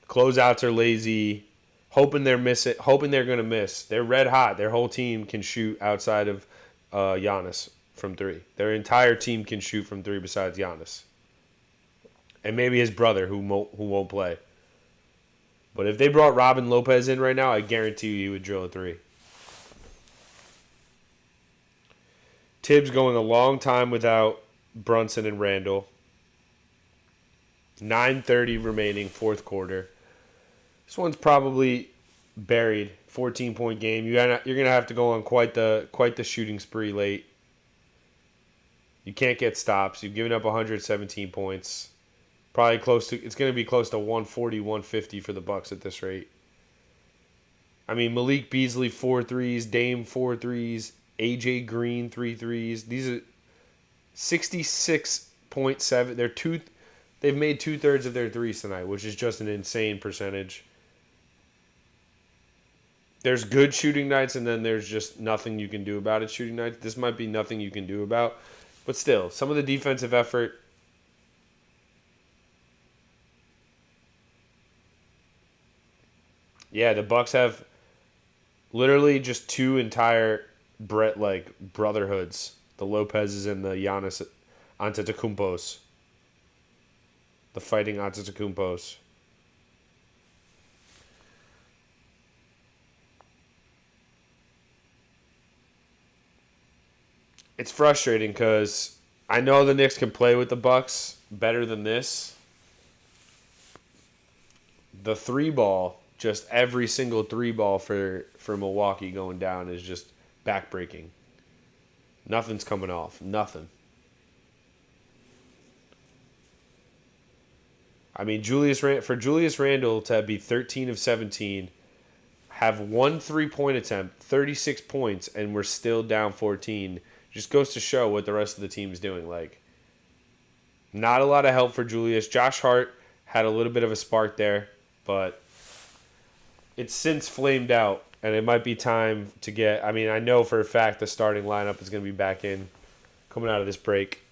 closeouts are lazy, hoping they're going to miss. They're red hot. Their whole team can shoot outside of Giannis from three. Their entire team can shoot from three besides Giannis, and maybe his brother who won't play. But if they brought Robin Lopez in right now, I guarantee you he would drill a three. Tibbs going a long time without Brunson and Randall. 9:30 remaining, fourth quarter. This one's probably buried. 14-point game. You're gonna have to go on quite the shooting spree late. You can't get stops. You've given up 117 points. Probably it's going to be close to 140, 150 for the Bucks at this rate. I mean, Malik Beasley 4 threes, Dame 4 threes, AJ Green 3 threes. These are 66.7. They've made 2/3 of their threes tonight, which is just an insane percentage. There's good shooting nights, and then there's just nothing you can do about it shooting nights. This might be nothing you can do about. But still, some of the defensive effort. Yeah, the Bucks have literally just two entire brotherhoods. The Lopez's and the Giannis Antetokounmpos. The fighting Antetokounmpos. It's frustrating because I know the Knicks can play with the Bucks better than this. The three ball, just every single three ball for Milwaukee going down is just backbreaking. Nothing's coming off. Nothing. I mean, for Julius Randle to be 13 of 17, have one 3-point attempt, 36 points, and we're still down 14, just goes to show what the rest of the team is doing. Like, not a lot of help for Julius. Josh Hart had a little bit of a spark there, but it's since flamed out, and it might be time to get... I mean, I know for a fact the starting lineup is going to be back in coming out of this break.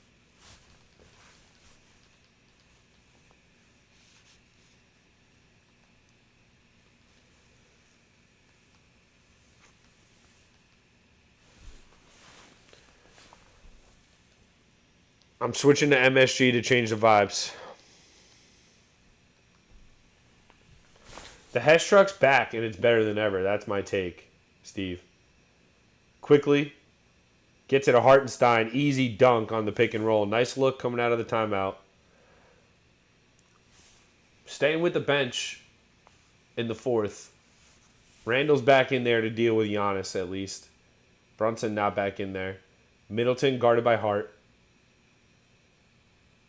I'm switching to MSG to change the vibes. The Hesh truck's back, and it's better than ever. That's my take, Steve. Quickly, gets it to Hartenstein. Easy dunk on the pick and roll. Nice look coming out of the timeout. Staying with the bench in the fourth. Randall's back in there to deal with Giannis, at least. Brunson not back in there. Middleton guarded by Hart.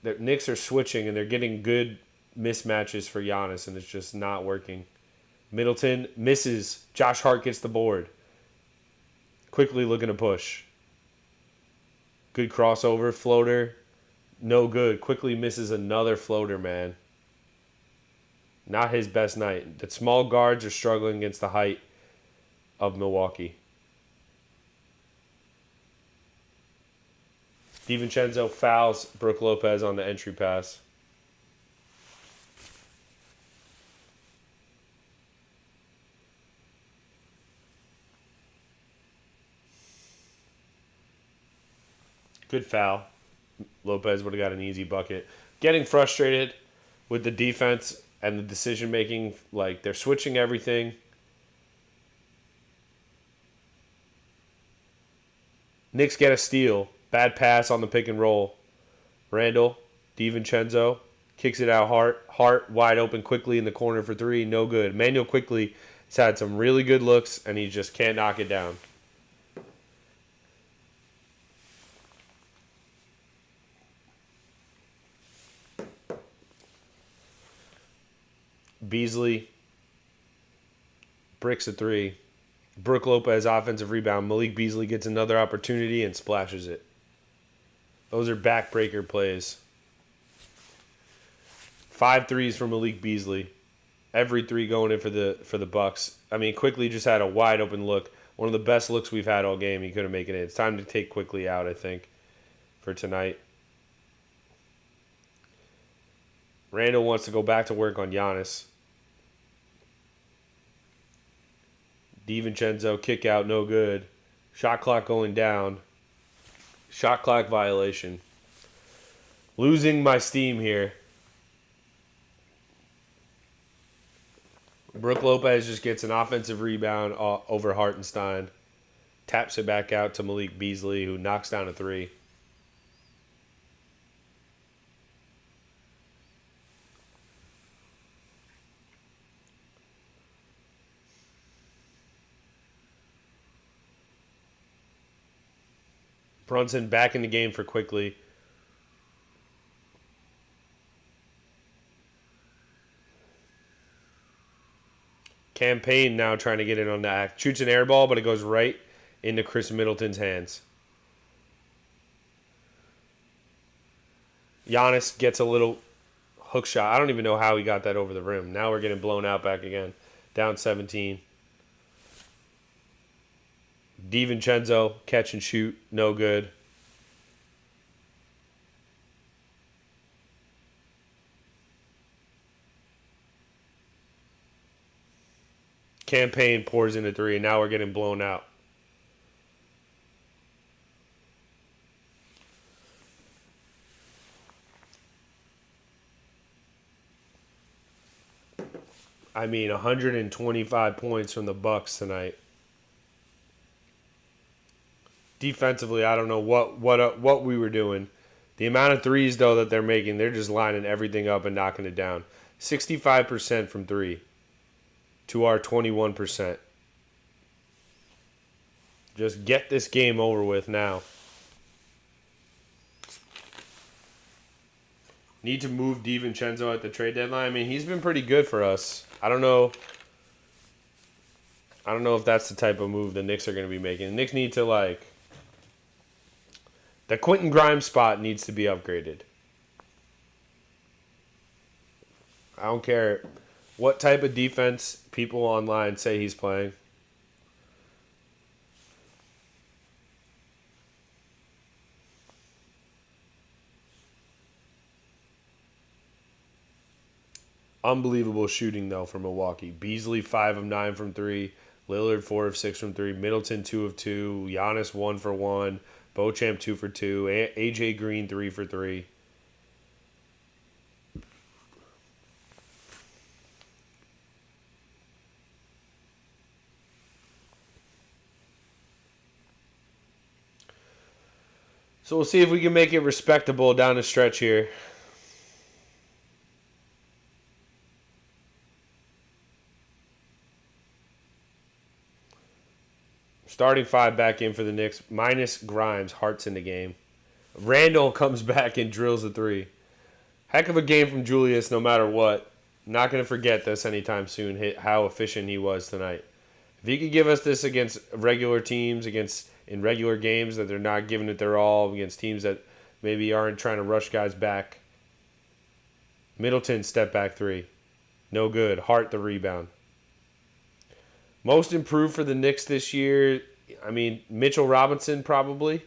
The Knicks are switching, and they're getting good mismatches for Giannis, and it's just not working. Middleton misses. Josh Hart gets the board. Quickly looking to push. Good crossover. Floater. No good. Quickly misses another floater, man. Not his best night. The small guards are struggling against the height of Milwaukee. DiVincenzo fouls Brook Lopez on the entry pass. Good foul. Lopez would have got an easy bucket. Getting frustrated with the defense and the decision making. Like, they're switching everything. Knicks get a steal. Bad pass on the pick and roll. Randall, DiVincenzo, kicks it out Hart wide open quickly in the corner for three. No good. Manuel quickly has had some really good looks, and he just can't knock it down. Beasley bricks a three. Brook Lopez offensive rebound. Malik Beasley gets another opportunity and splashes it. Those are backbreaker plays. 5 threes from Malik Beasley. Every three going in for the Bucks. I mean, Quickly just had a wide open look. One of the best looks we've had all game. He couldn't make it in. It's time to take Quickly out, I think, for tonight. Randall wants to go back to work on Giannis. DiVincenzo, kick out, no good. Shot clock going down. Shot clock violation. Losing my steam here. Brook Lopez just gets an offensive rebound over Hartenstein. Taps it back out to Malik Beasley, who knocks down a three. Brunson back in the game for Quickly. Campaign now trying to get in on the act. Shoots an air ball, but it goes right into Chris Middleton's hands. Giannis gets a little hook shot. I don't even know how he got that over the rim. Now we're getting blown out back again. Down 17. DiVincenzo, catch and shoot. No good. Campaign pours in a three, and now we're getting blown out. I mean, 125 points from the Bucks tonight. Defensively, I don't know what we were doing. The amount of threes, though, that they're making, they're just lining everything up and knocking it down. 65% from three to our 21%. Just get this game over with now. Need to move DiVincenzo at the trade deadline. I mean, he's been pretty good for us. I don't know if that's the type of move the Knicks are going to be making. The Knicks need to, the Quentin Grimes spot needs to be upgraded. I don't care what type of defense people online say he's playing. Unbelievable shooting, though, from Milwaukee. Beasley, 5 of 9 from 3. Lillard, 4 of 6 from 3. Middleton, 2 of 2. Giannis, 1 for 1. Beauchamp, 2 for 2. A.J. Green, 3 for 3. So we'll see if we can make it respectable down the stretch here. Starting 5 back in for the Knicks. Minus Grimes. Hart's in the game. Randall comes back and drills a 3. Heck of a game from Julius no matter what. Not going to forget this anytime soon, how efficient he was tonight. If he could give us this against regular teams, in regular games that they're not giving it their all, against teams that maybe aren't trying to rush guys back. Middleton, step back 3. No good. Hart, the rebound. Most improved for the Knicks this year, I mean, Mitchell Robinson probably, in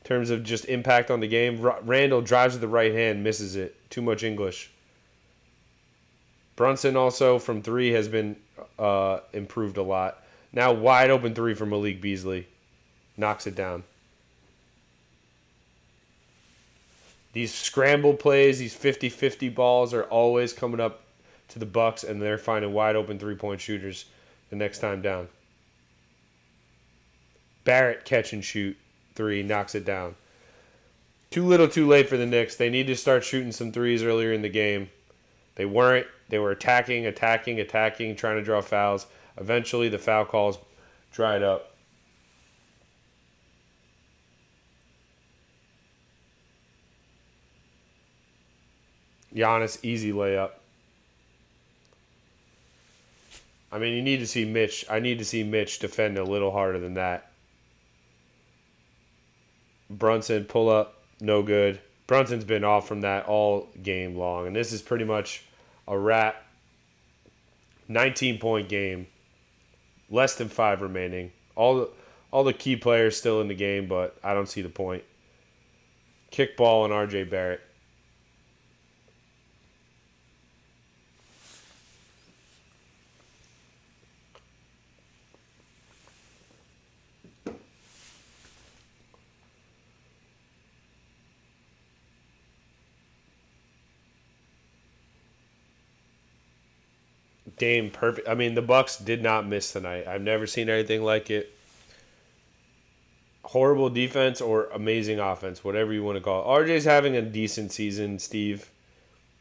terms of just impact on the game. Randall drives with the right hand, misses it. Too much English. Brunson also from 3 has been improved a lot. Now wide open 3 for Malik Beasley. Knocks it down. These scramble plays, these 50-50 balls are always coming up to the Bucks, and they're finding wide open 3-point shooters the next time down. Barrett, catch and shoot. three, knocks it down. Too little, too late for the Knicks. They need to start shooting some threes earlier in the game. They weren't. They were attacking, trying to draw fouls. Eventually, the foul calls dried up. Giannis, easy layup. I mean, you need to see Mitch. I need to see Mitch defend a little harder than that. Brunson, pull up, no good. Brunson's been off from that all game long, and this is pretty much a wrap. 19-point game. Less than 5 remaining. All the key players still in the game, but I don't see the point. Kickball and RJ Barrett. Dame, perfect. I mean, the Bucks did not miss tonight. I've never seen anything like it. Horrible defense or amazing offense, whatever you want to call it. RJ's having a decent season, Steve.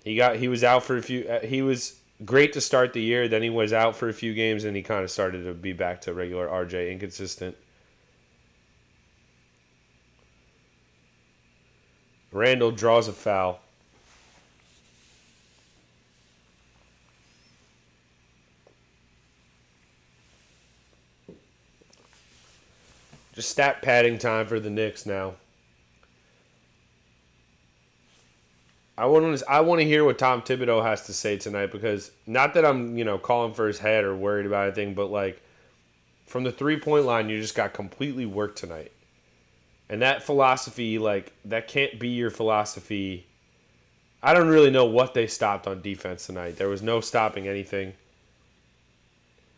He was out for a few. He was great to start the year. Then he was out for a few games, and he kind of started to be back to regular RJ, inconsistent. Randall draws a foul. Just stat padding time for the Knicks now. I want to hear what Tom Thibodeau has to say tonight, because not that I'm, calling for his head or worried about anything, but like from the 3-point line, you just got completely worked tonight. And that philosophy, that can't be your philosophy. I don't really know what they stopped on defense tonight. There was no stopping anything.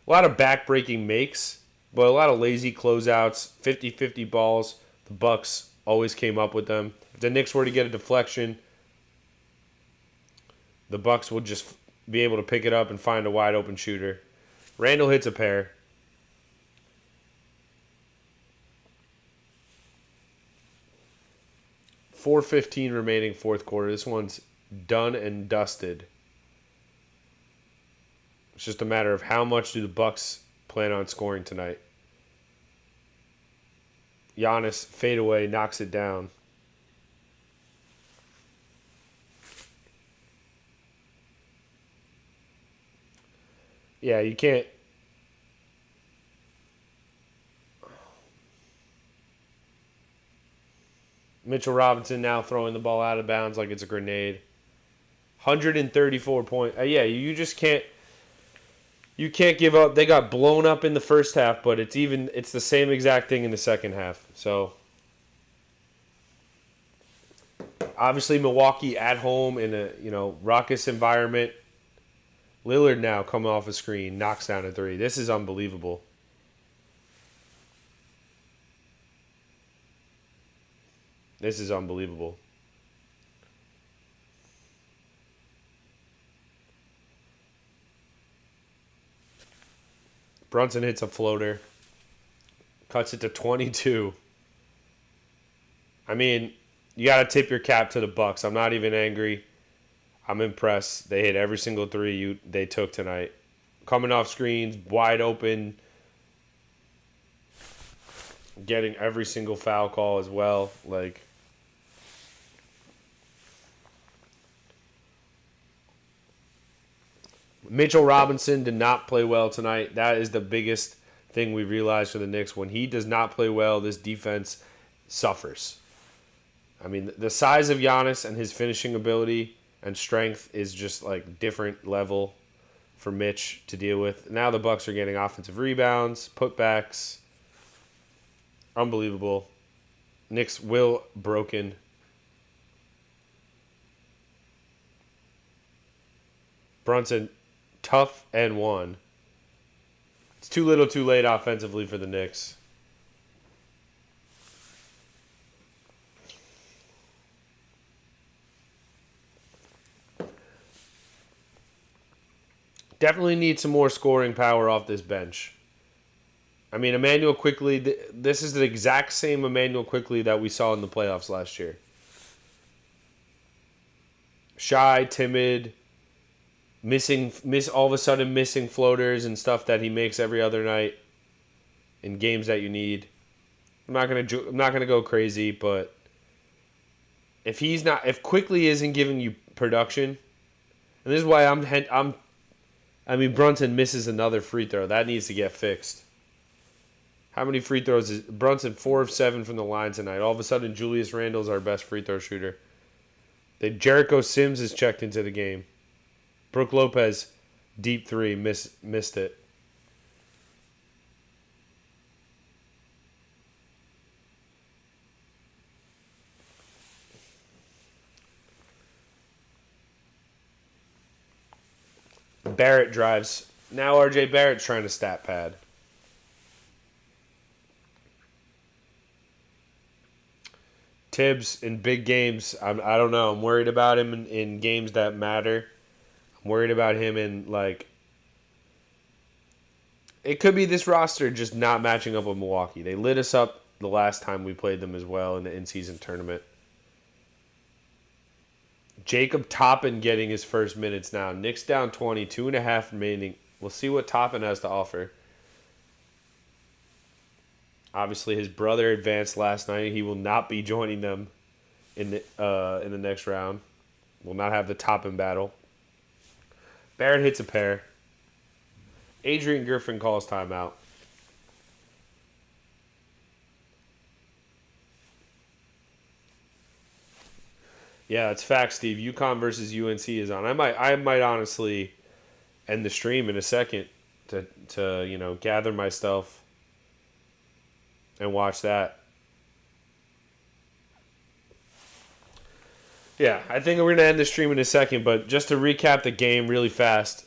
A lot of back-breaking makes, but a lot of lazy closeouts, 50-50 balls. The Bucks always came up with them. If the Knicks were to get a deflection, the Bucks will just be able to pick it up and find a wide-open shooter. Randall hits a pair. .4:15 remaining fourth quarter. This one's done and dusted. It's just a matter of how much do the Bucks plan on scoring tonight. Giannis, fadeaway, knocks it down. Yeah, you can't. Mitchell Robinson now throwing the ball out of bounds like it's a grenade. 134 points. Yeah, you just can't. You can't give up. They got blown up in the first half, but it's the same exact thing in the second half. So obviously Milwaukee at home in a raucous environment. Lillard now coming off a screen, knocks down a three. This is unbelievable. This is unbelievable. Brunson hits a floater. Cuts it to 22. I mean, you got to tip your cap to the Bucks. I'm not even angry. I'm impressed. They hit every single three they took tonight. Coming off screens, wide open. Getting every single foul call as well. Mitchell Robinson did not play well tonight. That is the biggest thing we realized for the Knicks. When he does not play well, this defense suffers. I mean, the size of Giannis and his finishing ability and strength is just different level for Mitch to deal with. Now the Bucks are getting offensive rebounds, putbacks. Unbelievable. Knicks will broken. Brunson, tough and one. It's too little too late offensively for the Knicks. Definitely need some more scoring power off this bench. I mean, Emmanuel Quickly, this is the exact same Emmanuel Quickly that we saw in the playoffs last year. Shy, timid, all of a sudden missing floaters and stuff that he makes every other night in games that you need. I'm not gonna go crazy, but if Quickly isn't giving you production, and this is why I mean Brunson misses another free throw. That needs to get fixed. How many free throws is Brunson? 4 of 7 from the line tonight. All of a sudden, Julius Randle's our best free throw shooter. Jericho Sims is checked into the game. Brooke Lopez, deep three, missed it. Barrett drives. Now RJ Barrett's trying to stat pad. Tibbs in big games, I don't know. I'm worried about him in games that matter. I'm worried about him in, like... It could be this roster just not matching up with Milwaukee. They lit us up the last time we played them as well in the in-season tournament. Jacob Toppin getting his first minutes now. Knicks down 20, 2.5 remaining. We'll see what Toppin has to offer. Obviously, his brother advanced last night. He will not be joining them in the next round. Will not have the Toppin battle. Barrett hits a pair. Adrian Griffin calls timeout. Yeah, it's facts, Steve. UConn versus UNC is on. I might honestly end the stream in a second to gather myself and watch that. Yeah, I think we're going to end the stream in a second, but just to recap the game really fast.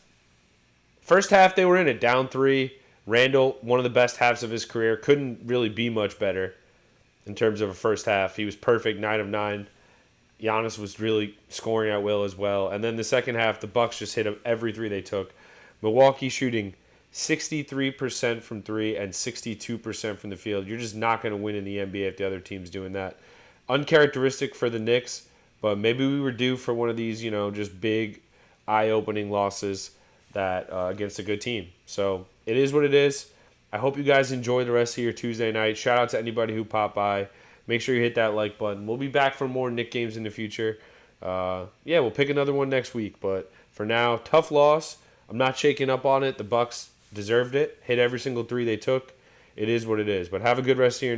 First half, they were in it, down 3. Randall, one of the best halves of his career, couldn't really be much better in terms of a first half. He was perfect, 9 of 9. Giannis was really scoring at will as well. And then the second half, the Bucks just hit every 3 they took. Milwaukee shooting 63% from 3 and 62% from the field. You're just not going to win in the NBA if the other team's doing that. Uncharacteristic for the Knicks, but maybe we were due for one of these, just big, eye-opening losses that against a good team. So it is what it is. I hope you guys enjoy the rest of your Tuesday night. Shout out to anybody who popped by. Make sure you hit that like button. We'll be back for more Knick games in the future. We'll pick another one next week. But for now, tough loss. I'm not shaking up on it. The Bucks deserved it. Hit every single 3 they took. It is what it is. But have a good rest of your